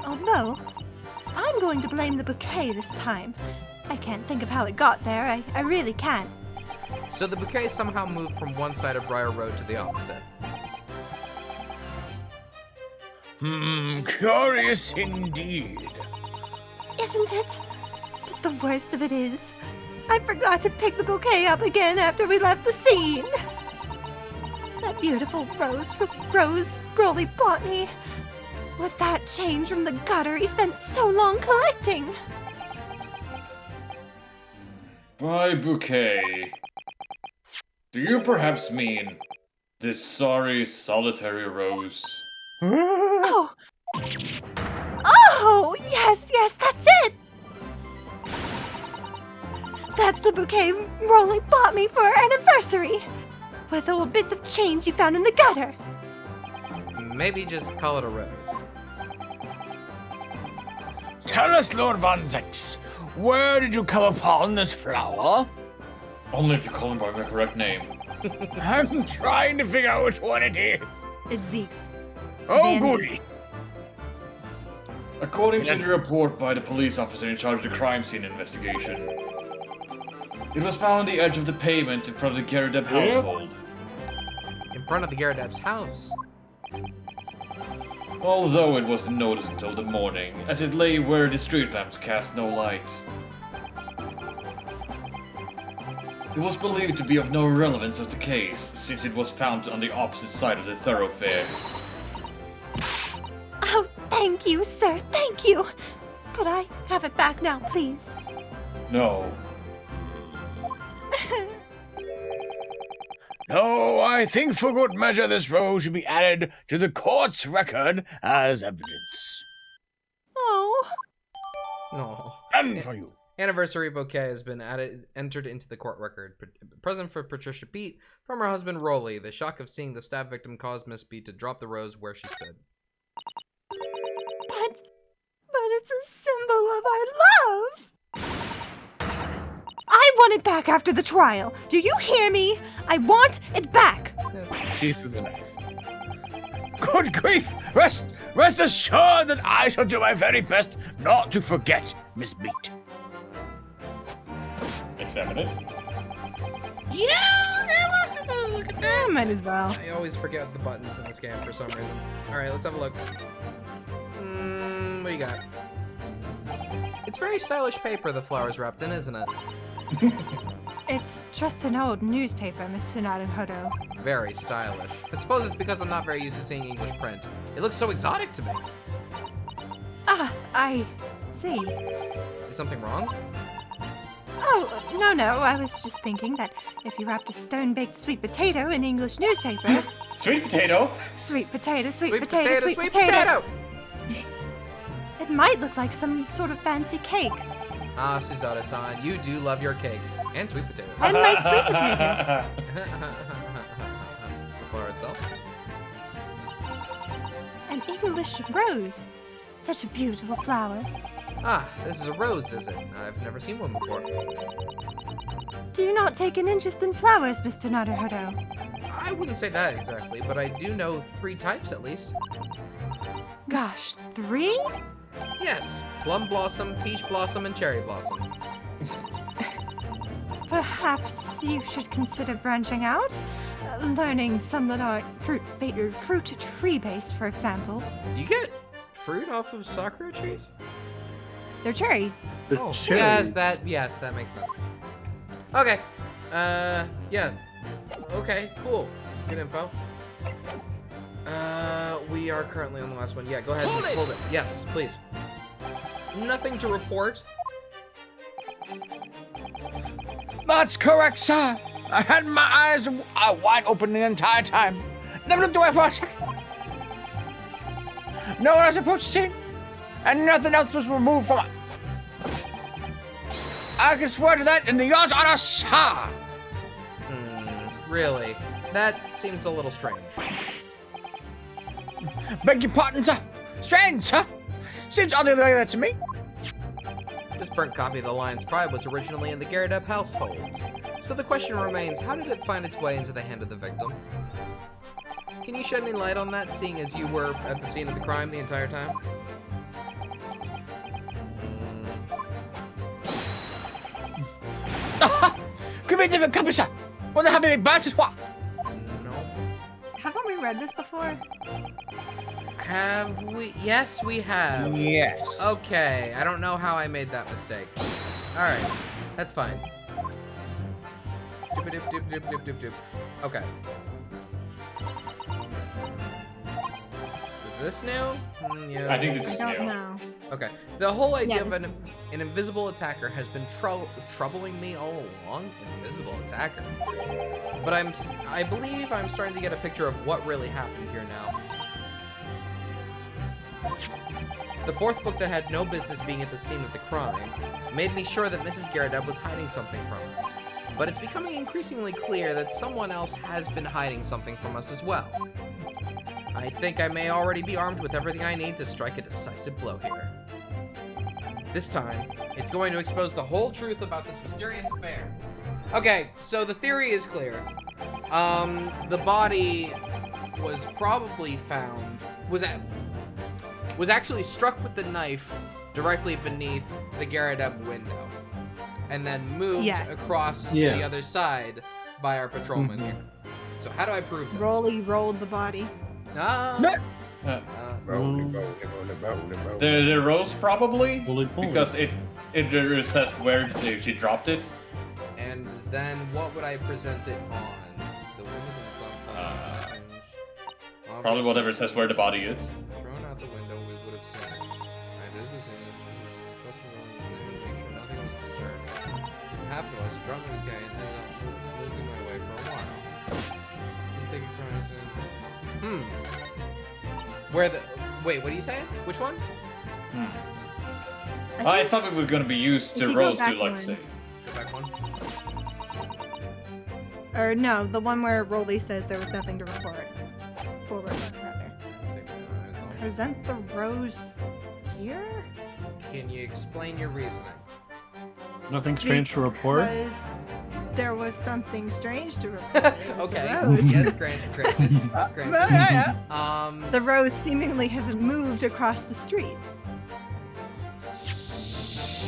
Although, I'm going to blame the bouquet this time. I can't think of how it got there. I really can't. So the bouquet somehow moved from one side of Briar Road to the opposite. Curious indeed. Isn't it? But the worst of it is, I forgot to pick the bouquet up again after we left the scene. That beautiful rose Broly bought me. With that change from the gutter he spent so long collecting. By bouquet, do you perhaps mean this sorry solitary rose? Oh! Oh, yes, that's it! That's the bouquet Rolly bought me for our anniversary! With all bits of change you found in the gutter. Maybe just call it a rose. Tell us, Lord Von Zex, where did you come upon this flower? Only if you call him by my correct name. I'm trying to figure out which one it is. It's Zeke's. Oh, Danny. goody. According to the report by the police officer in charge of the crime scene investigation, it was found on the edge of the pavement in front of the Gyarados household. In front of the Gyarados house. Although it wasn't noticed until the morning, as it lay where the street lamps cast no light. It was believed to be of no relevance of the case, since it was found on the opposite side of the thoroughfare. Oh, thank you, sir, thank you! Could I have it back now, please? No. No, I think for good measure this rose should be added to the court's record as evidence. Oh, No. And for you. Anniversary bouquet has been entered into the court record. Present for Patricia Beat from her husband Rolly. The shock of seeing the stab victim caused Miss Beat to drop the rose where she stood. but it's a symbol of our love! I want it back after the trial. Do you hear me? I want it back! She threw the knife. Good grief! Rest assured that I shall do my very best not to forget, Miss Beat. Examine it. Might as well. I always forget the buttons in this game for some reason. Alright, let's have a look. What do you got? It's very stylish paper the flower's wrapped in, isn't it? It's just an old newspaper, Mr. Naruhodo. Very stylish. I suppose it's because I'm not very used to seeing English print. It looks so exotic to me. Ah, I see. Is something wrong? Oh, no, I was just thinking that if you wrapped a stone-baked sweet potato in English newspaper... Sweet potato? Sweet potato, Sweet potato! It might look like some sort of fancy cake. Ah, Suzada-san, you do love your cakes. And sweet potatoes. And my sweet potato. The flower itself. An English rose. Such a beautiful flower. Ah, this is a rose, is it? I've never seen one before. Do you not take an interest in flowers, Mr. Naruhodo? I wouldn't say that exactly, but I do know 3 types at least. Gosh, 3? Yes, plum blossom, peach blossom, and cherry blossom. Perhaps you should consider branching out. Learning some that aren't fruit tree based, for example. Do you get fruit off of sakura trees? They're cherry. Oh, yes, that makes sense. Okay. Yeah. Okay, cool. Good info. We are currently on the last one. Yeah, go ahead and hold it. Yes, please. Nothing to report. That's correct, sir. I had my eyes wide open the entire time. Never looked away for a second. No one else approached the scene, and nothing else was removed from it. I can swear to that, and the odds are a star. Really? That seems a little strange. Beg your pardon, sir. Strange, sir. Seems oddly like that to me. This burnt copy of the Lion's Pride was originally in the Garrett household. So the question remains, how did it find its way into the hand of the victim? Can you shed any light on that, seeing as you were at the scene of the crime the entire time? Could be a different copy, sir. What the hell did it is what? No. Haven't we read this before? Have we? Yes, we have. Yes. Okay, I don't know how I made that mistake. Alright, that's fine. Doop-a-doop-doop-doop-doop-doop. Okay. Is this new? Yeah. I think this I is don't new. know. Okay. The whole idea Yeah, of this- an invisible attacker has been troubling me all along. Invisible attacker. But I believe I'm starting to get a picture of what really happened here now. The fourth book that had no business being at the scene of the crime made me sure that Mrs. Garrett was hiding something from us. But it's becoming increasingly clear that someone else has been hiding something from us as well. I think I may already be armed with everything I need to strike a decisive blow here. This time, it's going to expose the whole truth about this mysterious affair. Okay, so the theory is clear. The body was probably found, was actually struck with the knife directly beneath the Garrett window, and then moved across to the other side by our patrolman here. So how do I prove this? Rolly rolled the body. The rose probably Bully pull. because it says where she dropped it. And then what would I present it on? The window Probably whatever says where the body is. Thrown out the window, we would have said. I did this in make sure nothing was disturbed. What happened was, I dropped my guy and ended up losing my way for a while. Didn't take a crime. Where the? Wait, what are you saying? Which one? I thought we were gonna be used If to you go rose to back like one. say. Go back one. Or no, the one where Rolly says there was nothing to report. Forward one, rather. Take my eyes off. Present the rose here? Can you explain your reasoning? Nothing strange to report? Because there was something strange to report. It was the Okay. rose. Yes, granted. The rose seemingly had moved across the street.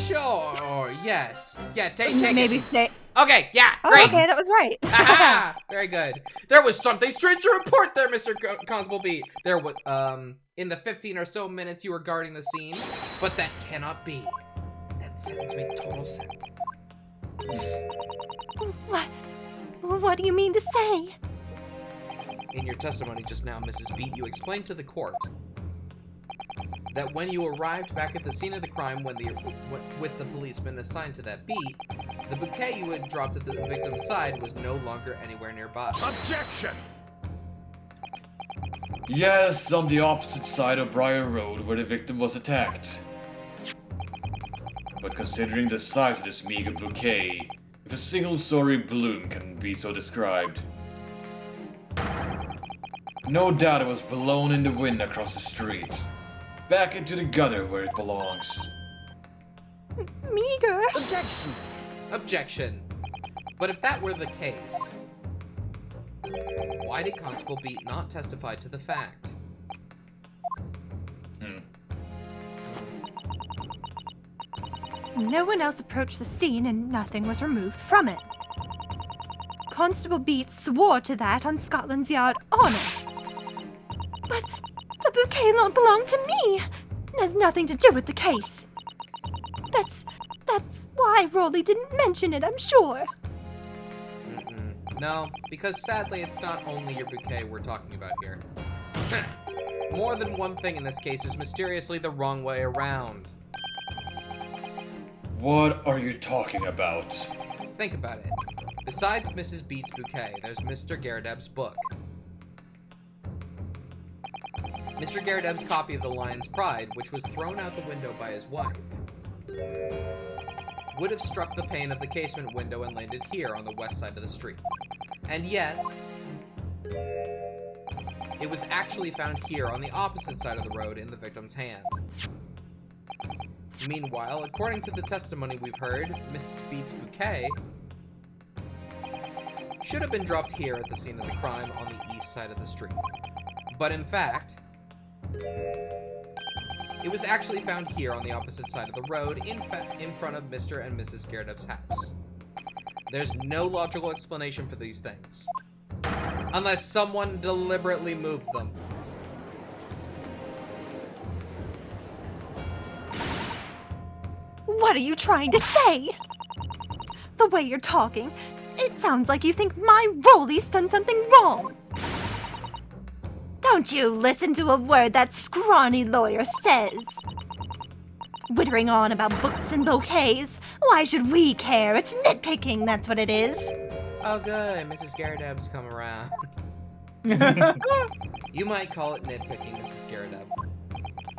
Sure. Yes. Yeah. Take Maybe it. say. Okay. Yeah. Oh, Great. okay, that was right. Aha! Very good. There was something strange to report there, Mr. Constable Beat. There was, in the 15 or so minutes you were guarding the scene, but that cannot be. That sentence made total sense. What do you mean to say? In your testimony just now, Mrs. Beat, you explained to the court that when you arrived back at the scene of the crime with the policeman assigned to that beat, the bouquet you had dropped at the victim's side was no longer anywhere nearby. Objection! Yes, on the opposite side of Briar Road where the victim was attacked. But considering the size of this meager bouquet, if a single sorry bloom can be so described, no doubt it was blown in the wind across the street, back into the gutter where it belongs. Meager. Objection. But if that were the case, why did Constable Beat not testify to the fact? No one else approached the scene and nothing was removed from it. Constable Beat swore to that on Scotland's Yard honor. But the bouquet don't belong to me. It has nothing to do with the case. That's why Rolly didn't mention it, I'm sure. No, because sadly it's not only your bouquet we're talking about here. More than one thing in this case is mysteriously the wrong way around. What are you talking about? Think about it. Besides Mrs. Beat's bouquet, there's Mr. Garredeb's book. Mr. Garredeb's copy of The Lion's Pride, which was thrown out the window by his wife. would have struck the pane of the casement window and landed here on the west side of the street. And yet, it was actually found here on the opposite side of the road in the victim's hand. Meanwhile, according to the testimony we've heard, Mrs. Beats' bouquet should have been dropped here at the scene of the crime on the east side of the street. But in fact, it was actually found here on the opposite side of the road in front of Mr. and Mrs. Gerardev's house. There's no logical explanation for these things, unless someone deliberately moved them. What are you trying to say? The way you're talking, it sounds like you think my Rolly's done something wrong. Don't you listen to a word that scrawny lawyer says. Wittering on about books and bouquets. Why should we care? It's nitpicking, that's what it is. Oh good, Mrs. Gerardev's come around. You might call it nitpicking, Mrs. Geradev.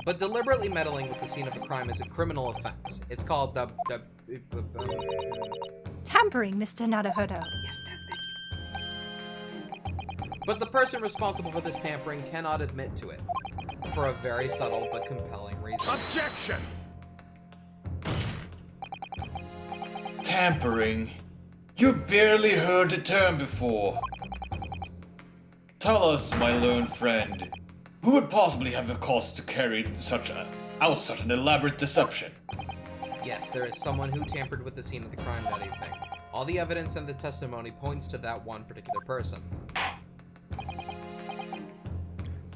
But deliberately meddling with the scene of a crime is a criminal offense. It's called tampering, Mr. Naruhodo. Yes, thank you. But the person responsible for this tampering cannot admit to it, for a very subtle but compelling reason. Objection! Tampering? You barely heard the term before. Tell us, my learned friend, who would possibly have the cost to carry such an elaborate deception? Yes, there is someone who tampered with the scene of the crime that evening. All the evidence and the testimony points to that one particular person.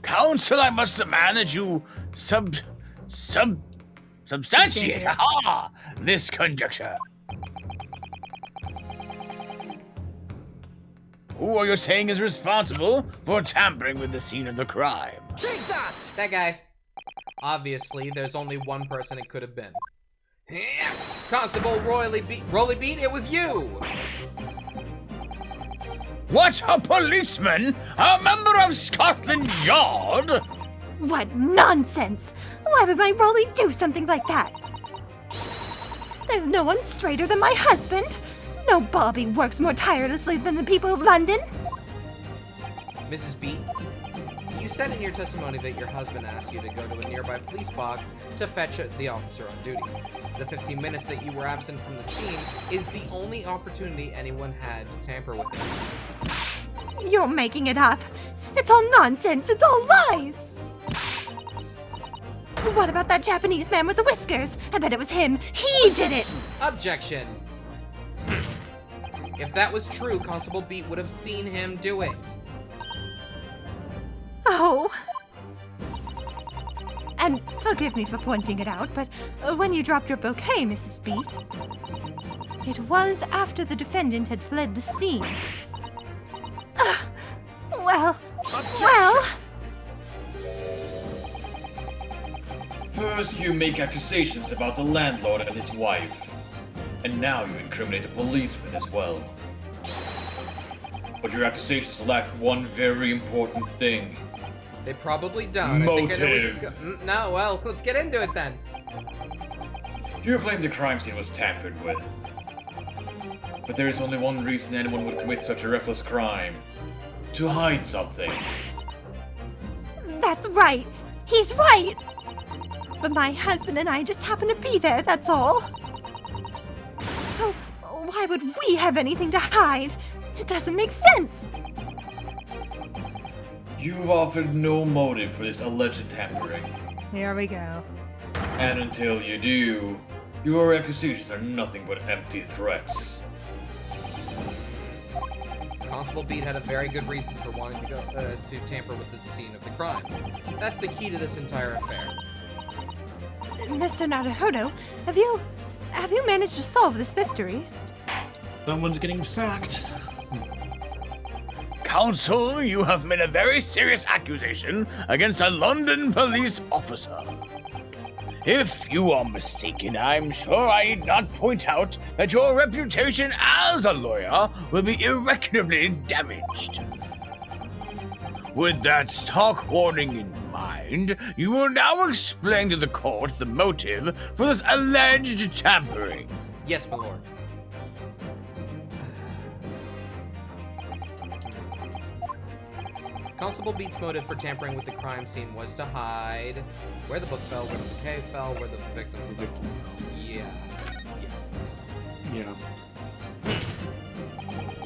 Counsel, I must demand that you substantiate this conjecture. Who are you saying is responsible for tampering with the scene of the crime? Take that! That guy. Obviously, there's only one person it could have been. Constable Rolly Beat, it was you! What? A policeman? A member of Scotland Yard? What nonsense! Why would my Rolly do something like that? There's no one straighter than my husband. No Bobby works more tirelessly than the people of London. Mrs. Beat, you said in your testimony that your husband asked you to go to a nearby police box to fetch the officer on duty. The 15 minutes that you were absent from the scene is the only opportunity anyone had to tamper with it. You're making it up. It's all nonsense. It's all lies. What about that Japanese man with the whiskers? I bet it was him. He did it. Objection. If that was true, Constable Beat would have seen him do it. Oh. And forgive me for pointing it out, but when you dropped your bouquet, Mrs. Beat, it was after the defendant had fled the scene. Well. First, you make accusations about the landlord and his wife. And now you incriminate the policeman as well. But your accusations lack one very important thing. They probably don't. Motive. No, well, let's get into it then. You claim the crime scene was tampered with. But there is only one reason anyone would commit such a reckless crime. To hide something. That's right. He's right. But my husband and I just happened to be there, that's all. So, why would we have anything to hide? It doesn't make sense. You've offered no motive for this alleged tampering. Here we go. And until you do, your accusations are nothing but empty threats. Constable Beat had a very good reason for wanting to go to tamper with the scene of the crime. That's the key to this entire affair. Mr. Naruhodo, have you managed to solve this mystery? Someone's getting sacked. Counsel, you have made a very serious accusation against a London police officer. If you are mistaken, I'm sure I need not point out that your reputation as a lawyer will be irreparably damaged. With that stark warning in mind, you will now explain to the court the motive for this alleged tampering. Yes, my lord. Constable Beats' motive for tampering with the crime scene was to hide where the book fell, where the bouquet fell, where the victim fell. Yeah.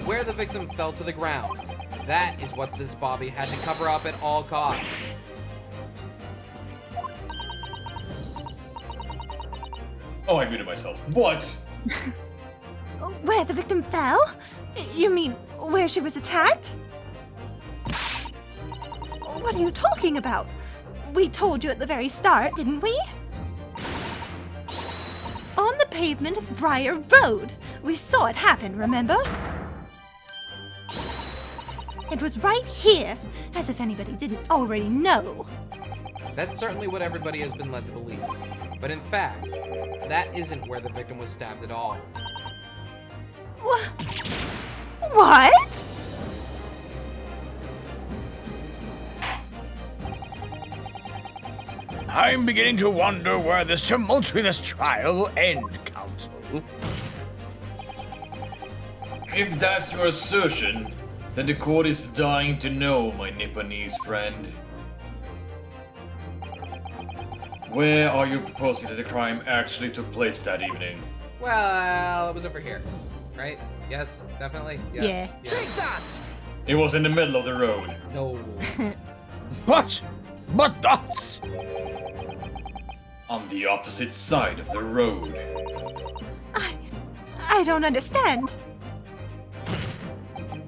Where the victim fell to the ground. That is what this Bobby had to cover up at all costs. Oh, I muted myself. What? Where the victim fell? You mean where she was attacked? What are you talking about? We told you at the very start, didn't we? On the pavement of Briar Road. We saw it happen, remember? It was right here, as if anybody didn't already know. That's certainly what everybody has been led to believe. But in fact, that isn't where the victim was stabbed at all. What? I'm beginning to wonder where this tumultuous trial will end, Counsel. If that's your assertion, then the court is dying to know, my Nipponese friend. Where are you proposing that the crime actually took place that evening? Well, it was over here, right? Yes, definitely. Yes. Yeah. Take that! It was in the middle of the road. No. What? But that's... On the opposite side of the road. I don't understand.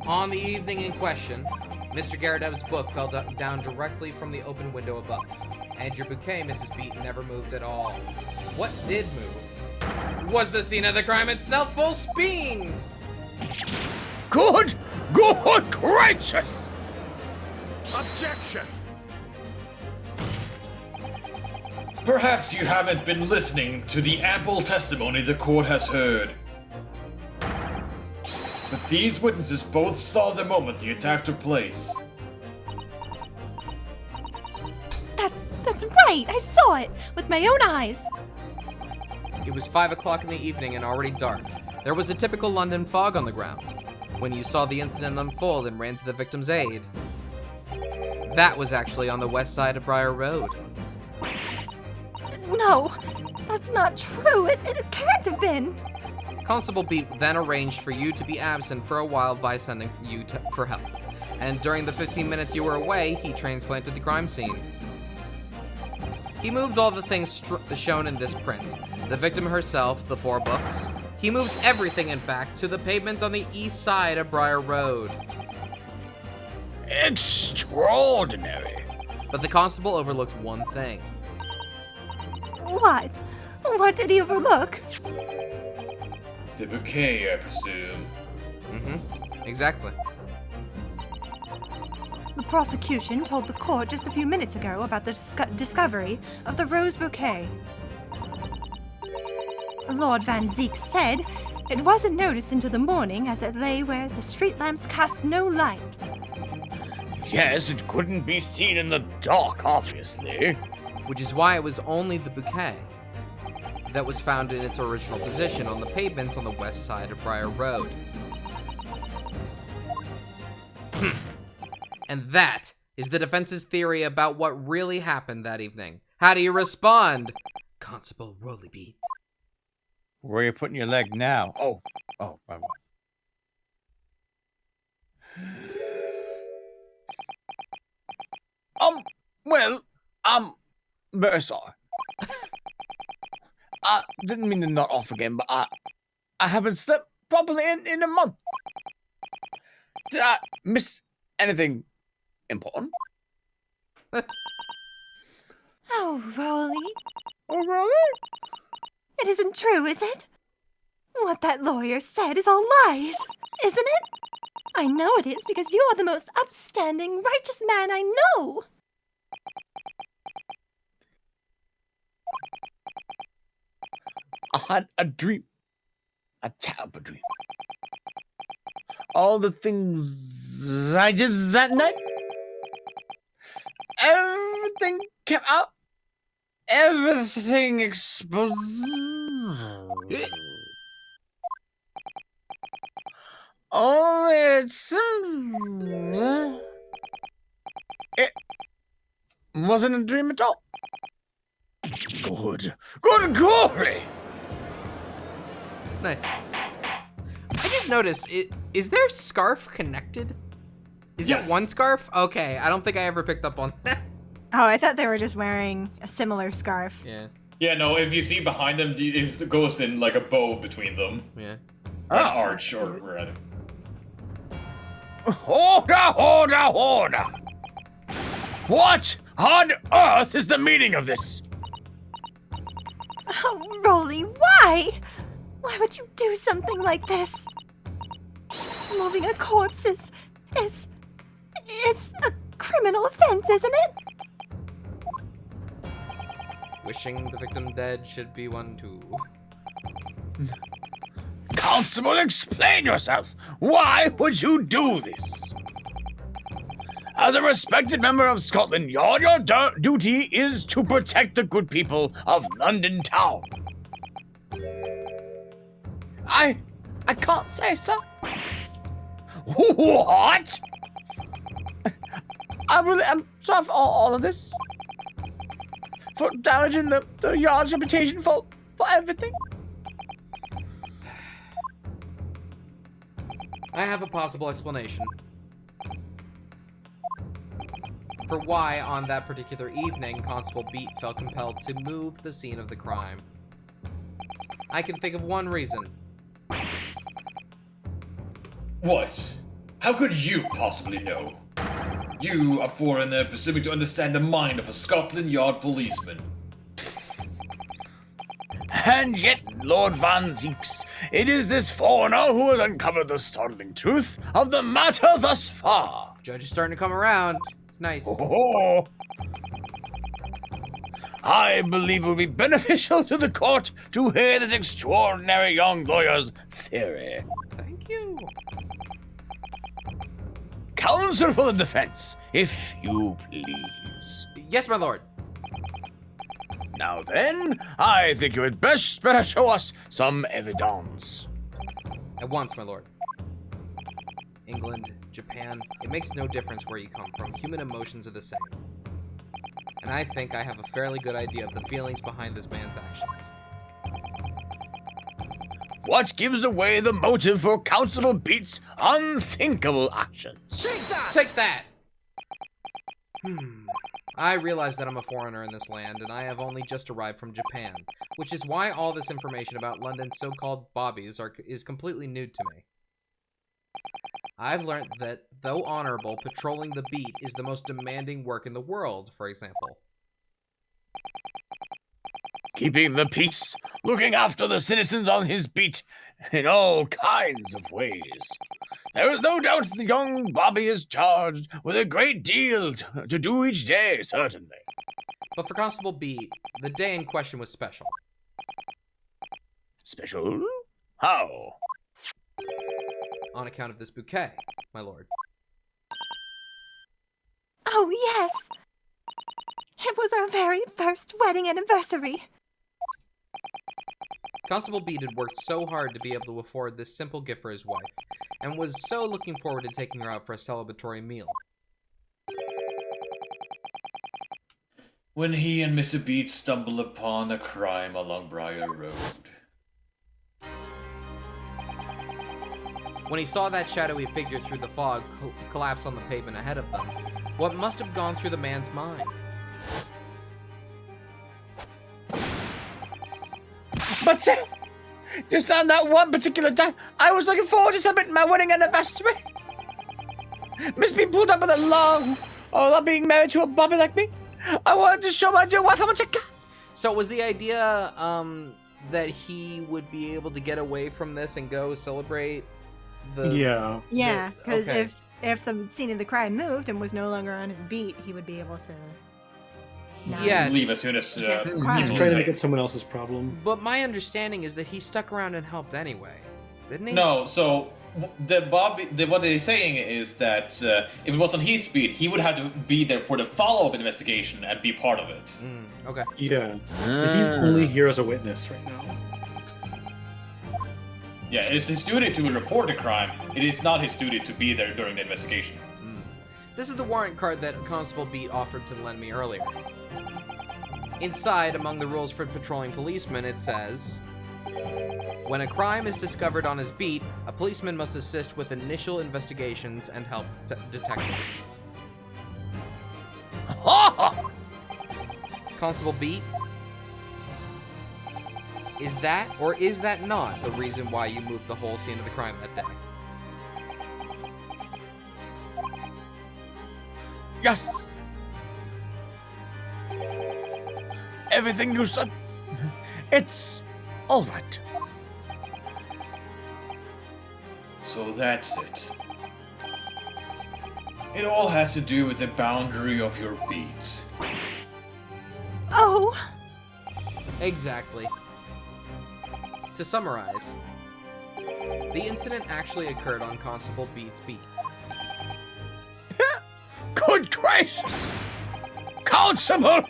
On the evening in question, Mr. Garadev's book fell down directly from the open window above, and your bouquet, Mrs. Beaton, never moved at all. What did move was the scene of the crime itself full speed! Good gracious! Objection! Perhaps you haven't been listening to the ample testimony the court has heard. But these witnesses both saw the moment the attack took place. That's right. I saw it with my own eyes. It was 5 o'clock in the evening and already dark. There was a typical London fog on the ground. When you saw the incident unfold and ran to the victim's aid, that was actually on the west side of Briar Road. No, that's not true. It can't have been. Constable Beat then arranged for you to be absent for a while by sending you for help. And during the 15 minutes you were away, he transplanted the crime scene. He moved all the things shown in this print. The victim herself, the 4 books. He moved everything, in fact, to the pavement on the east side of Briar Road. Extraordinary. But the constable overlooked one thing. What? What did he overlook? The bouquet, I presume. Exactly. The prosecution told the court just a few minutes ago about the discovery of the rose bouquet. Lord Van Zeek said it wasn't noticed until the morning as it lay where the street lamps cast no light. Yes, it couldn't be seen in the dark, obviously. Which is why it was only the bouquet that was found in its original position on the pavement on the west side of Briar Road. And that is the defense's theory about what really happened that evening. How do you respond, Constable Rollybeat? Where are you putting your leg now? Oh, right. Well, very sorry. I didn't mean to nod off again, but I haven't slept properly in a month. Did I miss anything important? Oh, Rolly. Oh, really? It isn't true, is it? What that lawyer said is all lies, isn't it? I know it is because you are the most upstanding, righteous man I know. I had a dream. A terrible dream. All the things I did that night. Everything came out. Everything exposed. Oh, it wasn't a dream at all. Good glory! Nice. I just noticed, is their scarf connected? Is Yes. it one scarf? Okay, I don't think I ever picked up on that. Oh, I thought they were just wearing a similar scarf. Yeah, Yeah, no, if you see behind them, it goes in like a bow between them. yeah. An arch, or rather. Order! What on earth is the meaning of this? Oh, Rolly, why? Why would you do something like this? Moving a corpse is a criminal offense, isn't it? Wishing the victim dead should be one too. Constable, explain yourself. Why would you do this? As a respected member of Scotland Yard, your duty is to protect the good people of London Town. I can't say so. What? I'm sorry for all of this. For damaging the Yard's reputation for everything. I have a possible explanation for why, on that particular evening, Constable Beat felt compelled to move the scene of the crime. I can think of one reason. What? How could you possibly know? You, a foreigner, presuming to understand the mind of a Scotland Yard policeman. And yet, Lord Van Zeeks, it is this foreigner who has uncovered the startling truth of the matter thus far. Judge is starting to come around. It's nice. Oh. I believe it would be beneficial to the court to hear this extraordinary young lawyer's theory. Thank you. Counsel for the defense, if you please. Yes, my lord. Now then, I think you had best better show us some evidence. At once, my lord. England, Japan, it makes no difference where you come from. Human emotions are the same. And I think I have a fairly good idea of the feelings behind this man's actions. What gives away the motive for Constable Beat's unthinkable actions? Take that! I realize that I'm a foreigner in this land, and I have only just arrived from Japan, which is why all this information about London's so-called bobbies is completely new to me. I've learned that, though honorable, patrolling the beat is the most demanding work in the world, for example. Keeping the peace, looking after the citizens on his beat in all kinds of ways. There is no doubt the young Bobby is charged with a great deal to do each day, certainly. But for Constable Beat, the day in question was special. Special? How? On account of this bouquet, my lord. Oh, yes. It was our very first wedding anniversary. Constable Beat had worked so hard to be able to afford this simple gift for his wife, and was so looking forward to taking her out for a celebratory meal. When he and Mr. Beat stumbled upon a crime along Briar Road. When he saw that shadowy figure through the fog collapse on the pavement ahead of them, what must have gone through the man's mind? But Sam, just on that one particular time, I was looking forward to celebrating my wedding anniversary. Miss B pulled up with a long, not being married to a Bobby like me. I wanted to show my dear wife how much I got. So was the idea that he would be able to get away from this and go celebrate the... Yeah. Yeah, because okay. if the scene of the crime moved and was no longer on his beat, he would be able to. Yes. Leave as soon as He's He's people trying to die. make it someone else's problem. But my understanding is that he stuck around and helped anyway, didn't he? No, so what they're saying is that if it was on his speed, he would have to be there for the follow-up investigation and be part of it. Okay. Yeah. But he's only here as a witness right now. Yeah, it's his duty to report a crime. It is not his duty to be there during the investigation. This is the warrant card that Constable Beat offered to lend me earlier. Inside, among the rules for patrolling policemen, it says, when a crime is discovered on his beat, a policeman must assist with initial investigations and help detectives. Constable Beat, is that or is that not the reason why you moved the whole scene of the crime that day? Yes. Everything you said, it's all right. So that's it. It all has to do with the boundary of your beats. Oh, Exactly. To summarize, the incident actually occurred on Constable Beat's beat. Good gracious! Constable,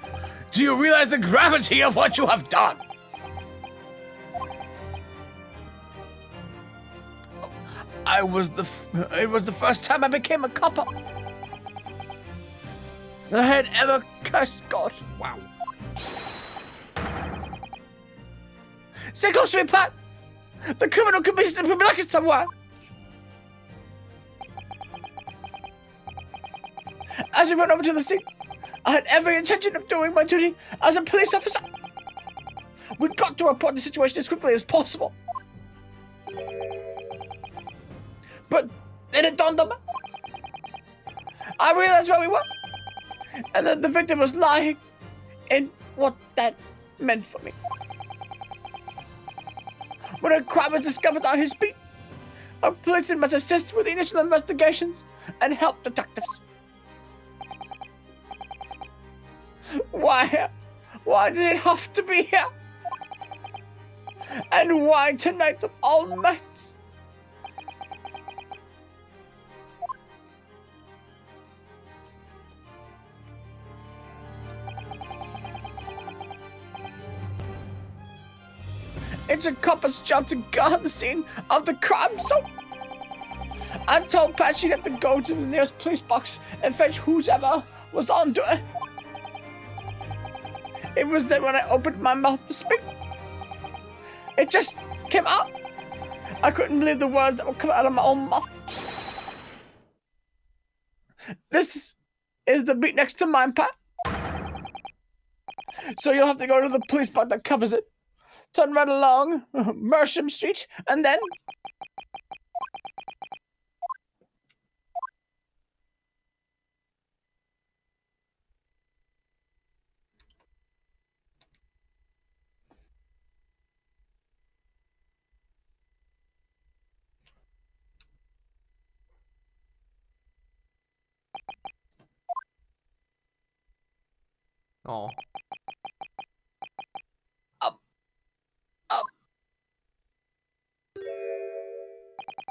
do you realize the gravity of what you have done? It was the first time I became a copper that I had ever cursed God. Wow. Stay close to me, Pat! The criminal could be slipping bucket somewhere! As we ran over to the scene, I had every intention of doing my duty as a police officer. We got to report the situation as quickly as possible. But then it dawned on me. I realized where we were, and that the victim was lying, and what that meant for me. When a crime is discovered on his beat, a policeman must assist with the initial investigations and help detectives. Why? Why did it have to be here? And why tonight of all nights? It's a copper's job to guard the scene of the crime, so I told Pat she'd have to go to the nearest police box and fetch whoever was on duty. It was then when I opened my mouth to speak, it just came out. I couldn't believe the words that would come out of my own mouth. This is the beat next to mine, Pat. So you'll have to go to the police box that covers it. Turn right along Mersham Street, and then... Oh.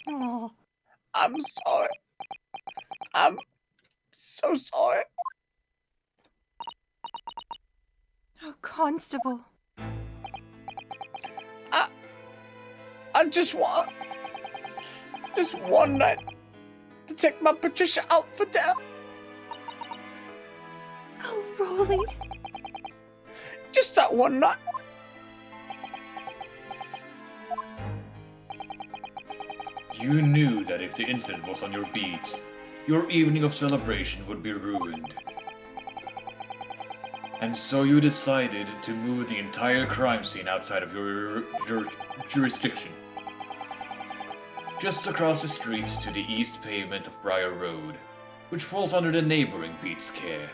oh, I'm sorry. I'm so sorry. oh, Constable. I just want one night to take my Patricia out for dinner. Oh, Rolly. Just that one night. You knew that if the incident was on your beat, your evening of celebration would be ruined. And so you decided to move the entire crime scene outside of your jurisdiction. Just across the street to the east pavement of Briar Road, which falls under the neighboring beat's care.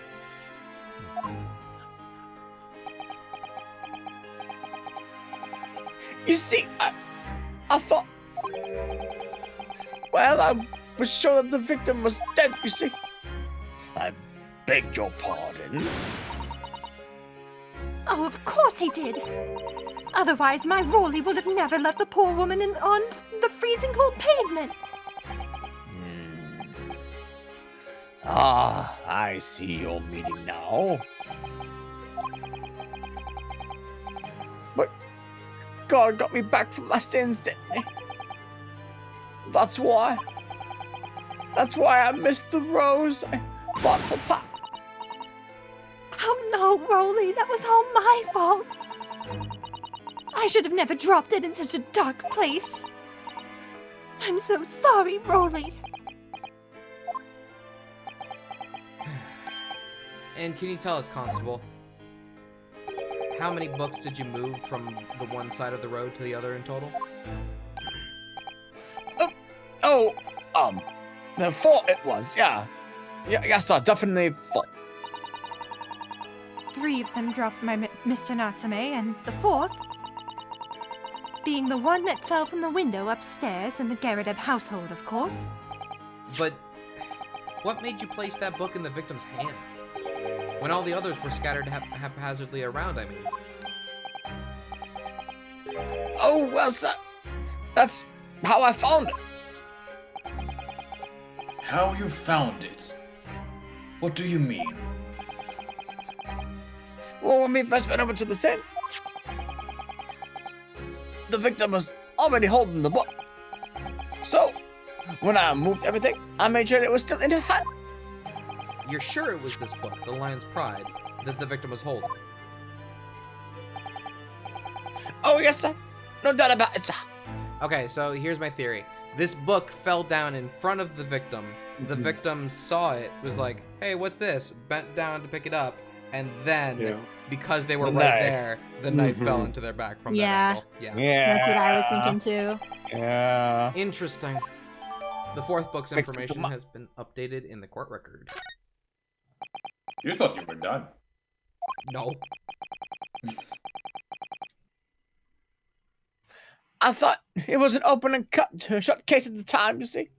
You see, I thought... Well, I was sure that the victim was dead, you see. I beg your pardon. Oh, of course he did. Otherwise, my Rolly would have never left the poor woman on the freezing cold pavement. Ah, I see your meaning now. But God got me back from my sins, didn't he? That's why. That's why I missed the rose I bought for Pop. Oh no, Rolly, that was all my fault. I should have never dropped it in such a dark place. I'm so sorry, Rolly. And can you tell us, Constable, how many books did you move from the one side of the road to the other in total? The 4 it was, yeah. Yes, sir, definitely 4. 3 of them dropped my Mr. Natsume, and the 4th being the one that fell from the window upstairs in the Garrett household, of course. But what made you place that book in the victim's hand? When all the others were scattered haphazardly around, I mean. Oh, well, sir, that's how I found it. How you found it? What do you mean? Well, when we first went over to the scene, the victim was already holding the book. So, when I moved everything, I made sure it was still in her hand. You're sure it was this book, The Lion's Pride, that the victim was holding? Oh, yes, sir. No doubt about it, sir. Okay, so here's my theory. This book fell down in front of the victim. The victim saw it, was like, hey, what's this? Bent down to pick it up. And then, because they were The right knife. there, the knife fell into their back from that angle. Yeah. Yeah. That's what I was thinking too. Yeah. Interesting. The 4th book's Makes information sense. has been updated in the court record. You thought you were done. No. I thought it was an open and shut case at the time, you see.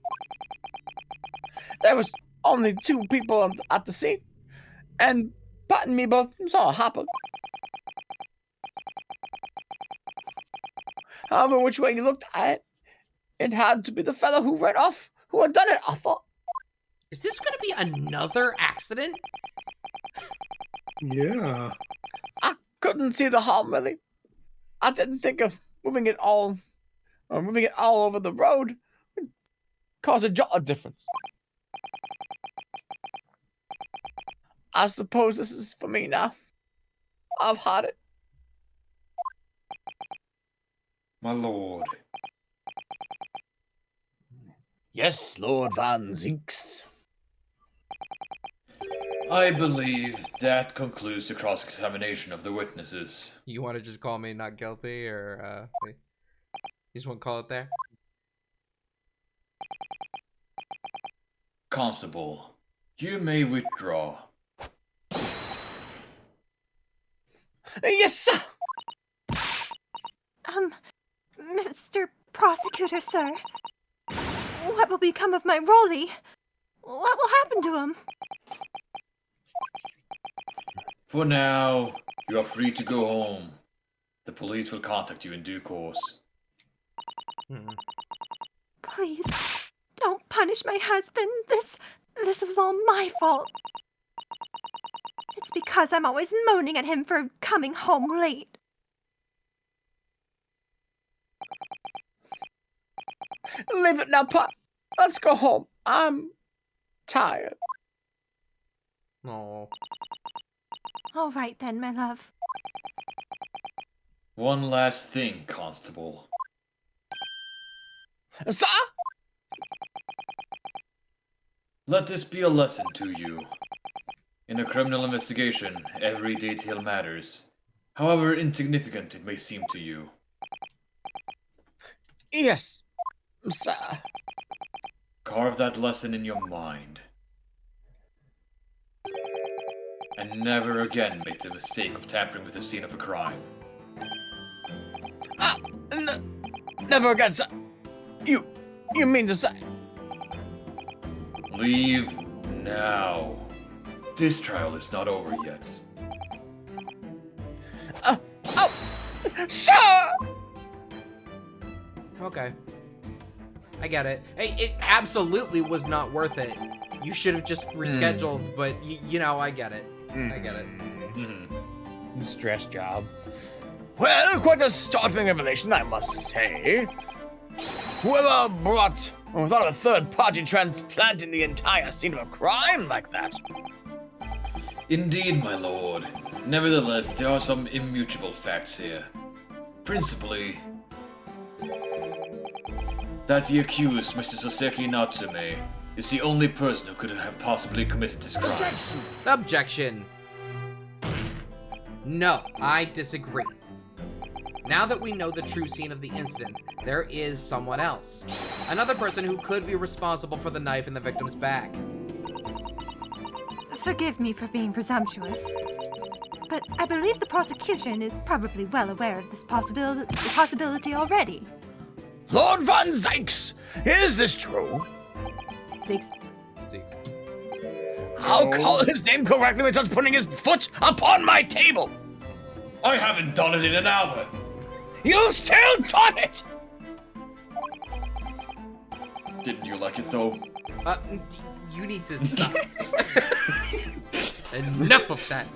There was only 2 people at the scene, and Pat and me both saw it happen. However, which way you looked at it, it had to be the fellow who ran off, who had done it, I thought. Is this gonna be another accident? Yeah. I couldn't see the harm, really. I didn't think of moving it all over the road would cause a jot of difference. I suppose this is for me now. I've had it. My lord. Yes, Lord Van Zinks. I believe that concludes the cross-examination of the witnesses. You want to just call me not guilty, or you just want to call it there? Constable, you may withdraw. Yes, sir. Mr. Prosecutor, sir. What will become of my Rolly? What will happen to him? For now, you are free to go home. The police will contact you in due course. Please, don't punish my husband. This was all my fault. It's because I'm always moaning at him for coming home late. Leave it now, Pop. Let's go home. I'm tired. No. All right then, my love. One last thing, Constable. Sir? Let this be a lesson to you. In a criminal investigation, every detail matters, however insignificant it may seem to you. Yes, sir. Carve that lesson in your mind. And never again make the mistake of tampering with the scene of a crime. Never again, sir. You mean to say? Leave now. This trial is not over yet. Sir! Okay. I get it. Hey, it absolutely was not worth it. You should have just rescheduled, but you know, I get it. I get it. Stress job. Well, quite a startling revelation, I must say. Whoever brought Without a third party transplanting the entire scene of a crime like that. Indeed, my lord. Nevertheless, there are some immutable facts here. Principally, that the accused, Mr. Soseki Natsume, is the only person who could have possibly committed this crime. Objection. No, I disagree. Now that we know the true scene of the incident, there is someone else. Another person who could be responsible for the knife in the victim's back. Forgive me for being presumptuous, but I believe the prosecution is probably well aware of this possibility already. Lord Van Zykes, is this true? Zeeks. I'll call his name correctly when he starts putting his foot upon my table. I haven't done it in an hour. You still done it! Didn't you like it though? You need to stop. Enough of that.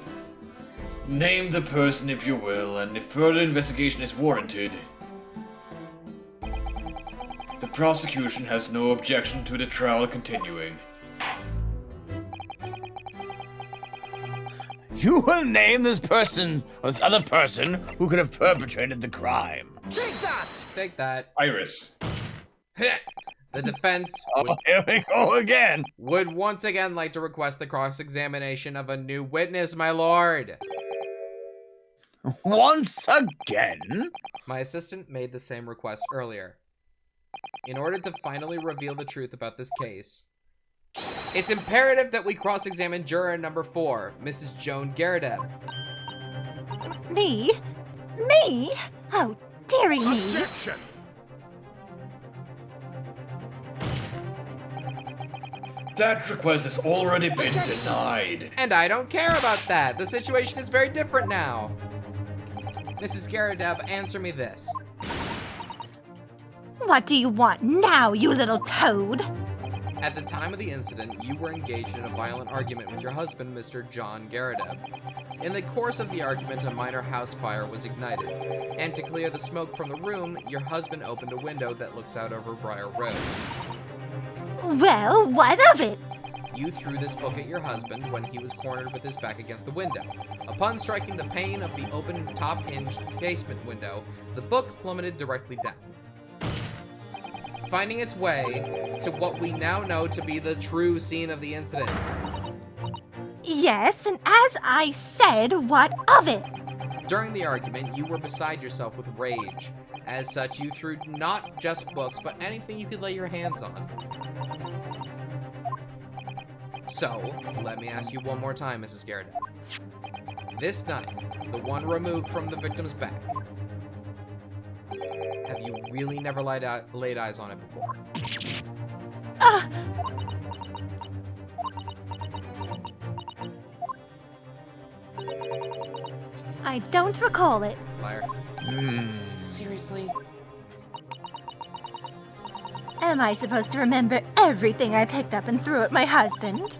Name the person if you will, and if further investigation is warranted, the prosecution has no objection to the trial continuing. You will name this person, or this other person, who could have perpetrated the crime. Take that. Iris. The defense Oh, here we go again. would once again like to request the cross-examination of a new witness, my lord. Once again? My assistant made the same request earlier. In order to finally reveal the truth about this case, it's imperative that we cross-examine juror number 4, Mrs. Joan Garrideb. Me? Me? How daring me! Objection! That request has already been denied. And I don't care about that. The situation is very different now. Mrs. Garrideb, answer me this. What do you want now, you little toad? At the time of the incident, you were engaged in a violent argument with your husband, Mr. John Garrideb. In the course of the argument, a minor house fire was ignited, and to clear the smoke from the room, your husband opened a window that looks out over Briar Road. Well, what of it? You threw this book at your husband when he was cornered with his back against the window. Upon striking the pane of the open top-hinged casement window, the book plummeted directly down, finding its way to what we now know to be the true scene of the incident. Yes, and as I said, what of it? During the argument, you were beside yourself with rage. As such, you threw not just books, but anything you could lay your hands on. So, let me ask you one more time, Mrs. Garrideb. This knife, the one removed from the victim's back, have you really never laid eyes on it before? I don't recall it. Liar. Seriously? Am I supposed to remember everything I picked up and threw at my husband?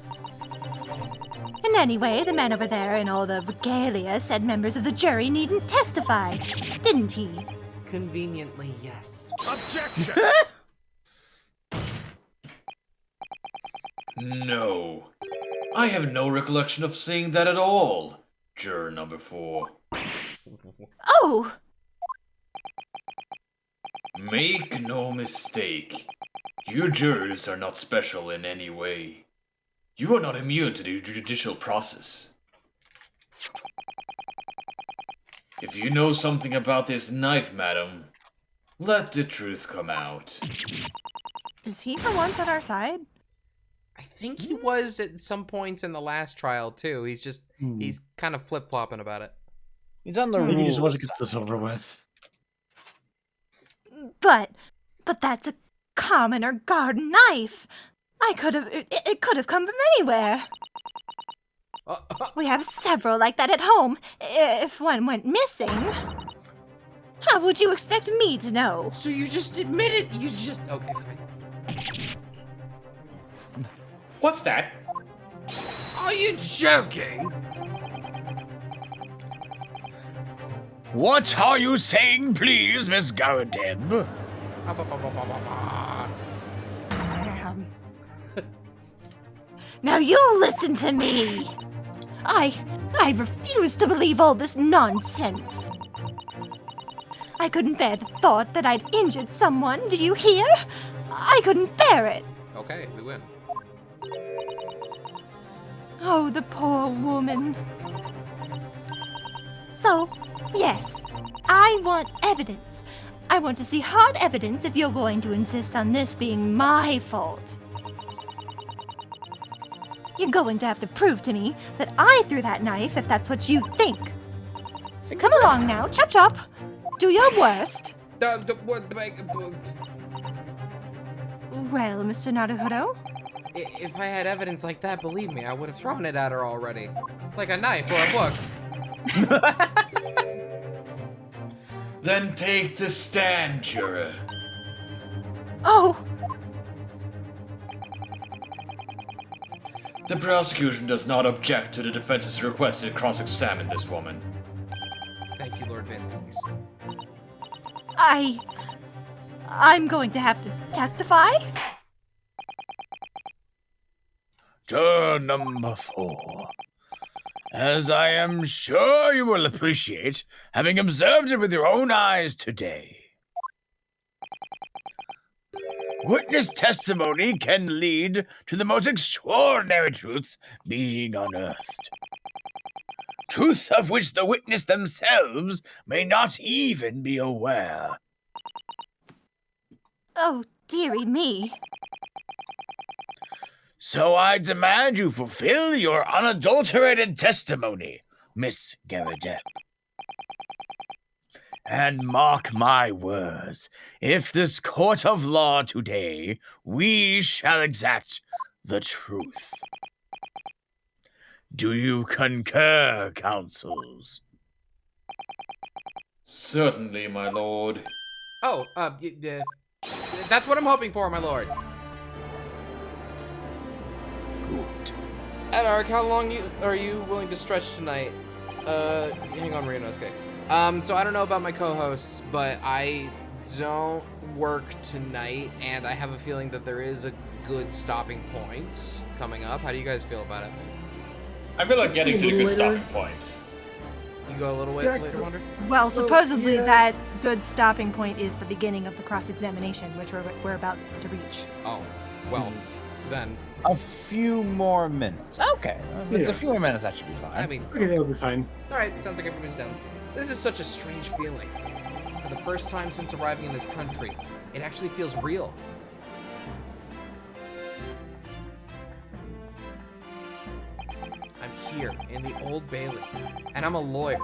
And anyway, the man over there in all the regalia said members of the jury needn't testify, didn't he? Conveniently, yes. Objection! No. I have no recollection of seeing that at all. Juror number 4. Oh! Make no mistake. You jurors are not special in any way. You are not immune to the judicial process. If you know something about this knife, madam, let the truth come out. Is he for once on our side? I think he was at some points in the last trial, too. He's just, he's kind of flip-flopping about it. He's on the Maybe you just want rules. to get this over with. But that's a common or garden knife. It could have come from anywhere. We have several like that at home. If one went missing, how would you expect me to know? So you just admitted, okay, fine. What's that? Are you joking? What are you saying, please, Miss Garrideb? Now you listen to me! I refuse to believe all this nonsense. I couldn't bear the thought that I'd injured someone, do you hear? I couldn't bear it. Okay, we win. Oh, the poor woman. So, yes, I want evidence. I want to see hard evidence if you're going to insist on this being my fault. You're going to have to prove to me that I threw that knife if that's what you think. Come along now, chop chop. Do your worst. Well, Mr. Naruhodo? If I had evidence like that, believe me, I would have thrown it at her already. Like a knife or a book. Then take the stand, juror. Oh! The prosecution does not object to the defense's request to cross-examine this woman. Thank you, Lord Vinzix. I'm going to have to testify? Juror number 4. As I am sure you will appreciate, having observed it with your own eyes today. Witness testimony can lead to the most extraordinary truths being unearthed. Truths of which the witness themselves may not even be aware. Oh, dearie me. So I demand you fulfill your unadulterated testimony, Miss Garadeb. And mark my words, if this court of law today, we shall exact the truth. Do you concur, counsels? Certainly, my lord. Oh, that's what I'm hoping for, my lord. Good. Edark, how long are you willing to stretch tonight? Hang on, Ryunosuke. So I don't know about my co-hosts, but I don't work tonight, and I have a feeling that there is a good stopping point coming up. How do you guys feel about it? I feel like getting to the good stopping points. You go a little bit later, Wonder? Well, supposedly that good stopping point is the beginning of the cross-examination, which we're about to reach. Oh, well, then. A few more minutes. Okay. It's a few more minutes, that should be fine. I mean, Okay, that'll be fine. alright, sounds like everybody's done. This is such a strange feeling. For the first time since arriving in this country, it actually feels real. I'm here in the Old Bailey, and I'm a lawyer.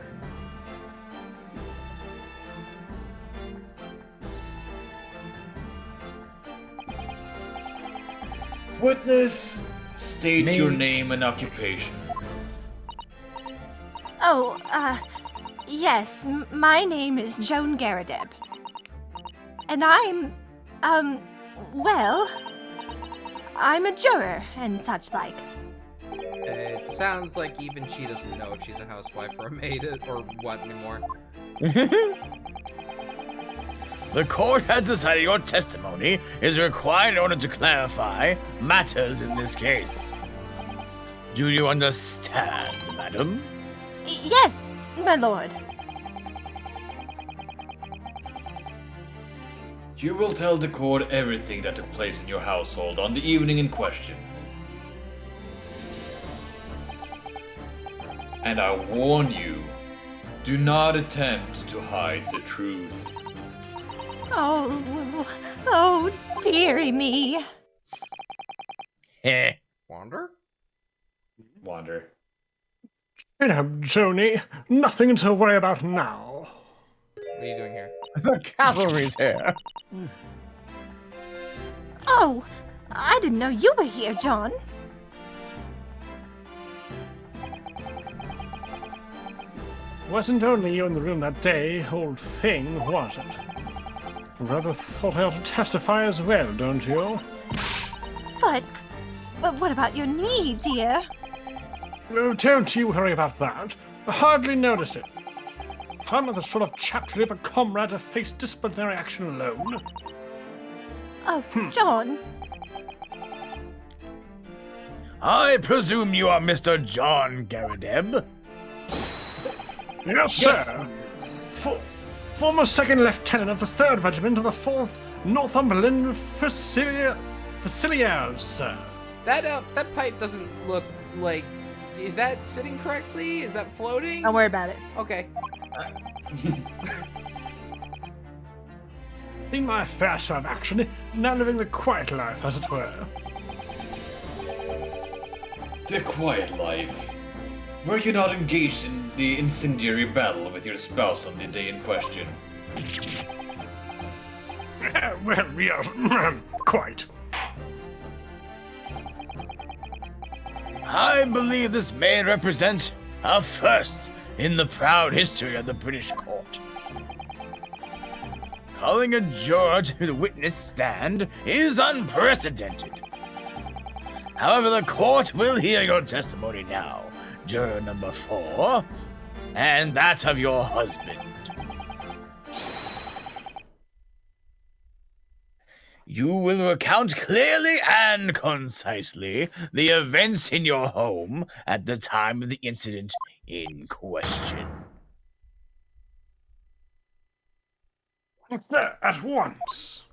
Witness, state your name and occupation. Oh, yes, my name is Joan Garadeb. And I'm, well, I'm a juror and such like. It sounds like even she doesn't know if she's a housewife or a maid or what anymore. The court has decided your testimony is required in order to clarify matters in this case. Do you understand, madam? Yes, my lord. You will tell the court everything that took place in your household on the evening in question. And I warn you, do not attempt to hide the truth. Oh, dearie me. Heh. Wander? Wander. You know, Joni, nothing to worry about now. What are you doing here? The cavalry's here. Oh, I didn't know you were here, John. Wasn't only you in the room that day, old thing, was it? Rather thought I ought to testify as well, don't you? But what about your knee, dear? Oh, don't you worry about that. I hardly noticed it. I'm not the sort of chap to leave a comrade to face disciplinary action alone. Oh, John. I presume you are Mr. John Garadeb? Yes, sir. Former second lieutenant of the 3rd Regiment of the 4th Northumberland Fusiliers, sir. That pipe doesn't look like... Is that sitting correctly? Is that floating? Don't worry about it. Okay. In my fair share of action, now living the quiet life, as it were. The quiet life. Were you not engaged in the incendiary battle with your spouse on the day in question? Well, yes, quite. I believe this may represent a first in the proud history of the British court. Calling a juror to the witness stand is unprecedented. However, the court will hear your testimony now, juror number 4, and that of your husband. You will recount clearly and concisely the events in your home at the time of the incident in question. Sir, at once.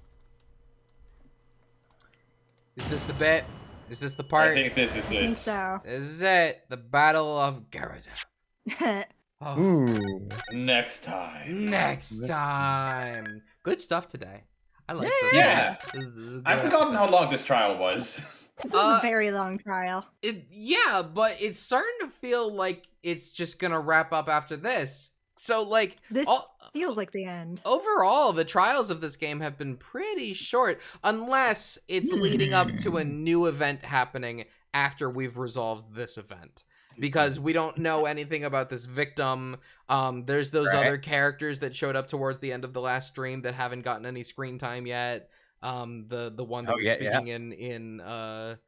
Is this the bit? Is this the I part? think this is I think it. so. This is it. The Battle of Garada. Oh, Ooh. Next time. next time. Good stuff today. I like this. Yeah. This is a I've good forgotten episode. how long this trial was. This was a very long trial. Yeah, but it's starting to feel like it's just gonna wrap up after this. So, like, This feels like the end. overall, the trials of this game have been pretty short, unless it's leading up to a new event happening after we've resolved this event. Because we don't know anything about this victim. There's those other characters that showed up towards the end of the last stream that haven't gotten any screen time yet. The one that was speaking in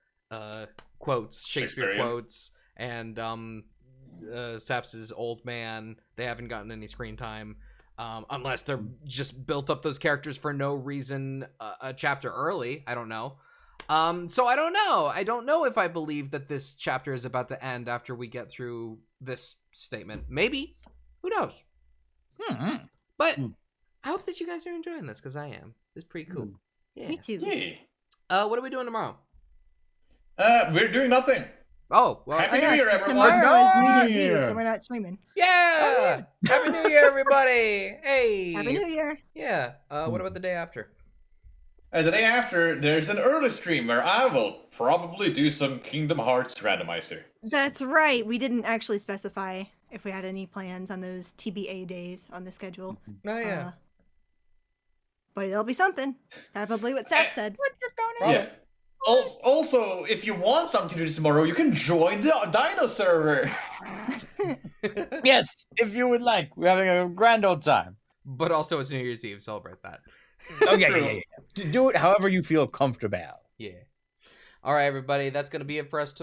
quotes, Shakespeare quotes, and Saps's old man. They haven't gotten any screen time, unless they're just built up those characters for no reason a chapter early. I don't know. So I don't know. I don't know if I believe that this chapter is about to end after we get through this statement. Maybe. Who knows? But I hope that you guys are enjoying this, because I am. It's pretty cool. Yeah. Me too. Yay. What are we doing tomorrow? We're doing nothing. Oh, well. Happy New Year, everyone. Tomorrow is New Nice. Year's Eve, so we're not streaming. Yeah! Happy New Year, everybody! Hey! Happy New Year. Yeah. What about the day after? The day after, there's an early stream where I will probably do some Kingdom Hearts randomizer. That's right. We didn't actually specify if we had any plans on those TBA days on the schedule. Oh, yeah. But it'll be something. Probably what Sap said. Yeah. Also, if you want something to do tomorrow, you can join the Dino server. Yes, if you would like. We're having a grand old time. But also, it's New Year's Eve. Celebrate that. Oh, yeah. Do it however you feel comfortable. Yeah. All right, everybody. That's going to be it for us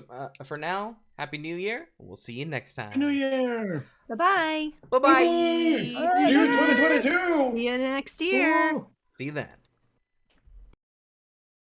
for now. Happy New Year. We'll see you next time. New Year. Bye-bye. Bye-bye. See you in 2022. See you next year. See you then.